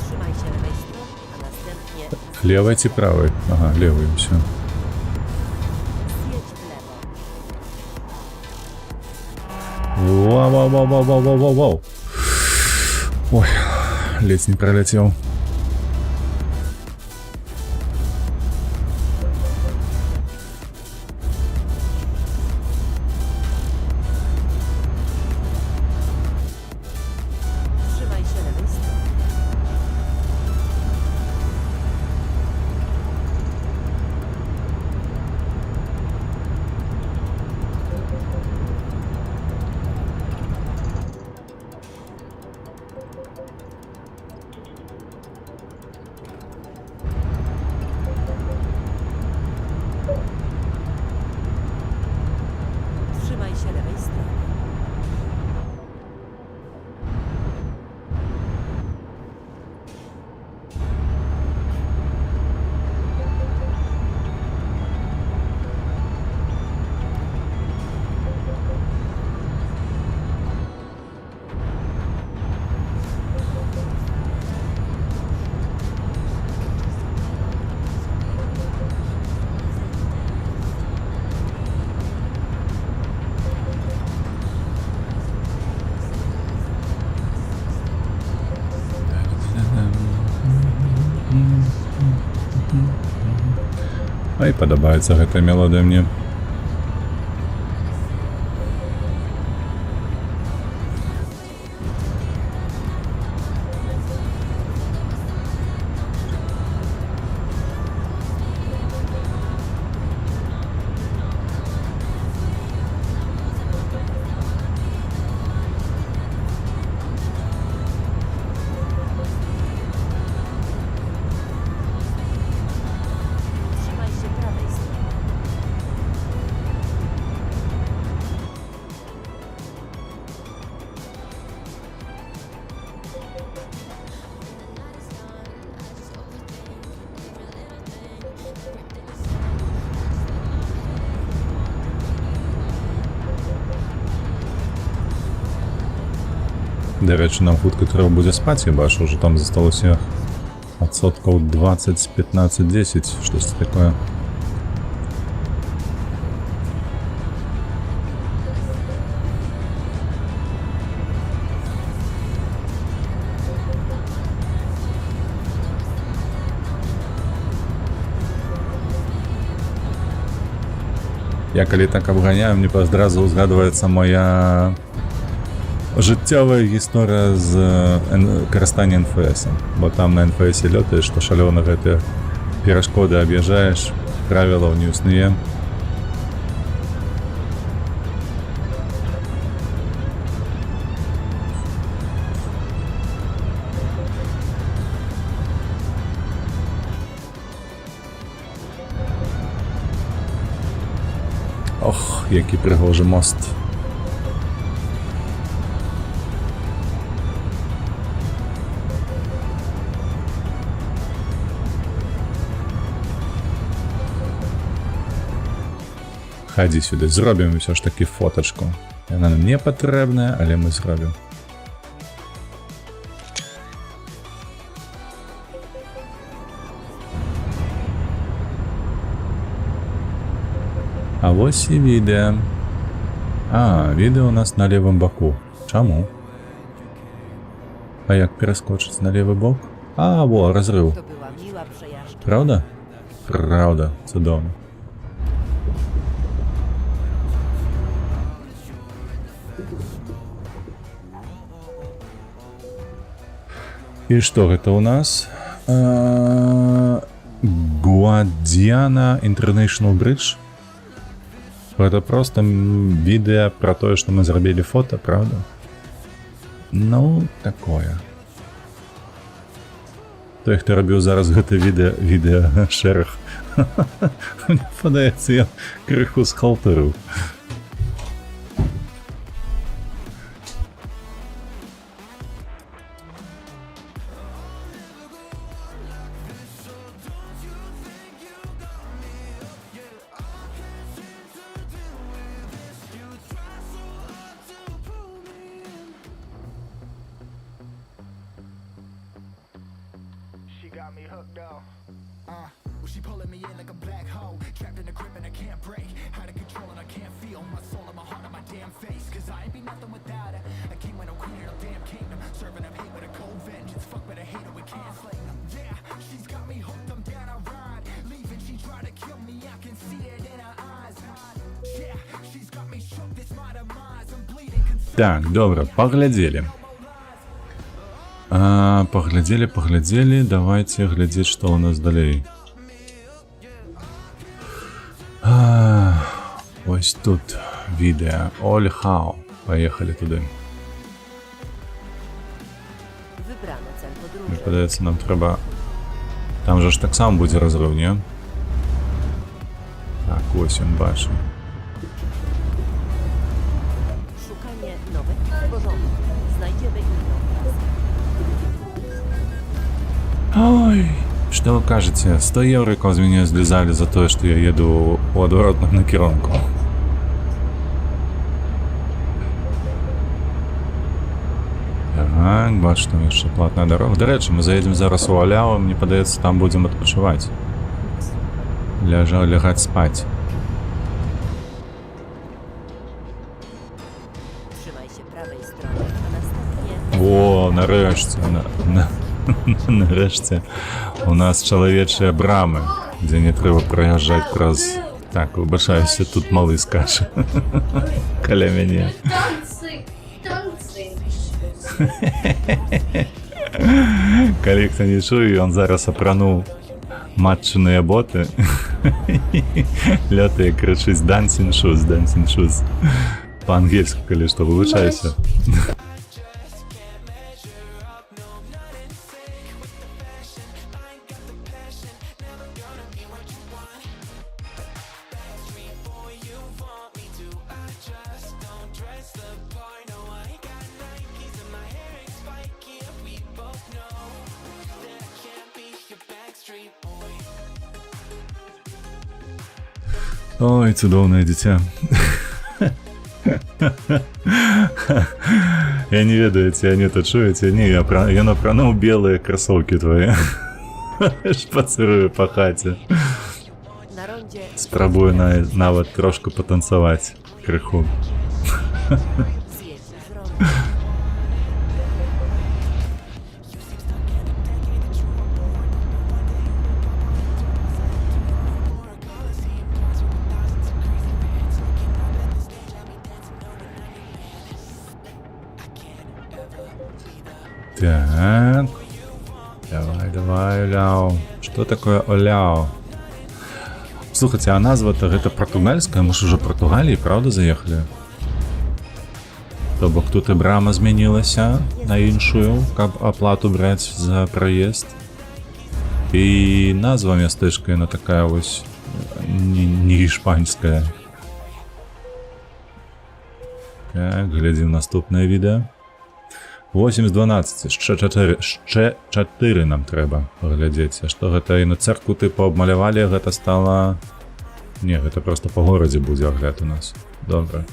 Trzymaj się lewej strony, a następnie Левой ці правой? Ага, левой, все. zjedź w lewo. Вау. Ой, ледь не пролетел. Trzymaj się lewej strony. Trzymaj się lewej strony. Ай, падабаецца гэтая мелодыя мне. Trzymaj się prawej strony. Дарэчы, нам хутка трэба будзе спаць, я бачу, ўжо там засталося адсоткаў 20, 15, 10, штосьці такое. Я калі так абганяю, мне адразу ўзгадваецца моя жыццёвая гісторыя з карыстання НФС, бо там на НФС лётаеш, што шалёна гэтыя перашкоды аб'язджаеш, правілаў не існуе. Ох, які пригожий мост. Хадзі сюды, зробім усё ж такі фотачку. Яна нам не патрэбная, але мы зробім. А вось і відэа. А, відэа у нас на левым баку. Чаму? А як пераскочыць на левы бок? А, во, разрыв. To była miła przejażdżka. Правда? Правда, цудоўна. І што гэта ў нас? Guadiana International Bridge. Гэта проста відэа пра тое, што мы зрабілі фота, правда? Ну, такое. Той, хто рабіў зараз гэта відэа шэраг. Мне падаецца, я крыху схалтарыў. She got me hooked though. Well, she pulling me in like a black hole, trapped in a grip and I can't break. Out of control and I can't feel my soul and my heart on my damn face. Cause I ain't be nothing without her. A king with no queen in no damn kingdom, serving up hate with a cold vengeance. Fuck with a hater, we can't slay them. Yeah, she's got me hooked, I'm down, I ride. Leaving, she try to kill me, I can see it in her eyes. Yeah, she's got me shook, this my demise. I'm bleeding, Так, добра, паглядзелі. Паглядзелі, давайте глядзець, што ў нас далей. Ось тут відэа. Ольхау. Паехалі туды. Wybrano cel Мне podróży. падаецца, нам трэба... Там жа ж таксама будзе разрыв, не? Так, ось ён бачу. Szukanie nowych w porządku. Znajdziemy inną trasę. Ой, что вы кажете? 100 евриков с меня слезали за то, что я еду у отворотном накірунку. Так, бачу, там яшчэ платная дорога. До речі, мы заедем зараз у Аляу, мне падаецца, там будем адпачываць. Лягаць спаць. Trzymaj się prawej strony, a następnie О, нарэшце, нарэшце у нас чалавечыя брамы, дзе не трэба праязджаць праз... Так, выбачаюся, тут малы скача каля мяне. Калі хто не чуе, ён зараз апрануў матчыныя боты, лётае, крычыць dancing shoes. Па-ангельску, калі што, вылучайся. Ой, цудоўнае дзіця. Я не ведаю, ці Анюта чуеце? Не, ён апрануў белыя красоўкі твае. Шпацырую па хаце. na rondzie Спрабую нават трошку патанцаваць крыху. zjedź z ronda. Так. Давай, Оляу. Что такое Оляу? Слухайте, а назва-то гэта португальская? Мы ж уже в Португалии, правда, заехали? То бок тут і брама змянілася на іншую, каб аплату браць за праезд. І назва мястэчка, яна такая вось не іспанская. Так, глядзім наступнае відэо. 8 з 12, яшчэ 4 нам трэба паглядзець. А што гэта і на цэркву тыпу абмалявалі, гэта стала Не, гэта просто па горадзе будзе агляд у нас. Добра.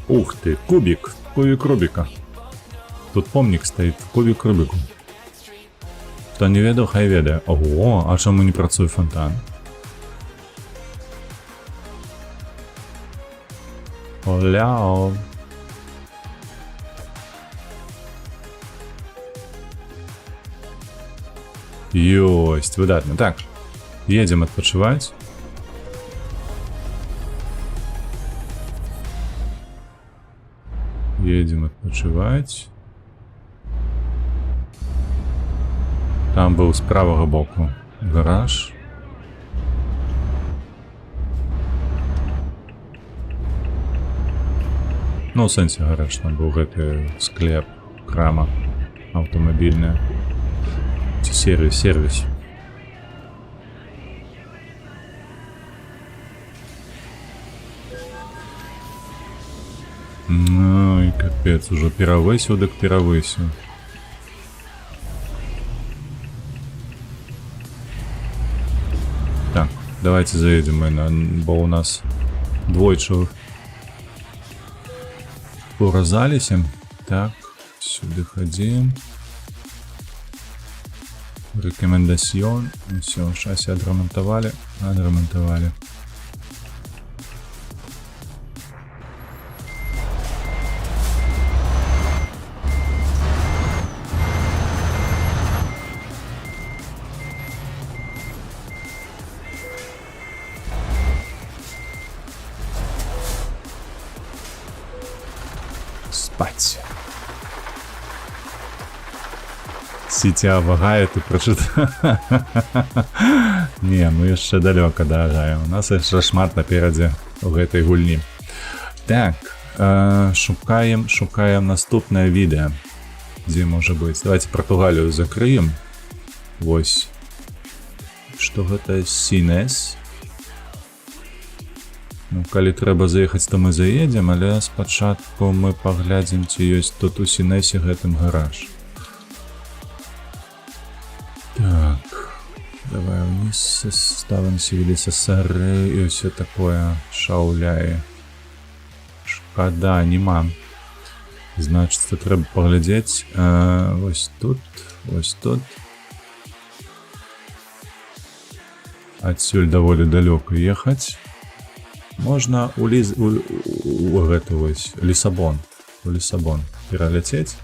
Ух ты, кубик, кубик Рубика. Тут помник стоит, кубик Рубику. Хто не ведаў, хай ведае. Ого, а чаму не працуе фонтан? Оляо. Ёсць, выдатна. Так, едем адпачываць. Едем адпачываць. Там быў з правага боку гараж. Ну, у сэнсе гараж, там быў гэты склеп, крама аўтамабільная. Ці сервіс. Ну і капец, ужо перавысіў, дык перавысіў. Так, давайте заедем мы на... Бо у нас двойчы уразаліся. Так, сюды хадзім. Рекомендацион. Все, шасси отремонтовали. Спать. Сітя вагає, ти прочитав. Не, мы яшчэ далёка да агаю. У нас яшчэ шмат наперадзе у гэтай гульні. Так, шукаем наступнае відэа. Дзе можа быць? Давайте Португалію закрыем. Вось. Што гэта? Сінес. Ну, калі трэба заехаць, то мы заедзем, але спачатку мы паглядзім, ці ёсць тут у Сінесе гэтым гараж. Так, давай вниз, ставим Севилисасары и все такое, шауляи. Шкода, нема. Значит, треба поглядеть. Ось тут. Отсюль довольно далеко ехать. Можно у Лиссабон перелететь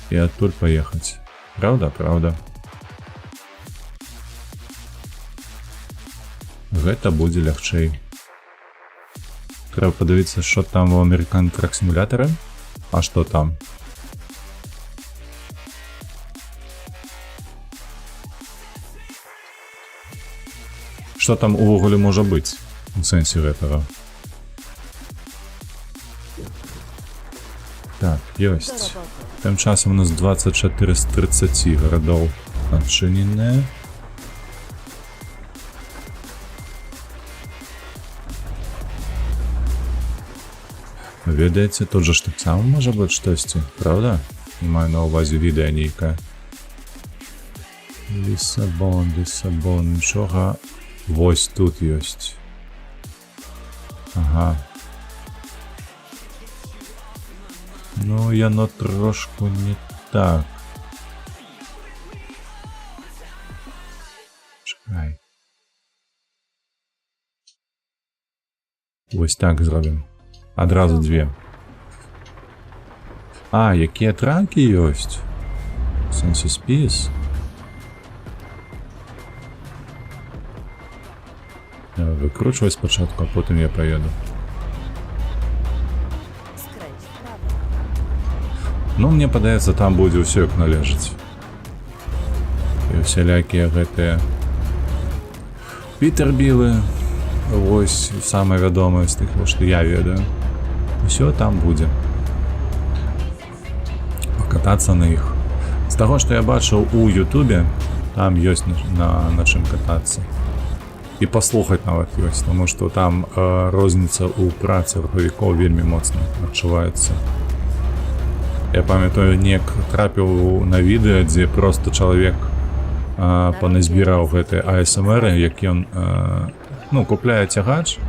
и оттуда поехать. Правда. Гэта будзе лягчэй. Трэба падавіцца, што там у American Truck Simulator. А што там? Што там увогуле можа быць у сэнсе гэтага? Так, ёсць. Тым часам у нас 24 з 30 гарадоў адчыненыя. Ведаеце, тут же ж так само можа быць штосьці, правда? Не маю на ўвазе відэа нейкае. Лиссабон, нічога. Вось тут ёсць. Ага. Ну, яно трошку не так. Чакай. Вось так зробім. Адразу две. А, якія тракі ёсць? В сэнсе спіс? Выкручвай спачатку, а потым я поеду. Skręć w prawo. Ну, мне падаецца, там будзе ўсё як належыць. усялякія гэтыя Пітербілы. Вось самае вядомае з тых, што я ведаю. Усё там будзе. Покатацца на іх. З таго, што я бачыў у Ютубе, там ёсць на чым катацца. І паслухаць нават ёсць, таму што там розніца ў працы рухавікоў вельмі моцна адчуваецца. Я памятаю, неяк трапіў на відэа, дзе проста чалавек паназбіраў гэтыя АСМР, які ён купляе цягач,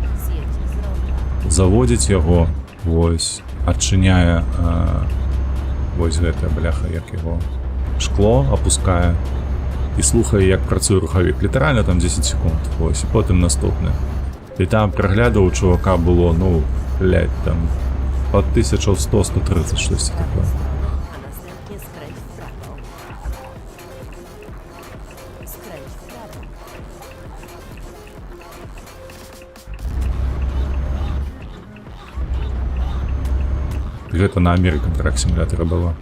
заводзіць яго, вось, адчыняе вось гэтая бляха, як яго шкло апускае і слухае, як працуе рухавік. Літаральна там 10 секунд, вось, і потым наступны. І там праглядаў у чувака было, там под 1100-130 штось такое. A następnie skręć w prawo. Skręć w prawo. Гэта на American Truck Simulator было.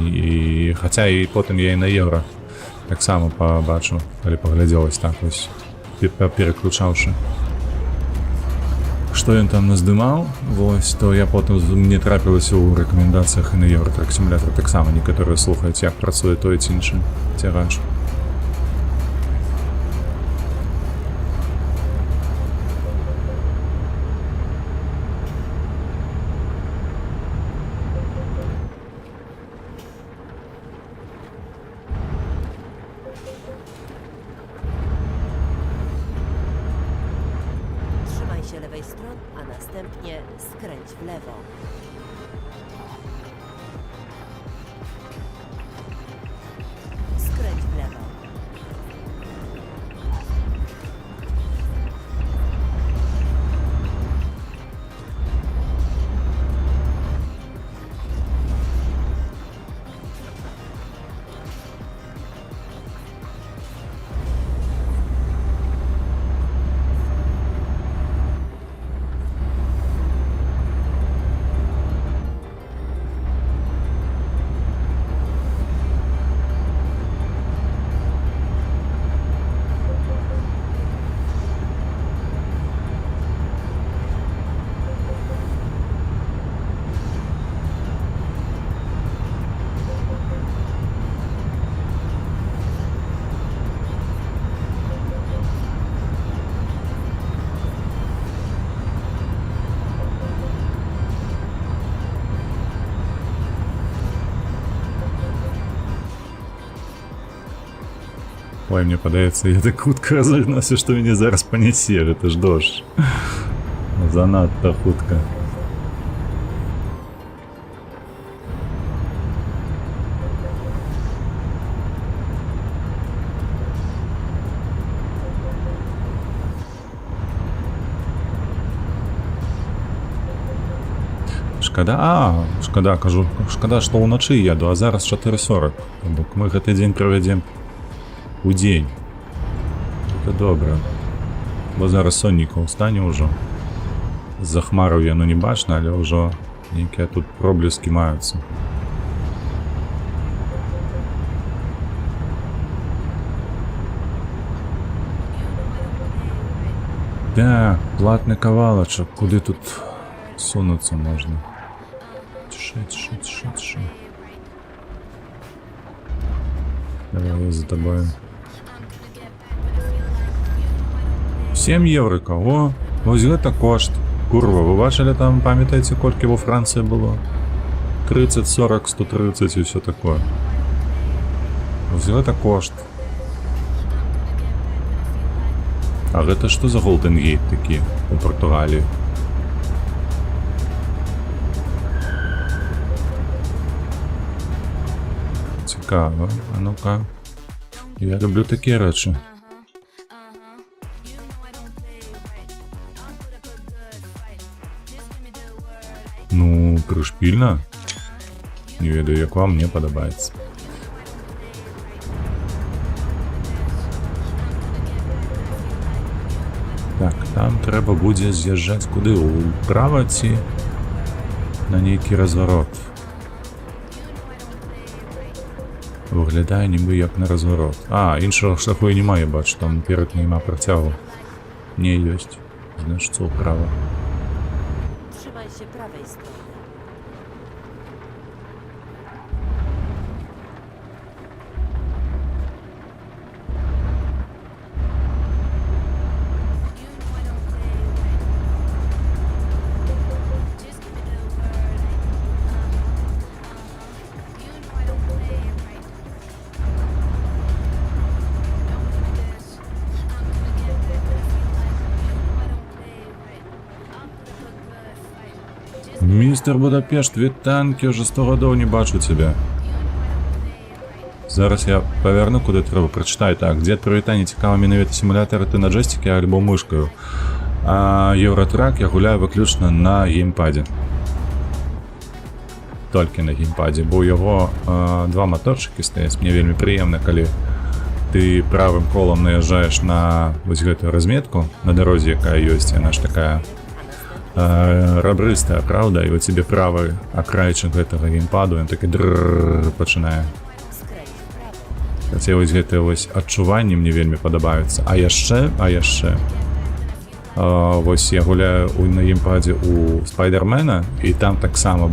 І хаця і потым я і на Евро таксама пабачу, калі паглядзелось так вось, пераключаўшы. Што ён там наздымаў, вось, то я потым мне трапілася ў рэкамендацыях і на Euro Truck Simulator таксама некаторыя слухаюць, як працуе той ці іншы цягач. Trzymaj się lewej strony, a następnie skręć w lewo. Skręć w lewo. Ой, мне падаецца, я так хутка разогнаўся, што мяне зараз панясе, гэта ж дождж. Занадта хутка. Шкада, што ўначы еду, а зараз 4:40. Бок мы гэты дзень правядзем у дзень. Гэта добра. Бо зараз сонніка ўстане ўжо. З-за хмараў яно не бачна, але ўжо нейкія тут проблескі маюцца. Да, платны кавалачак, куды тут сунуцца можна. Тише. Давай я за тобой. 7 еврика, о, ось гэта кошт. Курва, вы бачили там, пам'ятаєте, колькі во Франції було? 30, 40, 130 і все такое. Ось гэта кошт. А гэта што за Golden Gate такі у Португалії? Цікаво, а ну-ка. Я люблю такі речі. Ну, пришпільно. Не ведаю, як вам, мне подобається. Так, там треба буде з'їжджати куди? Управо ці на нейкий розворот. Виглядає ніби як на розворот. А, іншого шляху і немає, бачу, там наперед нема протягу. Не, есть. Значит, це вправо. Trzymaj się prawej strony. Містер Будапешт, вітанки, вже 100 годов не бачу тебе. Зараз я поверну, куди треба, прочитай. Так, дід привітання, цікаво менавіта симулятор, ти на джойстикі або мишкою. А Євротрак я гуляю виключно на геймпаді. Тільки на геймпаді, бо у його два моторчики стоять. Мені вельми приємно, коли ти правим колом наїжджаєш на ось гэту розмітку на дорозі, яка є, вона ж така ребристая, правда? І от тебе правий окрайчик гэтага геймпаду, він такий дрррррр починає. Skręć w prawo. Це ось гэты ось адчуванні мне вельмі падабаюцца. А яшчэ вось я гуляю на геймпадзе у Спайдермена, і там таксама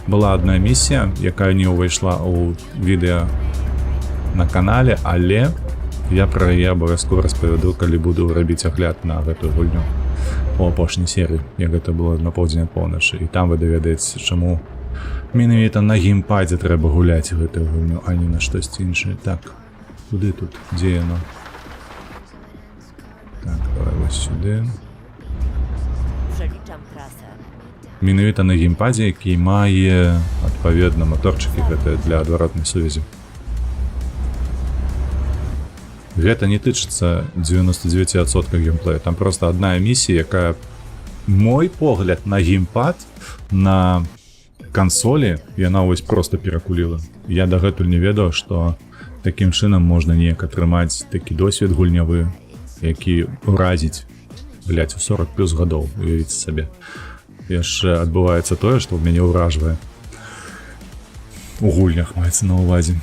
была одна місія, якая не ўвайшла ў відэа на канале, але я пра яе абавязкова распавяду, калі буду рабіць агляд на гэтую гульню у апошняй серыі, як гэта было на поўдзень ад поўначы, і там вы даведаецеся, чаму менавіта на геймпадзе трэба гуляць гэтую гульню, а не на штосьці іншае. Так, куды тут? Дзе яно? Так, давай вось сюды. Przeliczam trasę. Менавіта на геймпадзе, які мае адпаведна маторчыкі гэтыя для адваротнай сувязі. Гэта не тычыцца 99% геймплея. Там просто одна місія, якая мой погляд на геймпад на кансолі, яна вось просто перакуліла. Я дагэтуль не ведаў, што такім чынам можна неяк атрымаць такі досвед гульнявы, які уразіць, блядь, у 40 плюс гадоў, уявіце сабе. Яшчэ адбываецца тое, што ў мяне ўражвае. У гульнях маецца на ўвазе.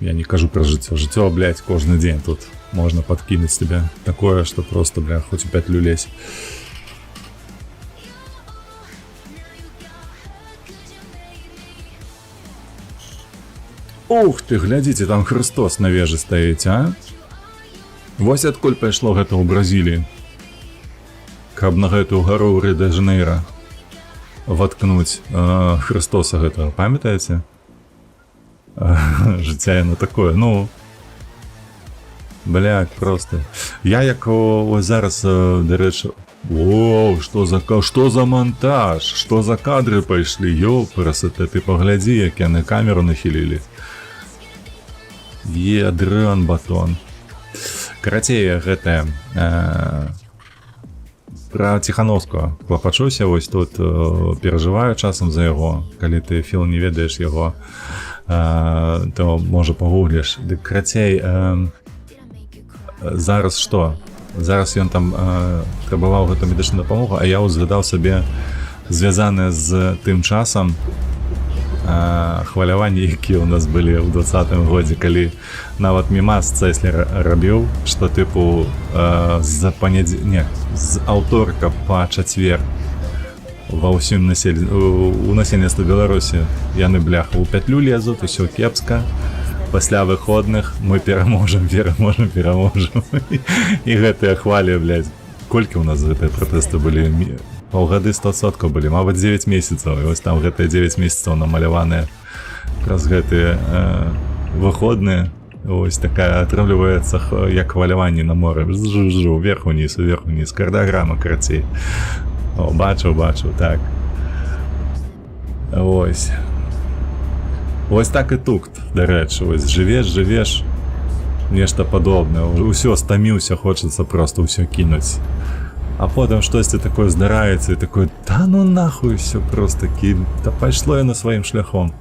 Я не кажу про жыццё. Жыццё, блядь, кожны дзень тут можна подкинуць тебе такое, што просто, блядь, хоць у пятлю лезь. Ух ты, глядзіце, там Христос на вежы стаіць, а? Вось адкуль пайшло гэта ў Бразіліі. Каб на гэтую гару Рі-де-Жанейра ваткнуць Христоса гэтага, памятаеце? Жыцця яно такое, ну, блядь, просто. Я як ось зараз, дарэчы, оу, што за монтаж, што за кадры пайшлі, ёпрасоте, ты паглядзі, як яны камеру нахілілі. Дрон батон. Карацей, гэтае пра Ціхановскага клапачуся, вось тут перажываю часам за яго, калі ты, Філ, не ведаеш яго, то можа пагугліш. Дык карацей, зараз што? Зараз ён там трабаваў гэту медычную дапамогу, а я узгадаў сабе звязаныя з тым часам хваляванні, якія ў нас былі ў 20-м годзе, калі нават мімас Цэслер рабіў, што тыпу з аўторка па чацвер ва ўсім у насельніцтве Беларусі яны, бляха, у пятлю лезут, усё кепска. Пасля выходных мы пераможам. І гэтыя хвалі, блядь, колькі ў нас гэтыя пратэсты былі? Паўгады 100% былі, мабыць, 9 месяцаў. І вось там гэтыя 9 месяцаў намаляваныя праз гэтыя выходныя. Вось такая атрымліваецца як хваляванне на моры. Жу-жу, вверх-униз, кардаграма, карацей. О, бачыў, так. Ось. Ось так і тут, дарэчы, ось жывеш, нешта падобнае. Усё стаміўся, хочацца проста ўсё кінуць. А потым штосьці такое здараецца і такое, та ну нахуй усё просто кін. Та пайшло яно сваім шляхом.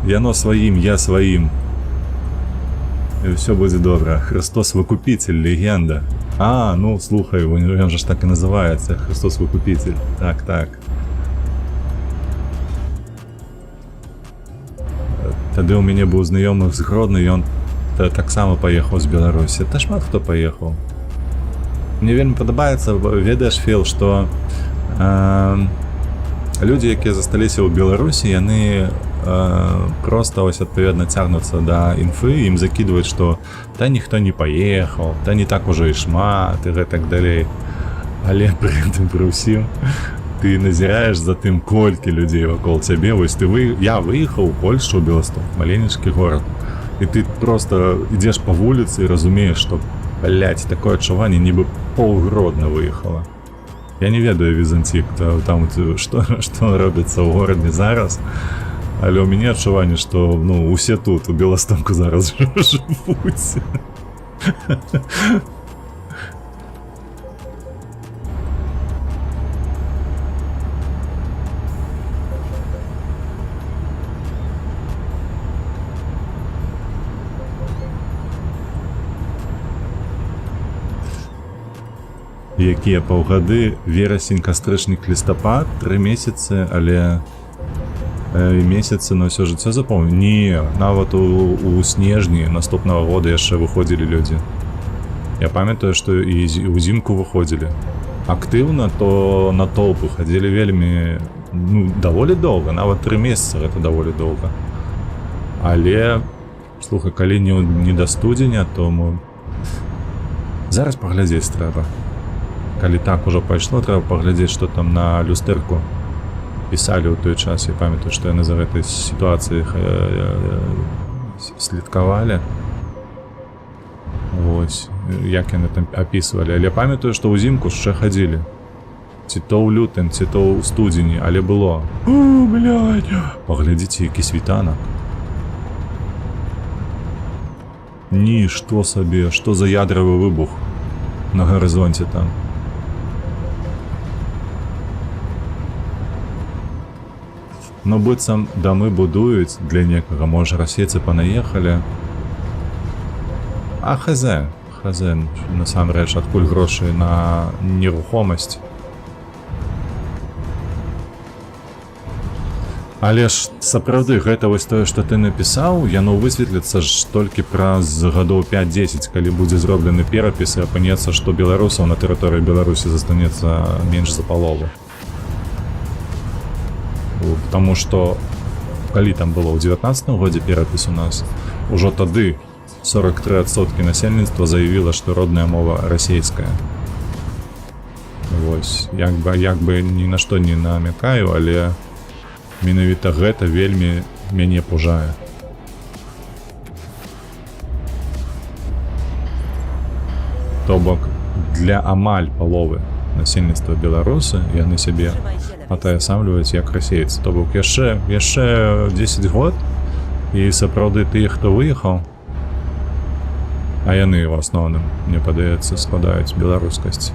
Яно сваім, я сваім. І ўсё будзе добра. Христос Выкупитель, легенда. А, ну, слухай, ён же ж так і называецца, Христос Выкупитель. Так. Тады ў мяне быў знаёмы з Гродны, ён таксама паехаў з Беларусі. Та шмат хто паехаў. Мне вельмі падабаецца, ведаеш, Філ, што людзі, якія засталіся ў Беларусі, яны просто ось адпаведна цягнуцца да інфы, ім закідваюць, што та ніхто не паехаў, та не так ужо і шмат, і гэтак далей. Але пры гэтым пры ўсім ты назіраеш за тым, колькі людзей вакол цябе. Вось я выехаў у Польшу, ў Беласток, маленечкі горад, і ты просто ідзеш па вуліцы і разумееш, што, блядь, такое адчуванне, нібы паўгродна выехала. Я не ведаю, Візантик, там што робіцца ў горадзе зараз, але ў мяне адчуванне, што усе тут, у Беластоку зараз жывуць. Якія паўгады, верасень, кастрычнік, лістапад, 3 месяцы, але месяцы на ўсё жыццё запомню. Не, нават у снежні наступнага года яшчэ выходзілі людзі. Я памятаю, што і ўзімку выходзілі. Актыўна, то на толпы хадзілі вельмі, даволі доўга, нават 3 месяцы гэта даволі доўга. Але, слухай, калі не да студзеня, то зараз паглядзець трэба. Калі так ужо пайшло, трэба паглядзець, што там на люстэрку пісалі ў той час. Я памятаю, што яны за гэтай сітуацыі слідкавалі. Вось, як яны там апісвалі. Але памятаю, што ўзімку яшчэ хадзілі. Ці то ў лютым, ці то ў студзені, але было. Блядь! Паглядзіце, які світанак. Што сабе, што за ядравы выбух на гарызонце там. Ну, быццам дамы будуюць для некага, можа, расейцы панаехалі. А хз, насамрэч, адкуль грошы на нерухомасць. Але ж, сапраўды, гэта вось тое, што ты напісаў, яно высветліцца ж толькі праз гадоў 5-10, калі будзе зроблены перапіс і апынецца, што беларусаў на тэрыторыі Беларусі застанецца менш за палову. Потому што, калі там было ў 19-м годзе перапіс у нас, ужо тады 43% насельніцтва заявіла, што родная мова расейская. Вось, як бы ні на што не намякаю, але менавіта гэта вельмі мяне пужае. То бок, для амаль паловы насельніцтва беларусы яны сябе атаясамліваюць як расейцы. То бок яшчэ 10 год, і сапраўды тыя, хто выехаў, а яны ў асноўным, мне падаецца, складаюць беларускасць.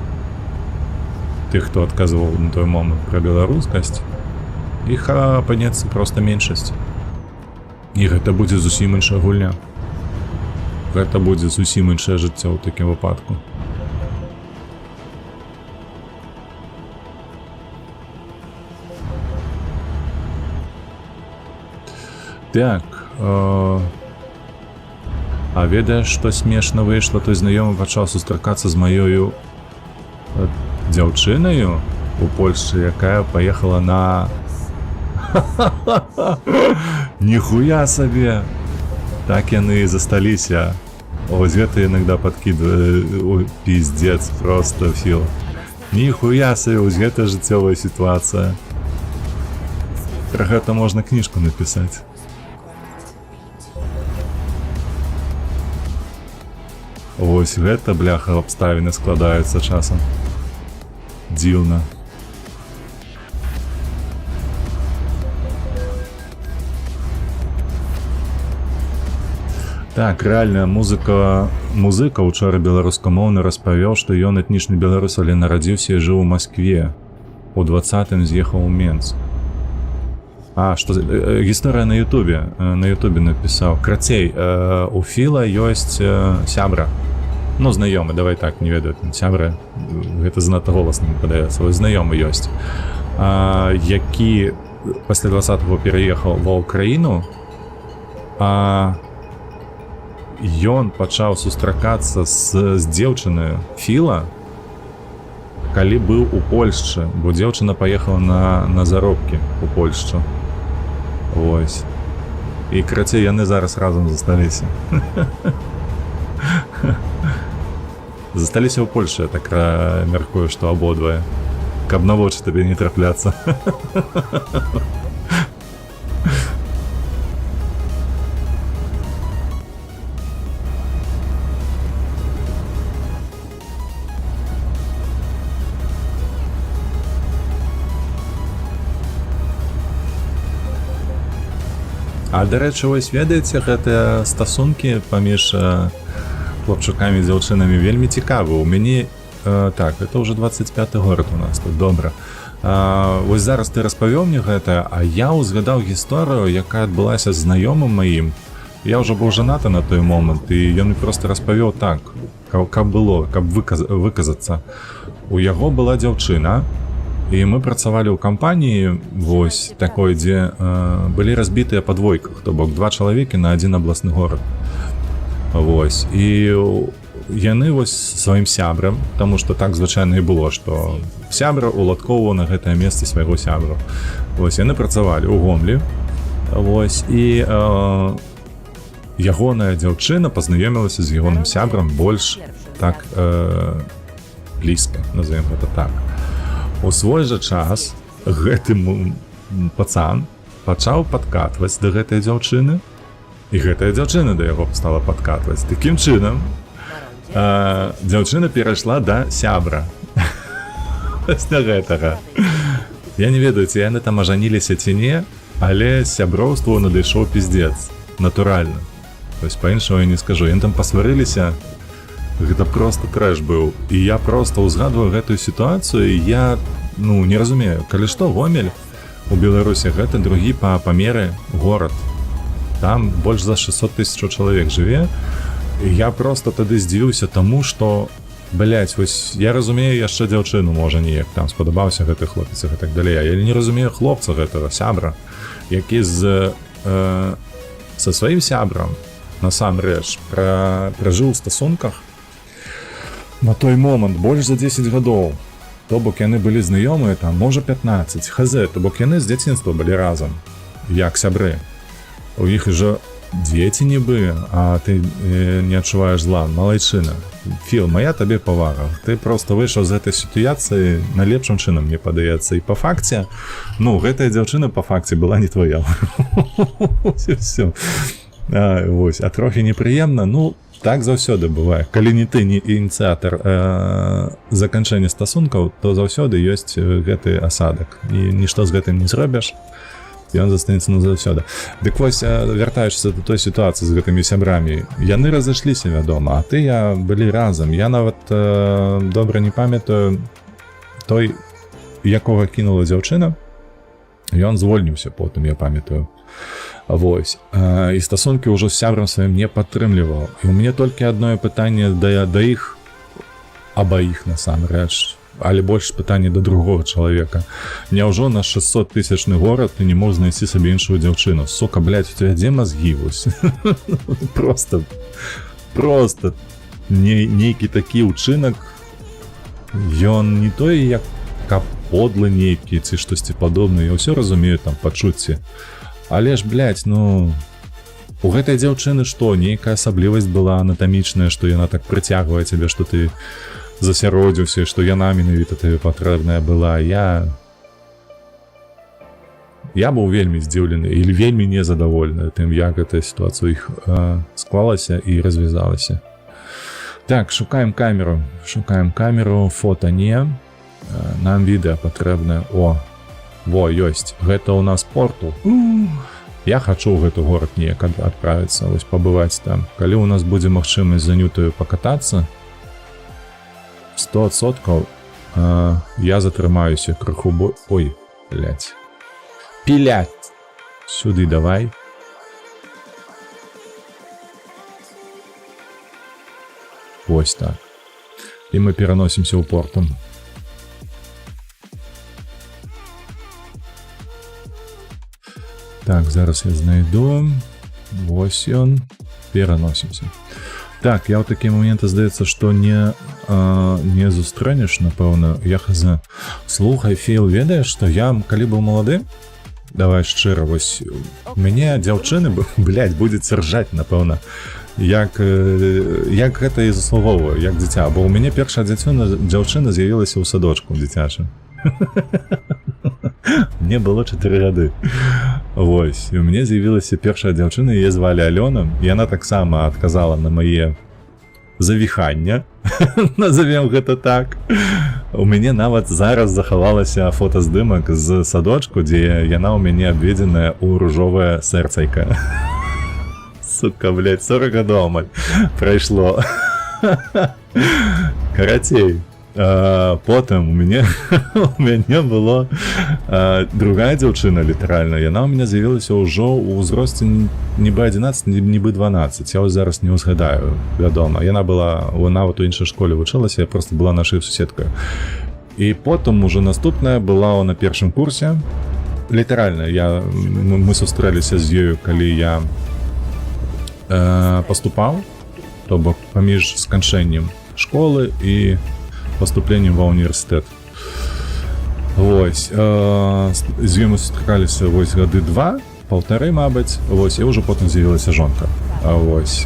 Тых, хто адказваў на той момант пра беларускасць, іх апынецца проста меншасць. І гэта будзе зусім іншая гульня. Гэта будзе зусім іншае жыццё ў такім выпадку. Так, а ведаеш, што смешна выйшла, той знаёмы пачаў сустракацца з маёю дзяўчынаю у Польшчы, якая паехала на... Ніхуя сабе! Так яны і засталіся. Ось гэта іногда падкідвае. Пиздец, просто, Філ. Ніхуя сабе, ось гэта жыццёвая сітуацыя. Пра гэта можна кніжку напісаць. Ось гэта, бляха, абставіны складаюцца часам. Дзіўна. Так, рэальна, музыка ўчора беларускамоўны распавёў, што ён этнічны беларус, але нарадзіўся і жыў у Маскве. У 20-м з'ехаў у Менск. Што гісторыя на Ютубе напісаў. Крацей, у Філа ёсць сябра. Ну, знаёмы, давай так, не ведаю, сябра. Гэта занадта голасна, мне падаецца. Знаёмы ёсць. Які пасля 20-го пераехаў ва Ўкраіну А ён пачаў сустракацца з дзеўчынаю Філа, калі быў у Польшчы, бо дзеўчына паехала на заробкі у Польшчу. Вось. І крацей яны зараз разам засталіся. Засталіся ў Польшчы, я так мяркую, што абодвае. Каб на вочы табе не трапляцца. А, дарэчы, вось ведаеце, гэтыя стасункі паміж хлопчукамі і дзяўчынамі вельмі цікавы. У мяне, так, это ўжо 25-й горад у нас тут, добра. Вось зараз ты распавёў мне гэта, а я ўзгадаў гісторыю, якая адбылася з знаёмым маім. Я ўжо быў жанаты на той момант, і ён проста распавёў так, каб было, каб выказацца. У яго была дзяўчына, і мы працавалі ў кампаніі, вось, такой, дзе былі разбітыя па двойках, то бок два чалавекі на адзін абласны горад. Вось, і яны вось сваім сябрам, таму што так звычайна і было, што сябра уладкоўваў на гэтае месца свайго сябру. Вось, яны працавалі ў Гомлі, вось, і ягоная дзяўчына пазнаёмілася з ягоным сябрам больш так блізка, назовем гэта так. У свой жа час гэты пацан пачаў падкатваць да гэтай дзяўчыны, і гэтая дзяўчына да яго стала падкатваць. Такім чынам, дзяўчына перайшла да сябра. Пасля гэтага. Я не ведаю, ці яны там ажаніліся ці не, але сяброўству надышоў пиздец. Натуральна. То есть, па-іншаму я не скажу. Яны там пасварыліся. Гэта просто трэш быў. І я просто ўзгадваю гэтую сітуацыю, і я, не разумею. Калі што, Гомель у Беларусі гэта другі па памеры горад. Там больш за 600 000 чалавек жыве. І я просто тады здзівіўся таму, што, блядь, вось я разумею яшчэ дзяўчыну, можа, неяк там спадабаўся гэты хлопец і так далей. Я не разумею хлопца гэтага, сябра, які са сваім сябрам насамрэч пражыў у стасунках на той момант больш за 10 гадоў. То бок яны былі знаёмыя там, можа 15, хз, то бок яны з дзяцінства былі разам, як сябры. У іх ужо дзеці нібы, а ты не адчуваеш зла. Малайчына. Філ, моя табе павага. Ты просто выйшаў з гэтай сітуацыі на лепшым чынам, мне падаецца. І па факце, гэтая дзяўчына па факце была не твоя. Все. Вось, а трохі непрыемна, так заўсёды бывае. Калі не ты, не ініцыятар заканчэння стасункаў, то заўсёды ёсць гэты асадак. І нішто з гэтым не зробіш, і ён застанецца назаўсёды. Дык вось, вяртаючыся да той сітуацыі з гэтымі сябрамі, яны разышліся, вядома, а тыя былі разам. Я нават добра не памятаю той, якога кінула дзяўчына, ён звольніўся потым, я памятаю. Вось. І стасункі ўжо з сябрам сваім не падтрымліваў. І ў мяне толькі адно пытанне да іх абаіх насамрэч, але больш пытанне да другога чалавека. Няўжо на 600-000 горад ты не мог знайсці сабе іншую дзяўчыну? Сука, блядь, у тебя дзе мазгі вось? Просто нейкі такі ўчынак, ён не той, як подлы нейкі ці штосьці падобнае. Я ўсё разумею, там пачуцці. Але ж, блядь, у гэтай дзяўчыны што, нейкая асаблівасць была анатамічная, што яна так прыцягвае цябе, што ты засяродзіўся, што яна менавіта табе патрэбная была. Я быў вельмі здзіўлены і вельмі незадаволены тым, як гэтая сітуацыя ў іх склалася і развязалася. Так, шукаем камеру, фота не. Нам відэа патрэбнае. Ёсць. Гэта ў нас портал. Я хачу ў гэты горад неяк адправіцца, вось пабываць там. Калі ў нас будзе магчымасць занютую пакатацца, 100% я затрымаюся крыху Ой, блядь. Пілять! Сюды давай. Вось так. І мы пераносімся ў портам. Так, зараз я знайду. Вось ён. Пераносімся. Так, я ў такія моменты, здаецца, што не зустрэнеш, напэўна, я хз. Слухай, Філ, ведаеш, што я, калі быў малады, давай шчыра, вось, мяне дзяўчыны, блядь, будзеце ржаць, напэўна, як гэта і заслугоўваю, як дзіця, бо ў мяне першая дзяўчына з'явілася ў садочку дзіцячым. Мне было 4 гады. Вось, і ў мяне з'явілася першая дзяўчына, яе звалі Алёна, і яна таксама адказала на мае завіхання, назовем гэта так. У мяне нават зараз захавалася фотаздымак з садочку, дзе яна ў мяне абведзеная ў ружовае сэрцайка. Сука, блядь, 40 гадоў амаль прайшло. Карацей. Потым у мяне было другая дзяўчына, літаральна. Яна ў мяне з'явілася ўжо ў узросце нібы 11, нібы 12. Я зараз не ўзгадаю, вядома. Яна нават у іншай школе вучылася, я просто была нашай суседкай. І потым ужо наступная была на першым курсе. Літаральна, мы сустрэліся з ёю, калі я паступаў, то бок паміж сканчэннем школы і поступлением ва універсітэт. Вось, з ёй мы сустракаліся вось гады 2-1,5, мабыць, вось, і ўжо потым з'явілася жонка. Вось,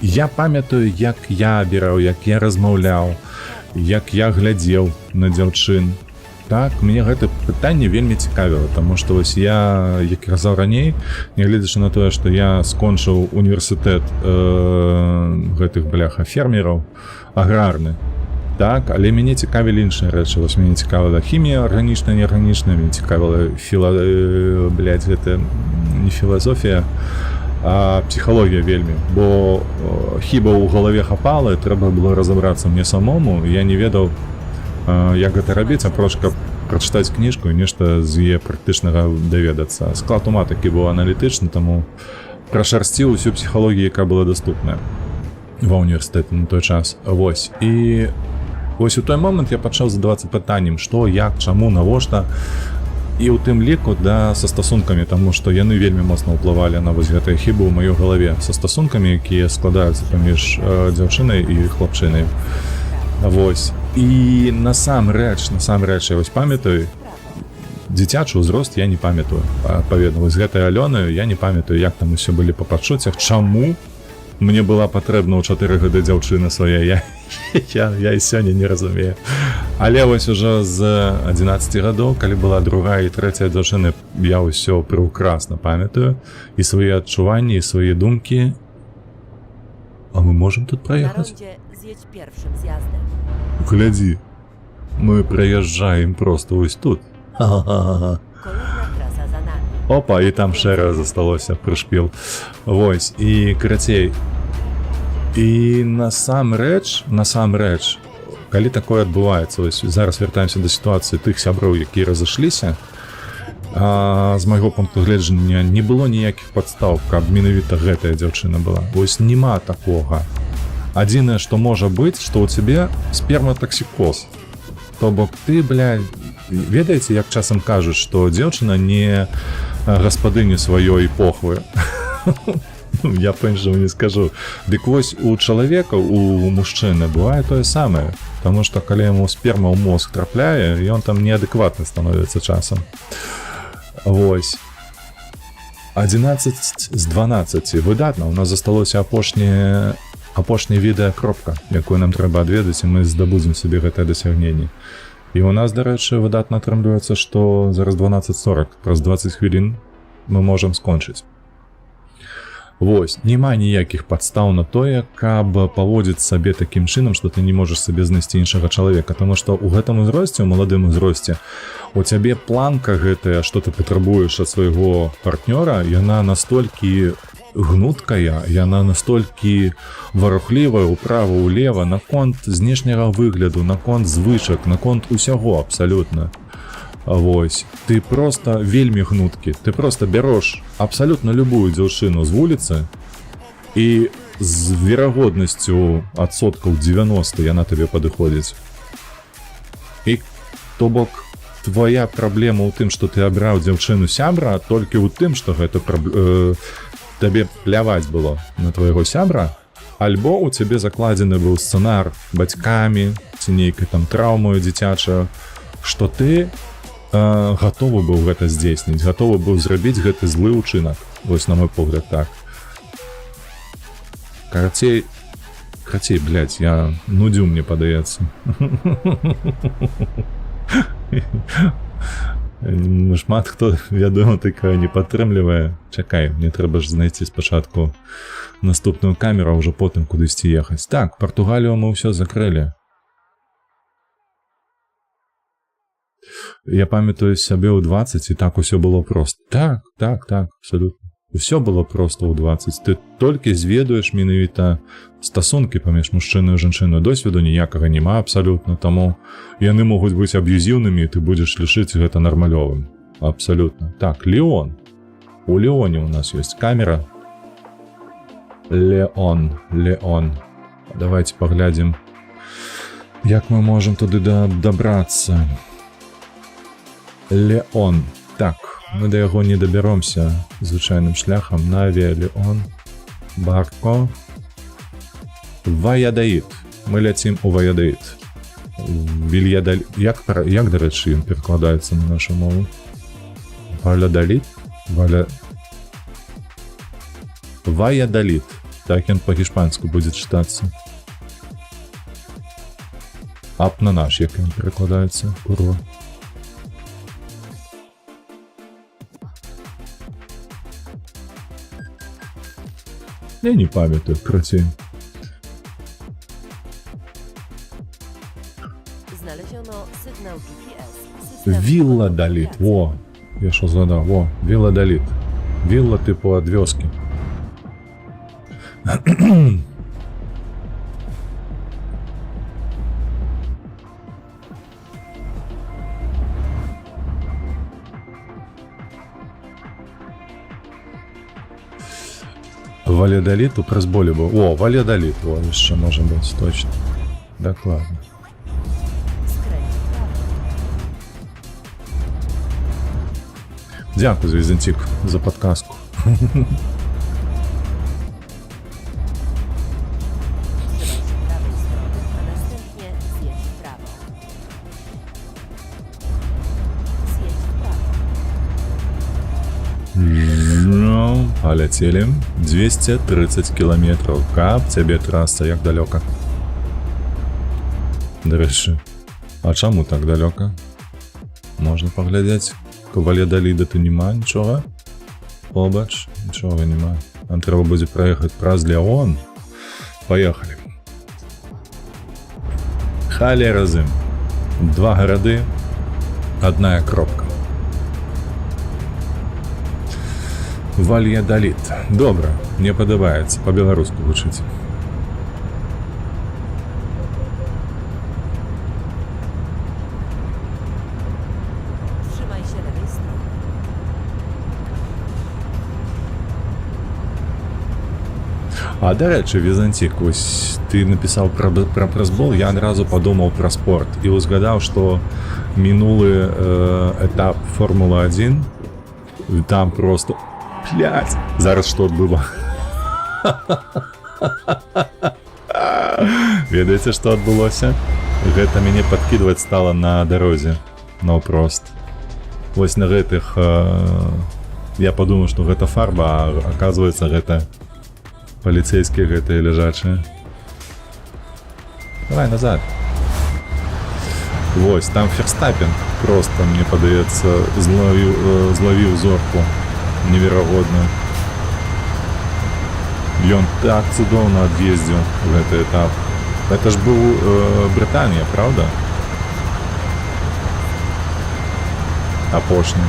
я памятаю, як я абіраў, як я размаўляў, як я глядзеў на дзяўчын. Так, мне гэта пытанне вельмі цікавіла, таму што вось я, як казаў раней, нягледзячы на тое, што я скончыў універсітэт гэтых, бляха, фермераў, аграрны, так, але мяне цікавілі іншыя рэчы. Вось мяне цікавіла хімія арганічная, неарганічная, мяне цікавіла не філасофія, а псіхалогія вельмі, бо хіба ў галаве хапала, трэба было разабрацца мне самому, я не ведаў, як гэта рабіць, апроч каб прачытаць кніжку і нешта з яе практычнага даведацца. Склад ума такі быў аналітычны, таму прашарсціў усю псіхалогію, якая была даступная ва універсітэце на той час. Вось. І вось у той момант я пачаў задавацца пытаннем, што, як, чаму, навошта. І ў тым ліку, са стасункамі, таму што яны вельмі моцна ўплывалі на вось гэтыя хібы ў маёй галаве, са стасункамі, якія складаюцца паміж дзяўчынай і хлопчынай. Вось. І насамрэч, я вось памятаю, дзіцячы ўзрост я не памятаю. Адпаведна, вось гэтай Алёнаю я не памятаю, як там усё былі па пачуццях, чаму мне была патрэбна ў 4 гады дзяўчына свая, я і сёння не разумею. Але вось ужо з 11 гадоў, калі была другая і трэцяя дзяўчына, я ўсё прыўкрасна памятаю, і свае адчуванні, і свае думкі. А мы можам тут праехаць? З'едź pierwszym zjazdem. Глядзі, мы праязджаем просто вось тут. Kolejna trasa za nami. Опа, і там ще раз засталося пришпіл. Вось, і карацей. І насамрэч, калі такое адбываецца, ось зараз вяртаемся да сітуацыі тых сяброў, якія разышліся, з майго пункту гледжання не было ніякіх падстаў, каб менавіта гэтая дзяўчына была. Вось нема такога. Адзінае, што можа быць, што ў цябе сперматаксікоз. То бок ты, блядь, ведаеце, як часам кажуць, што дзяўчына не гаспадыня сваёй похвы. Я па-іншаму не скажу. Дык вось у чалавека, у мужчыны бывае тое самае. Таму што калі яму сперма ў мозг трапляе, ён там неадэкватны становіцца часам. Вось. 11 з 12. Выдатна. У нас засталося апошняя відэакропка, якую нам трэба адведаць, і мы здабудзем сабе гэтае дасягненне. І у нас, дарэчы, выдатна атрымліваецца, што зараз 12:40, праз 20 хвілін мы можам скончыць. Вось, няма ніякіх падстаў на тое, каб паводзіць сабе такім чынам, што ты не можаш сабе знайсці іншага чалавека, таму што ў гэтым узросце, у маладым узросце, у цябе планка гэтая, што ты патрабуеш ад свайго партнёра, яна настолькі гнуткая, яна настолькі варухлівая ўправа-ўлева наконт знешняга выгляду, наконт звычак, наконт усяго абсалютна. Вось, ты просто вельмі гнуткі, ты просто бярош абсалютна любую дзяўчыну з вуліцы і з верагоднасцю адсоткаў 90 яна табе падыходзіць. І то бок твоя праблема ў тым, што ты абраў дзяўчыну сябра, толькі ў тым, што гэта табе пляваць было на твайго сябра, альбо ў цябе закладзены быў сцэнар бацькамі ці нейкай там траўмаю дзіцячаю, што ты гатовы быў гэта здзейсніць, гатовы быў зрабіць гэты злы ўчынак. Вось на мой погляд так. Карацей, блядь, я нудзю, мне падаецца. Шмат хто, вядома, такая не падтрымлівае. Чакай, мне трэба ж знайсці спачатку наступную камеру, а ўжо потым кудысьці ехаць. Так, Партугалію мы ўсё закрылі. Я памятаю сябе ў 20, і так усё было проста. Так, абсолютно. Усё было проста ў 20. Ты толькі зведуеш менавіта стасункі паміж мужчыною і жанчыною. Досведу ніякага няма абсалютна, таму яны могуць быць аб'юзіўнымі, і ты будзеш лічыць гэта нармалёвым. Абсалютна. Так, Леон. У Леоне у нас ёсць камера. Леон. Давайте паглядзім, як мы можам туды дабрацца. Леон. Так, мы да яго не дабяромся звычайным шляхам. Навія, Леон, Барко, Ваядаід. Мы ляцім у Ваядаід. Як, дарэчы, ён перакладаецца на нашу мову? Валядалід? Ваядалід. Так ён па-гішпанску будзе чытацца. Ап на наш, як ён перакладаецца. Курва. Я не памятаю, крацей. Znaleziono sygnał GPS. System Вілла Даліт. Во, я що згадав. Во, Вілла Даліт. Вілла типу ад вёскі. Валядаліт у Прасболі быў. О, Валядаліт. О, яшчэ можа быць, точно. Дакладна. Skręć w prawo. Дзякуй, Звездантик, за подказку. Trzymaj się prawej strony, a następnie zjedź w prawo. Zjedź w prawo. Ну, полетели. 230 километров. Кап тебе трасса, як далёка. Дарэчы, а чаму так далёка? Можна паглядзець. Валядаліда ты нема нічога? Побач, нічога нема. Нам трэба будзе праехаць праз Леон. Поехали. Халера зым. 2 гарады, 1 кропка. Вальядаліт. Добра, мне падабаецца, па-беларуску гучыць. Trzymaj się lewej strony. А, дарэчы, Візантик, вось ты напісаў пра прасбол, я адразу падумаў пра спорт і узгадаў, што мінулы этап Формулы-1 там просто... Блядь, зараз што адбыва? Ведаеце, што адбылося? Гэта мяне падкідваць стала на дарозе. Наўпрост. Вось на гэтых... Я падумаў, што гэта фарба, а аказваецца, гэта паліцейскія гэтыя ляжачыя. Давай назад. Вось, там Ферстапен просто, мне падаецца, злавіў зорку. Неверагодна. Ён так цудоўна ад'ездзіў гэты этап. Это ж быў Брытанія, правда? Апошні.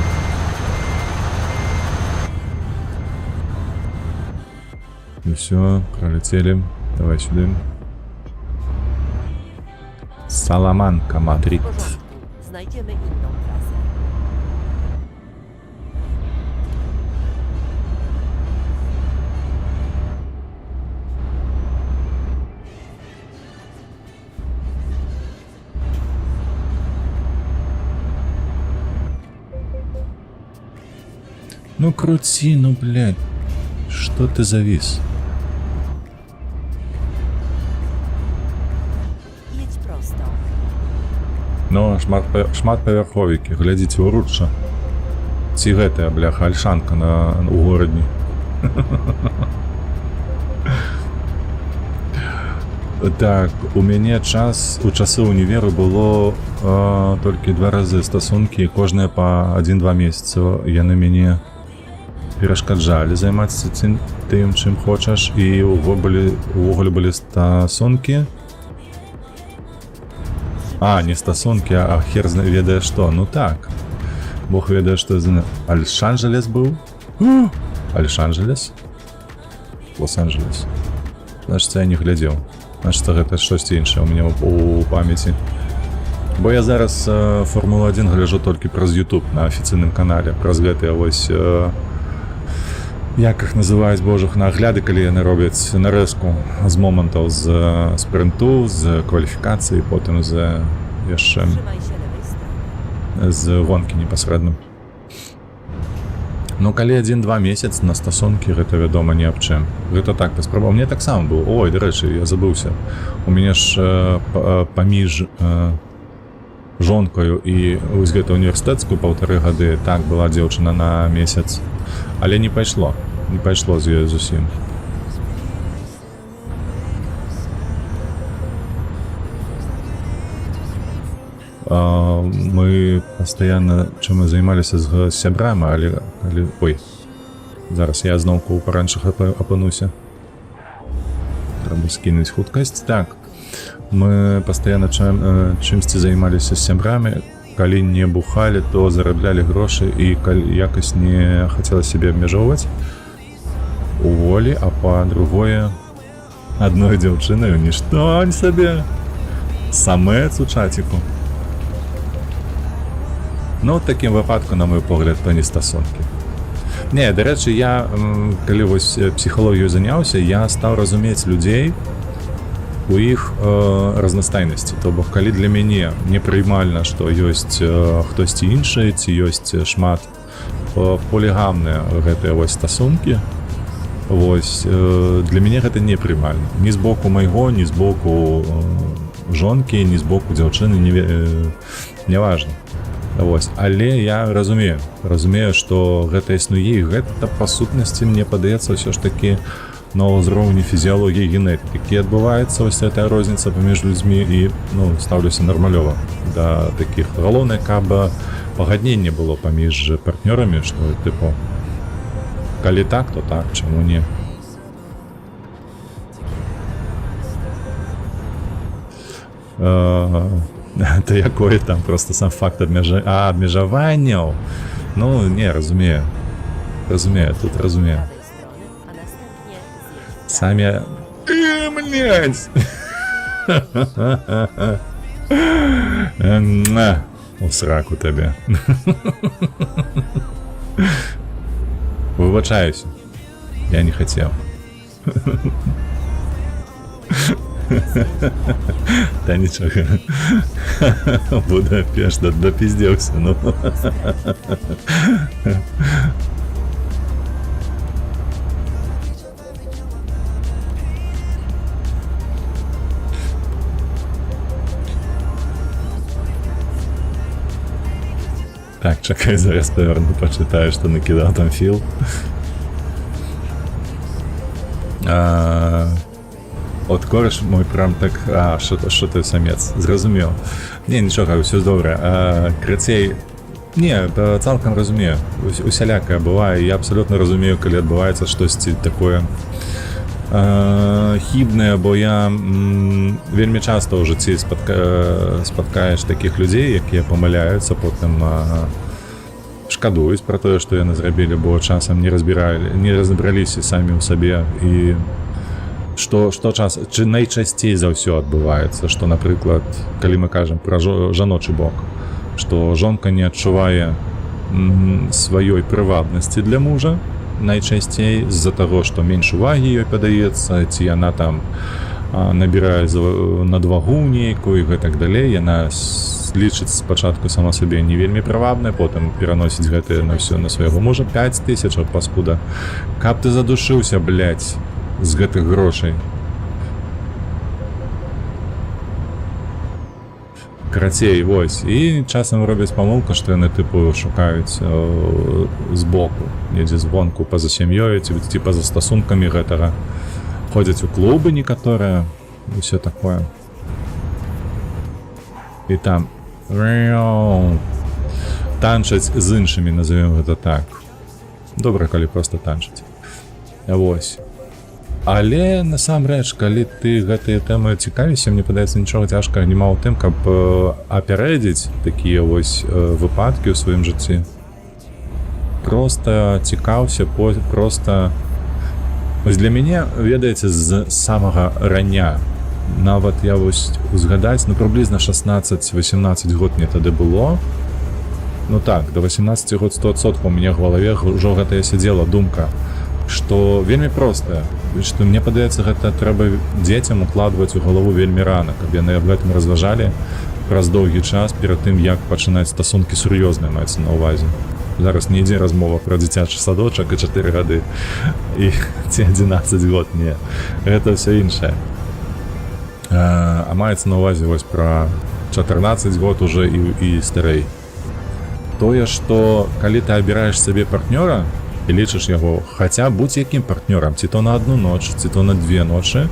Ну все, пролетели. Давай сюда. Саламанка, Мадрид. W porządku. Znajdziemy inną trasę. Ну крути, ну блядь. Что ты завис? Jedź prosto. Ну, шматпавярховікі, глядзіце ўручча. Ці гэтая, бляха, альшанка у горадні. Так, у мяне у часы ўніверу было толькі 2 разы стасункі, кожныя па 1-2 месяцы яны мяне перашкаджалі займацца тым, чым хочаш, і увогуле былі стасункі. Не стасункі, а хер ведае што. Ну так. Бог ведае, што за Альш-Анджелес быў. Альш-Анджелес? Лос-Анджелес. Значыць, я не глядзеў. Значыць, гэта штосьці іншае ў мяне у памяці. Бо я зараз Формулу-1 гляджу толькі праз YouTube на афіцыйным канале. Праз гэтыя вось... Як іх называюць, божых, нагляды, калі яны робяць нарэзку з момантаў з спрынту, з кваліфікацыі, потым з яшчэ Trzymaj się lewej strony. з гонкі непасрэдна. Ну, калі 1-2 месяц на стасункі, гэта, вядома, ні аб чым. Гэта так, паспрабаваў. Мне таксама быў. Ой, дарэчы, я забыўся. У мяне ж паміж жонкаю і вось гэта універсітэцкую 1,5 гады, так, была дзеўчына на месяц. Але не пайшло з ёй зусім. Мы пастаянна чым мы займаліся з сябрамі, але... Ой, зараз я зноўку ў паранчах апынуся. Трэба скінуць хуткасць. Так, мы пастаянна чымсьці займаліся з сябрамі. Калі не бухалі, то зараблялі грошы, і якасць не хацела сябе абмяжоўваць у волі, а па-другое, адной дзяўчынаю нішто сабе. Самец у чаціку. Ну, в такім выпадку, на мой погляд, то не стасункі. Не, дарэчы, я, калі вось псіхалогію заняўся, я стаў разумець людзей у іх разнастайнасці. То бок, калі для мяне непрымальна, што ёсць хтосьці іншы, ці ёсць шмат полігамныя гэтыя вось стасункі, вось, для мяне гэта непрымальна. Ні з боку майго, ні з боку жонкі, ні з боку дзяўчыны, не важна. Вось. Але я разумею, што гэта існуе, і гэта па сутнасці, мне падаецца, ўсё ж такі на ўзроўні фізіялогіі і генетыкі адбываецца вось гэтая розніца паміж людзьмі, і стаўлюся нармалёва да такіх. Галоўнае, каб пагадненне было паміж партнёрамі, што тыпу калі так, то так, чаму не. То якое там просто сам факт абмежаванняў. Ну, не, разумею, тут разумею. Самі... Блядь! У сраку табе. Выбачаюся. Я не хацеў. Та нічога. Будапешт дапіздзеўся, ну. Так, чакай, зараз паверну, пачытаю, што накідаў там Філ. От кореш мой прям так, що ти самець, зрозумів. Ні, нічога, все добре. Крацей, ні, цалкам розумію, усяляке буває, я абсолютно розумію, коли відбувається щось таке хібне, бо я вельми часто у житті споткаєш таких людей, які помиляються, потім шкадуюць про те, що яны зрабілі, бо часам не разабраліся самі ў сабе, і што найчасцей за ўсё адбываецца, што, напрыклад, калі мы кажам пра жаночы бок, што жонка не адчувае сваёй прывабнасці для мужа, найчасцей з-за таго, што менш увагі ёй падаецца, ці яна там набірае надвагу нейкую і гэтак далей, яна лічыць спачатку сама сабе не вельмі прывабнай, потым пераносіць гэтае на ўсё на свайго мужа. 5000, паскуда. Каб ты задушыўся, блядь, з гэтых грошай. Карацей, вось. І часам робяць памылку, што яны тыпу шукаюць збоку, недзе звонку па-за сям'ёй, ці па-за стасункамі гэтага. Ходзяць у клубы некаторыя, і ўсё такое. І там танчаць з іншымі, назовем гэта так. Добра, калі проста танчаць. Вось. Але насамрэч, калі ты гэтыя тэмы цікавіся, мне падаецца, нічога цяжкага няма ў тым, каб апярэдзіць такія вось выпадкі ў сваім жыцці. Проста цікаўся, проста... Вось для мяне, ведаеце, з самага рання, нават я вось узгадаць, прыблізна 16-18 год мне тады было. Ну так, до 18 год 100% у мяне ў галаве ўжо гэтая сядзела думка, што вельмі простая, што мне падаецца, гэта трэба дзецям укладваць у галаву вельмі рана, каб яны аб гэтым разважалі праз доўгі час перад тым, як пачынаць стасункі сур'ёзныя, маецца на ўвазе. Зараз не ідзе размова пра дзіцячы садочак і 4 гады і ці 11 год, не. Гэта ўсё іншае. А маецца на ўвазе вось пра 14 год уже і старэй. Тое, што калі ты абіраеш сабе партнёра і лічыш яго хаця будь-якім партнёрам, ці то на одну ноч, ці то на 2 ночы,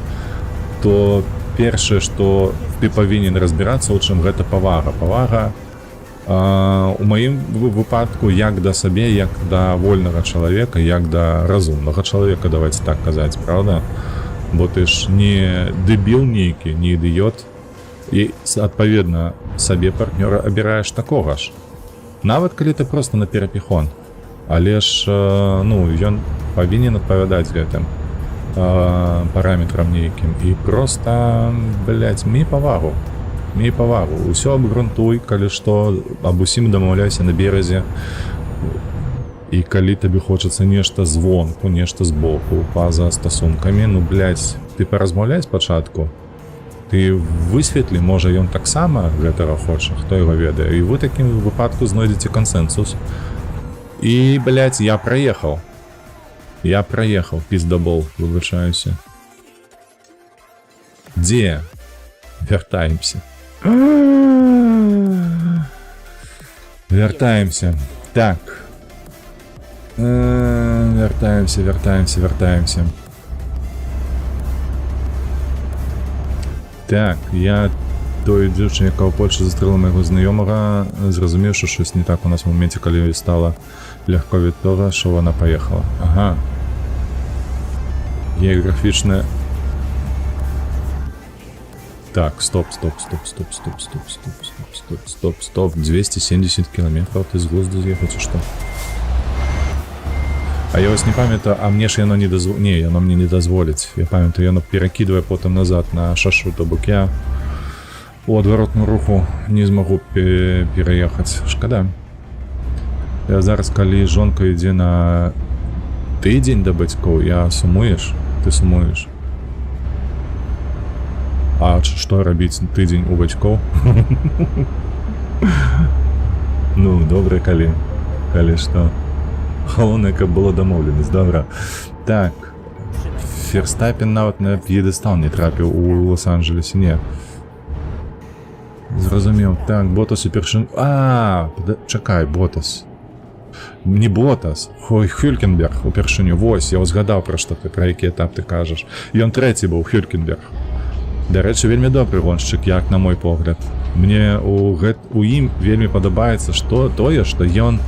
то першае, што ты павінен разбірацца, у чым гэта павага. Павага у маім выпадку як да сабе, як да вольнага чалавека, як да разумнага чалавека, давайте так казаць, правда? Бо ты ж не дэбіл нейкі, не ідыёт, і адпаведна сабе партнёра абіраеш такога ж. Нават калі ты проста на перапіхон, але ж ён павінен адпавядаць гэтым параметрам нейкім і проста, блядь, мей павагу. Мей павагу, усё абгрунтуй, калі што, аб усім дамаўляйся на беразе. І калі табе хочацца нешта звонку, нешта збоку, па-за стасункамі, блядь, ты паразмаўляй спачатку. Ты высветлі, можа, ён таксама гэтага хоча, хто яго ведае. І вы такім выпадку знойдзеце кансэнсус. І, блядь, я праехаў. Я праехаў, пиздабол, выбачаюся. Дзе? Вяртаемся. Вяртаемся. Так. Вяртаемся. Так, я той дзяўчыне, яка ў Польшы застрэліла майго знаёмага, зразумеў, што щось не так у нас у моменце, калі стала легко від того, що вона поїхала. Ага. Географічне... Так, стоп. 270 километров ты з глузду з'їхав, чи що? А я ось не пам'ятаю, а мне ж яно не дозволить. Ні, яно мені не дозволить. Я пам'ятаю, яно перекидує потім назад на шашу, то бок я у адваротну руху не змогу переїхати. Шкода. Я зараз, калі жонка ідзе на тыдзень да бацькоў, я сумуеш? Ты сумуеш. А што рабіць тыдзень у бацькоў? Ну, добра, калі што. Галоўнае, каб было дамоўленасць, добра. Так, Ферстапен нават на п'едэстал не трапіў у Лос-Анджелесе, не. Зразумеў. Так, Ботас упершыню... Чакай, Ботас. Не Ботас, Хюлькенберг упершыню. Вось, я узгадаў пра што ты, пра які этап ты кажаш. Ён трэці быў, Хюлькенберг. Дарэчы, вельмі добры гоншчык, як на мой погляд. Мне у ім вельмі падабаецца тое, што ён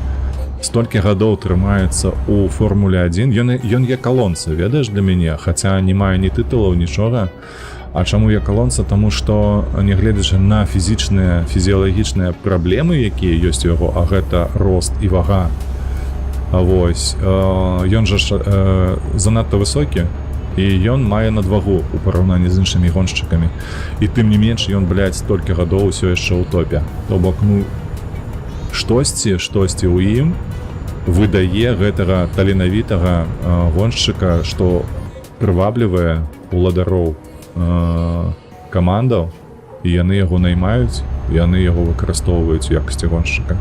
столькі гадоў трымаецца у Формуле-1. Ён як калонца, ведаеш, для мяне, хаця не мае ні тытулаў, нічога. А чаму я калонца? Таму што, нягледзячы на фізічныя, фізіялагічныя праблемы, якія ёсць у яго, а гэта рост і вага, вось, ён жа занадта высокі, і ён мае надвагу у параўнанні з іншымі гоншчыкамі. І тым не менш, ён, блядь, столькі гадоў усё яшчэ ў топе. То бок, штосьці ў ім выдае гэтага таленавітага гоншчыка, што прываблівае уладароў камандаў, і яны яго наймаюць, яны яго выкарыстоўваюць у якасці гоншчыка.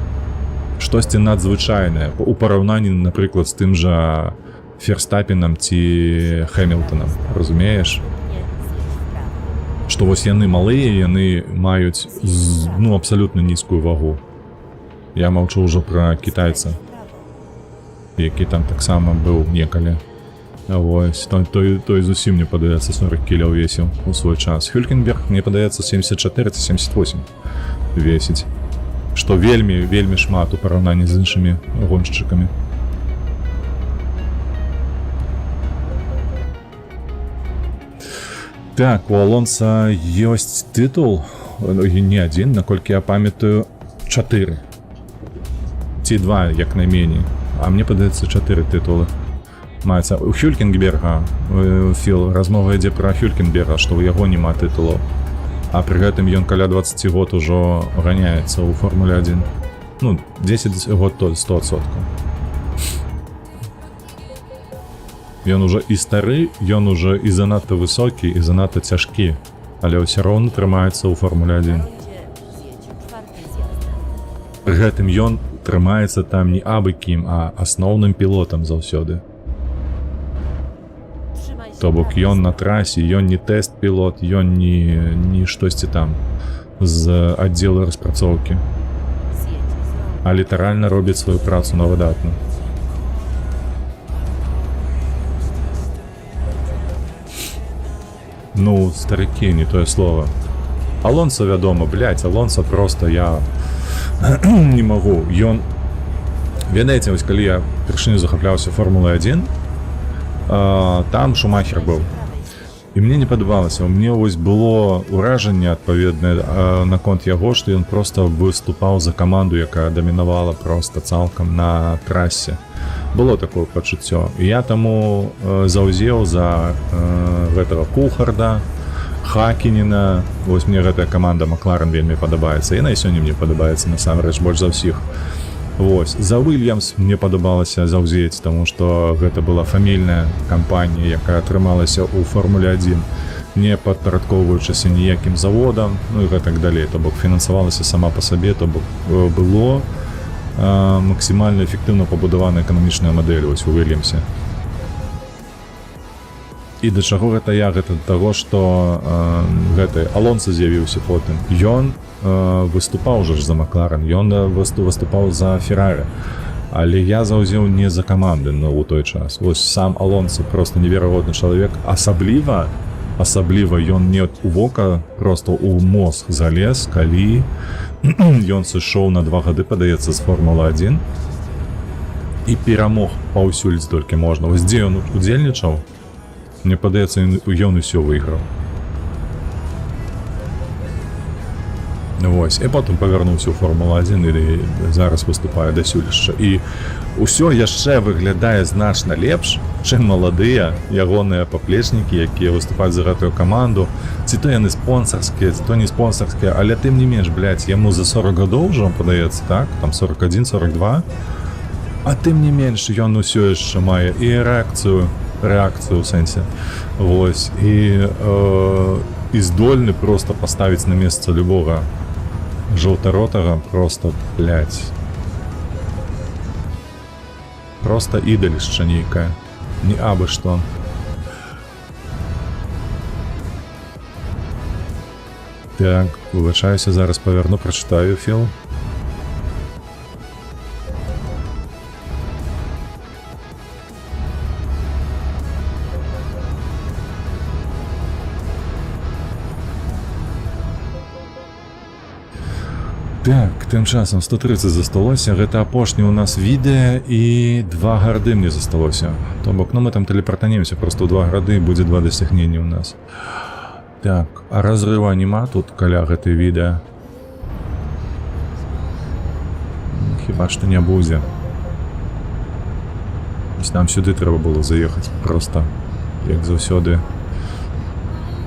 Штосьці надзвычайнае у параўнанні, напрыклад, з тым жа Ферстапенам ці Хэмілтонам, разумееш? Nie zjedź w prawo. Што вось яны малыя, яны маюць абсалютна нізкую вагу. Я маўчу ўжо пра кітайца, W prawo. які там таксама быў некалі. Вось, той зусім, мне падаецца, 40 кіляў весіў у свой час. Хюлькенберг, мне падаецца, 74 ці 78 весіць. Што вельмі, вельмі шмат у параўнанні з іншымі гоншчыкамі. Так, у Алонса ёсць тытул, не адзін, наколькі я памятаю, 4. Ці 2, як найменей. А мне падаецца 4 тытулы. Маецца у Хюлькенберга, Філ, размова ідзе пра Хюлькенберга, што ў яго няма тытулаў. А пры гэтым ён каля 20 год ужо ганяецца ў Формуле 1. 10 год то 100%. Ён уже і стары, ён уже і занадта высокі, і занадта цяжкі, але ўсё роўна трымаецца ў Формуле 1. Będzie zjedź czwartym zjazdem. Пры гэтым ён трымаецца там не абы кім, а асноўным пілотам заўсёды. Trzymaj się То бок prawej ён на strony. трасе, ён не тэст-пілот, ён не штосьці там з аддзелу распрацоўкі, Zjedź z rogu. а літаральна робіць сваю працу на выдатна. Старыкі, не тое слово. Алонсо, вядома, Алонсо просто я не магу. Ён, ведаеце, вось калі я першыню захапляўся Формулай 1, там Шумахер быў. І мне не падабалася. У мне вось было ўражанне адпаведнае наконт яго, што ён просто выступаў за каманду, якая дамінавала просто цалкам на трасе. Было такое пачуццё. І я таму заўзеў за гэтага Кулхарда, Хакінена. Вось мне гэтая каманда Макларен вельмі падабаецца. Яна і сёння мне падабаецца насамрэч больш за ўсіх. Вось. За Уільямс мне падабалася заўзець, таму што гэта была фамільная кампанія, якая атрымалася ў Формуле 1, не падпарадкоўваючыся ніякім заводам, і гэтак далей. То бок фінансавалася сама па сабе, то бок было максімальна эфектыўна пабудавана эканамічная мадэль вось у Уільямсе. І да чаго гэта я? Гэта да таго, што гэты Алонсо з'явіўся потым. Ён выступаў уже ж за Макларен, ён выступаў за Феррарі. Але я заўзеў не за каманды, у той час. Вось сам Алонсо просто неверагодны чалавек. Асабліва ён мне у вока, просто ў мозг залез, калі ён сышоў на 2 гады, падаецца, з Формулы 1 і перамог паўсюль столькі можна. Вось дзе ён удзельнічаў? Мне падаецца, ён усё выйграў. Вось, і потым павярнуўся ў Формулу 1 і зараз выступае дасюль яшчэ. І ўсё яшчэ выглядае значна лепш, чым маладыя ягоныя паплечнікі, якія выступаюць за гэтую каманду. Ці то яны спонсарскія, ці то не спонсарскія, але тым не менш, яму за 40 гадоў ўжо, падаецца, так? Там 41-42. А тым не менш, ён усё яшчэ мае і рэакцыю ў сэнсе. Вось, і здольны просто паставіць на месца любога жаўтаротага, просто, просто ідалішча нейкая, не абы што. Так, выбачаюся, зараз павярну, прачытаю, Філ. Так, тым часам 130 засталося, гэта апошні ў нас відэа і 2 гарды мне засталося. То бок, мы там тэлепартанемся просто ў 2 грады, будзе 2 дасягнення ў нас. Так, а разрыва няма тут каля гэтай відэа? Хіба што не будзе. Нам сюды трэба было заехаць, просто, як заўсёды,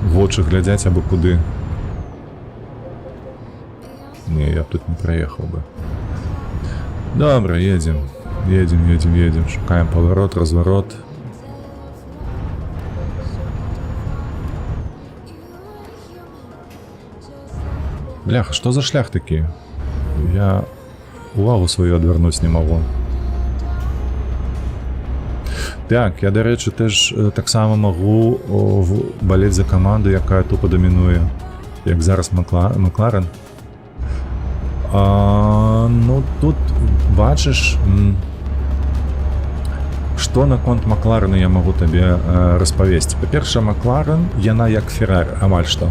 вочы глядзяць абы куды. Не, я тут не проехал бы. Добро, едем. Шукаем поворот, разворот. Бляха, што за шлях такі? Я увагу сваю адвярнуць не магу. Так, я, дарэчы, теж таксама магу балець за каманду, якая тупо дамінуе, як зараз Макларен. Ну, тут бачыш, што наконт Макларену я магу табе распавесці. Па-першае, Макларен, яна як Феррари, амаль што.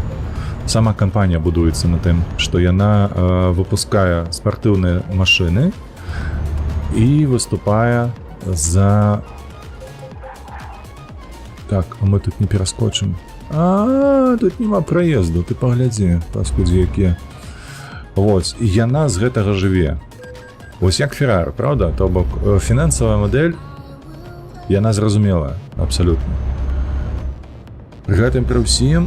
Сама кампанія будуецца на тым, што яна выпускае спартыўныя машыны і выступае за... Так, а мы тут не пераскочым. Тут нема праезду, ты паглядзі, паскудзі якія. Вось, і яна з гэтага жыве. Вось як Феррари, правда? То бок, фінансавая мадэль, яна зразумелая, абсалютна. Пры гэтым пры ўсім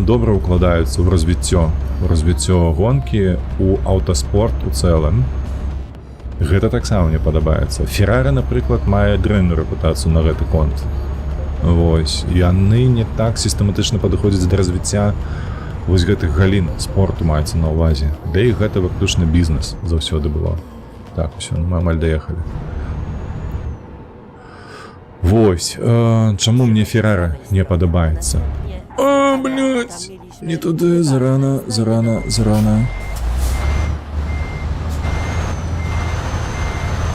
добра ўкладаюцца ў развіццё гонкі, у аўтаспорт у цэлым. Гэта таксама мне падабаецца. Феррари, напрыклад, мае дрэнную рэпутацыю на гэты конт. Вось, яны не так сістэматычна падыходзяць да развіцця вось гэтых галін спорту маецца на ўвазе. Да і гэта выключна бізнес заўсёды было. Так, усё, мы амаль даехалі. Вось, чаму мне Феррари не падабаецца? Блядь, не туды, зарана.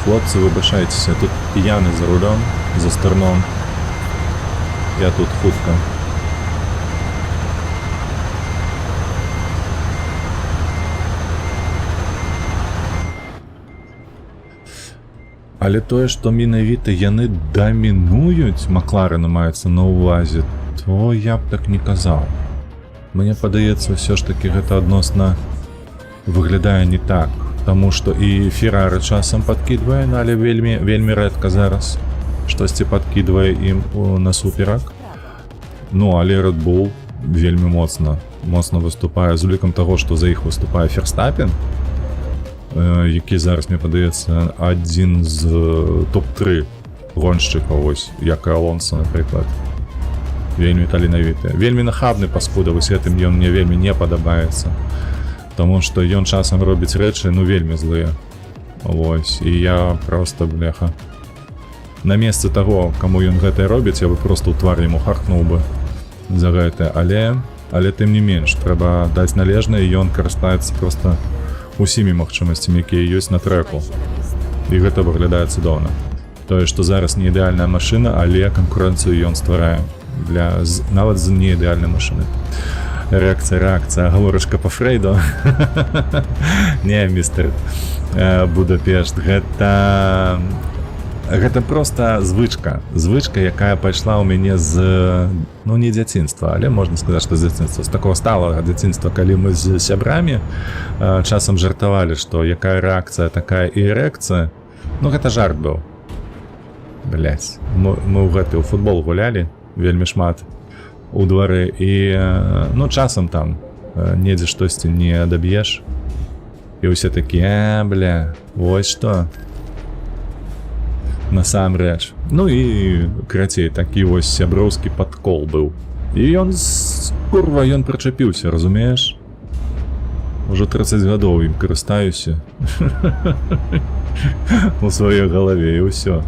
Хлопцы, выбачайцеся, тут п'яны за рулем, за стерном. Я тут хутка. Але тое, што менавіта яны дамінуюць, Макларену маецца на ўвазе, то я б так не казаў. Мне падаецца, ўсё ж такі гэта адносна выглядае не так, таму што і Феррари часам падкідвае, але вельмі рэдка зараз штосьці падкідвае ім насуперак. Ну, але Red Bull вельмі моцна выступае, з улікам таго, што за іх выступае Ферстапен, які зараз, мне падаецца, адзін з топ-3 гоншчыкаў, вось, як і Алонсо, напрыклад. Вельмі таленавіты. Вельмі нахабны паскуда, вось гэтым ён мне вельмі не падабаецца. Таму што ён часам робіць рэчы, ну, вельмі злыя. Вось, і я проста, бляха, на месцы таго, каму ён гэтае робіць, я бы проста ў твар яму харкнуў бы за гэта. Але тым не менш, трэба даць належнае, і ён карыстаецца проста усімі магчымасцямі, якія ёсць на трэку. І гэта выглядае цудоўна. Тое, што зараз не ідэальная машына, але канкурэнцыю ён стварае нават з неідэальнай машыны. Рэакцыя, гаворачка па Фрейду. Не, містер Будапешт, гэта проста звычка, якая пайшла ў мяне з, ну, не дзяцінства, але можна сказаць, што з дзяцінства, з такого сталага дзяцінства, калі мы з сябрамі часам жартавалі, што якая рэакцыя, такая і эрэкцыя. Ну, гэта жарт быў. Блядь, мы ў футбол гулялі вельмі шмат у двары, і, ну, часам там недзе штосьці не даб'еш, і ўсе такі, бля, вось што. Насамрэч. Ну і, крацей, такі вось сяброўскі падкол быў. І ён, курва, ён прычапіўся, разумееш? Ужо 30 гадоў ім карыстаюся у сваёй галаве, і ўсё.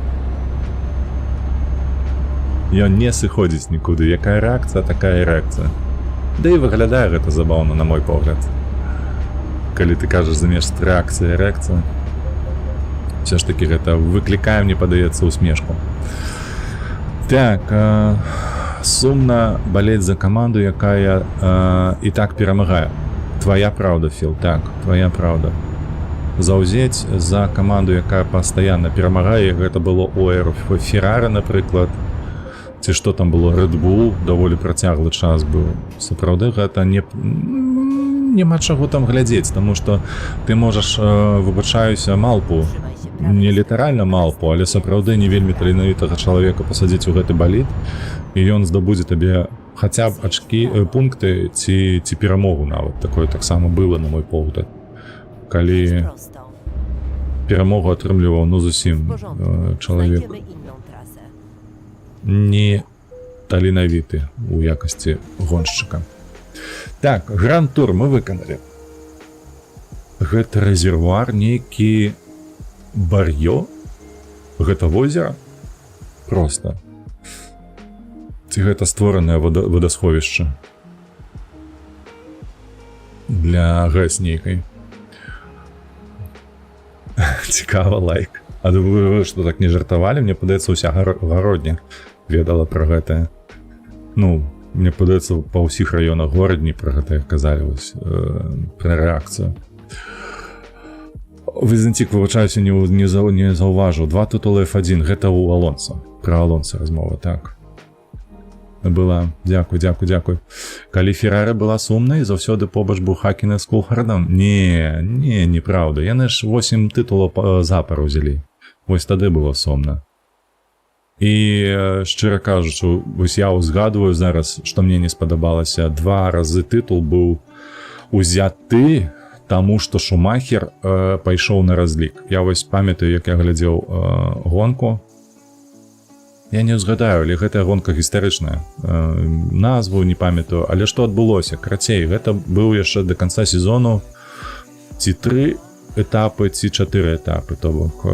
Ён не сыходзіць нікуды. Якая рэакцыя, такая рэакцыя. Да і выглядае гэта забаўна, на мой погляд. Калі ты кажаш замест рэакцыя, рэакцыя, все ж таки гэта выклікае, мне падаецца, усмешку. Так, сумна балець за каманду, якая і так перамагае. Твоя праўда, Філ, так, твоя праўда. Заўзець за каманду, якая пастаянна перамагае, гэта было у эру Феррари, напрыклад, ці што там было, Red Bull, даволі працяглы час быў. Сапраўды, гэта няма чаго там глядзець, таму што ты можаш, выбачаюся, малпу, не літаральна малпу, але сапраўды не вельмі таленавітага чалавека пасадзіць у гэты балід, і ён здабудзе табе хаця б ачкі, пункты ці перамогу нават. Такое таксама было, на мой погляд. Калі перамогу атрымліваў, ну, зусім чалавек не таленавіты у якасці гоншчыка. Так, Гранд-тур мы выканалі. гэта рэзервуар, нейкі бар'ё? Гэта возера? Проста. Ці гэта створанае вадасховішча? Для ГЭС нейкай. Цікава, лайк. А вы што, так не жартавалі? Мне падаецца, уся гародня ведала пра гэтае. Ну, мне падаецца, па ўсіх раёнах горадні пра гэтае казалі, вось, пра рэакцыю. Візантик, выбачаюся, не заўважыў. 2 тытулы F1, гэта ў Алонса. Пра Алонса размова, так. Была. Дзякуй. Калі Феррары была сумнай, заўсёды побач быў Хакінен з Кулхардам? Не, неправда. Яны ж 8 тытулаў запар узялі. Вось тады было сумна. І, шчыра кажучы, вось я узгадваю зараз, што мне не спадабалася. 2 разы тытул быў узяты, таму што Шумахер пайшоў на разлік. Я вось памятаю, як я глядзеў гонку. Я не ўзгадаю, але гэтая гонка гістарычная. Назву не памятаю, але што адбылося? Крацей, гэта быў яшчэ да канца сезону ці 3 этапы, ці 4 этапы, то бок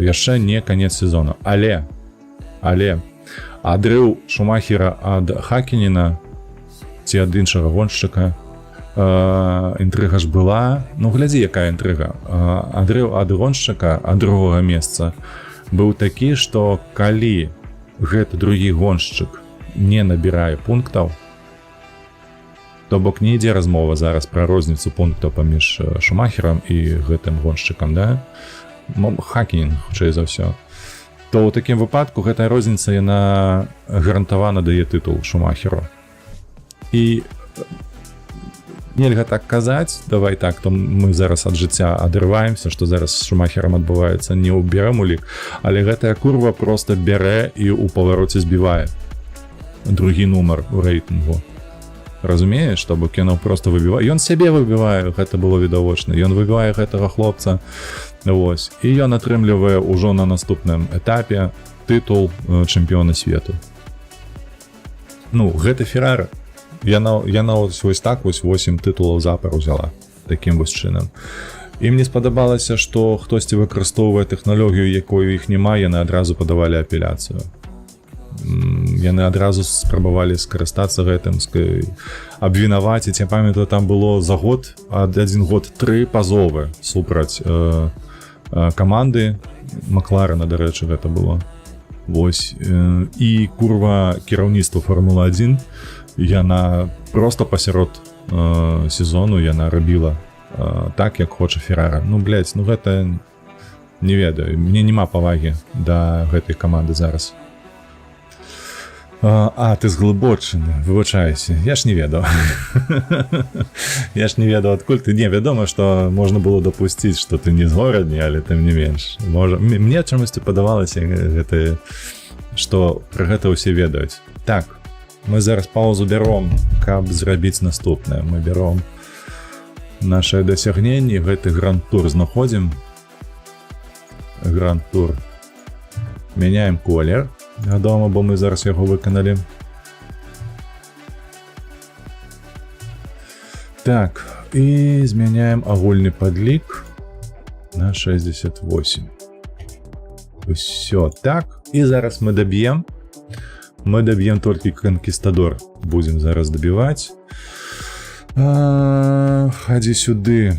яшчэ не канец сезону. Але адрыў Шумахера ад Хакінена ці ад іншага гоншчыка, інтрыга ж была. Ну, глядзі, якая інтрыга. Адрыў ад гоншчыка, ад другога месца, быў такі, што калі гэты другі гоншчык не набірае пунктаў, то бок не ідзе размова зараз пра розніцу пунктаў паміж Шумахерам і гэтым гоншчыкам, да? Хакінен, хутчэй за ўсё. То ў такім выпадку гэтая розніца, яна гарантавана дае тытул Шумахеру. І нельга так казаць, давай так, то мы зараз ад жыцця адрываемся, што зараз з Шумахерам адбываецца, не ўберем у лік, але гэтая курва проста бярэ і ў павароце збівае другі нумар у рэйтынгу. Разумееш, што бок ён проста выбівае, ён сябе выбівае, гэта было відавочна, ён выбівае гэтага хлопца, вось, і ён атрымлівае ўжо на наступным этапе тытул чэмпіёна свету. Ну, гэта Феррары. Яна вось так вось 8 тытулаў запар узяла такім вось чынам. І мне спадабалася, што хтосьці выкарыстоўвае тэхналогію, якой у іх няма, яны адразу падавалі апеляцыю. Яны адразу спрабавалі скарыстацца гэтым, абвінаваціць. Я памятаю, там было за год, адзін год 3 пазовы супраць каманды Макларена, дарэчы, гэта было. Вось. І курва кіраўніцтва Формулы-1, яна проста пасярод сезону яна рабіла так, як хоча Феррара. Ну, блядь, ну гэта не ведаю, мне няма павагі да гэтай каманды зараз. Ты з Глыбочыны, выбачайся, я ж не ведаў. Я ж не ведаў, адкуль ты. Не, вядома, што можна было дапусціць, што ты не з горадні, але тым не менш. Мне чамусьці падавалася, што пра гэта ўсе ведаюць. Так, мы зараз паузу бяром, каб зрабіць наступнае. Мы бяром нашае дасягненне, гэты гранд-тур знаходзім. Гранд-тур. Мяняем колер. Вядома, бо мы зараз яго выканалі. Так, і змяняем агульны падлік на 68. Усё так. І зараз мы даб'ем. Мы даб'ем толькі канкістадор. Будзем зараз дабіваць. Хадзі сюды.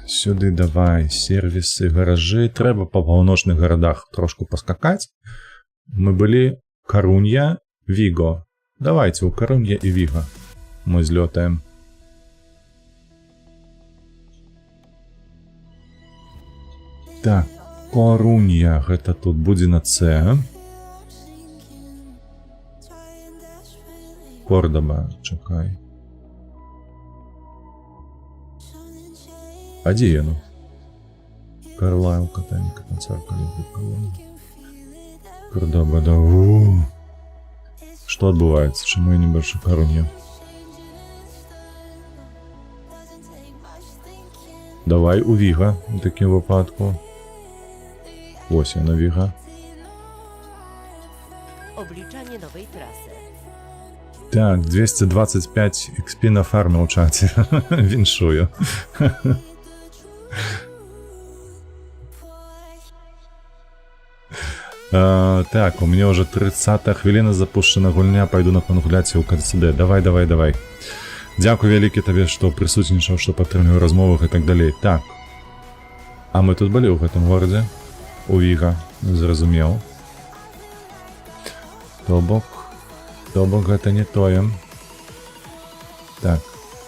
Сюды давай. Сервісы, гаражы. Трэба па паўночных гарадах трошку паскакаць. Мы былі Карунья, Віго. Давайте у Карунья і Віго мы злётаем. Так, Карунья, гэта тут будзе на С. Кордоба, чакай. А дзе яно? Карлайл, катанька, канцарка, Кордоба, да. Што адбываецца? Чаму я не бачу Карунья? Давай у Віга у такім выпадку. Ось яна Віга. Obliczanie nowej trasy. Так, 225 XP на фарме ў чаце. Віншую. Так, у меня уже 30-та хвилина запущена гульня, пойду на конкуляцію у КЦД. Давай. Дякую вялікі табе, што прысутнічаў, што падтрымліваў размовах і так далей. Так. А мы тут былі ў гэтым горадзе? У Віга, зразумеў. То бок гэта не тое. Так,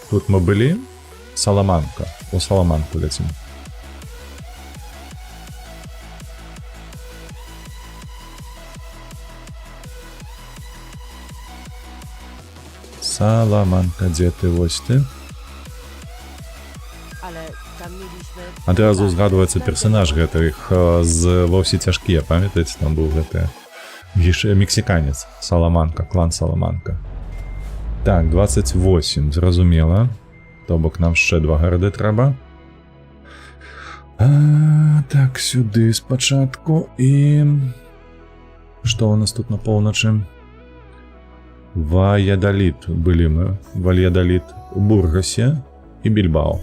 тут мы былі. Саламанка. У Саламанку ляцім. Саламанка, дзе ты, вось ты? Ale tam mieliśmy... Адразу згадваецца персанаж гэтых з «Ва ўсе цяжкія», памятаеце, там быў гэты мексіканец, Саламанка, клан Саламанка. Так, 28, зразумела. То бок нам яшчэ 2 гарады трэба. Так, сюды спачатку і... Што у нас тут на поўначы? Вальядалід былі мы. Вальядалід у Бургасе і Більбао.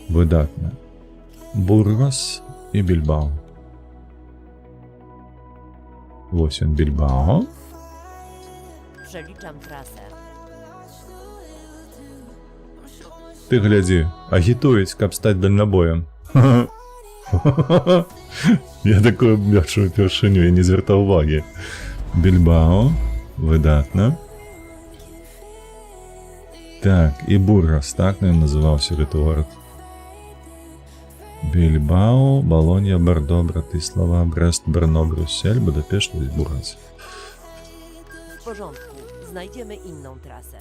Выдатна. Бургас і Більбао. Вось он, Більбао. Przeliczam trasę. Ты глядзі, агітуюць, каб стаць дальнабоем. Я такое бачу упершыню, я не звяртаў увагі. Більбао. Выдатна. Так, і Бургас, так, наверное, называўся гэты горад. Більбао, Болонья, Бордо, Братыслава, Брест, Брно, Брюссель, Будапешт, Бургас. W porządku. Znajdziemy inną trasę.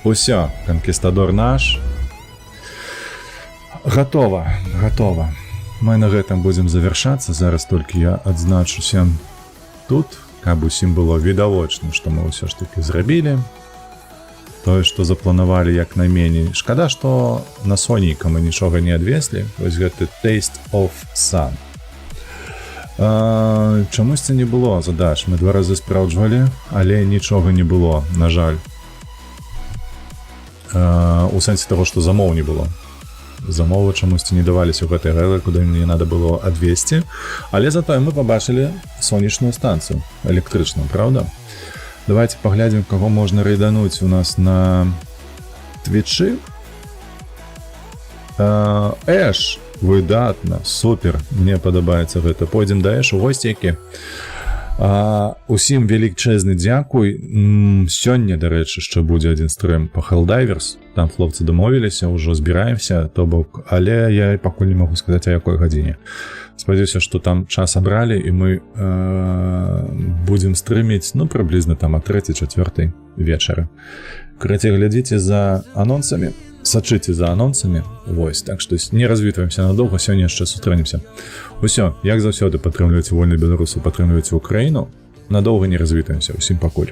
Усё, канкістадор наш. Гатова. Мы на гэтым будзем завяршацца. Зараз толькі я адзначуся тут, каб усім было відавочна, што мы ўсё ж такі зрабілі. Тое, што запланавалі як найменей. Шкада, што на сонейка мы нічога не адвеслі. Вось гэты Taste of Sun. Чамусьці не было задач. Мы 2 разы спраўджвалі, але нічога не было, на жаль. У сэнсе таго, што замоў не было. Замовы чамусьці не даваліся ў гэтай гэры, куды мне надо было адвесці. Але затое мы пабачылі сонечную станцыю электрычную, правда? Давайте паглядзім, каго можна рэйдануць у нас на Твічы. Эш, выдатна, супер, мне падабаецца гэта. Пойдзем да Эш у госці які. Усім велічэзны дзякуй. Сёння, дарэчы, яшчэ будзе адзін стрым па Helldivers. Там хлопцы дамовіліся, ўжо збіраемся, то бок, але я пакуль не магу сказаць, а якой гадзіне. Спадзяюся, што там час абралі і мы будзем стрыміць, ну, прыблізна там а 3-4 вечара. Карацей, глядзіце за анонсамі, сачыце за анонсамі. Вось, так што не развітваемся надоўга, сёння яшчэ сустрэнемся. Усё, як заўсёды, падтрымлівайце вольных беларусаў, падтрымлівайце Украіну. Надоўга не развітваемся, усім пакуль.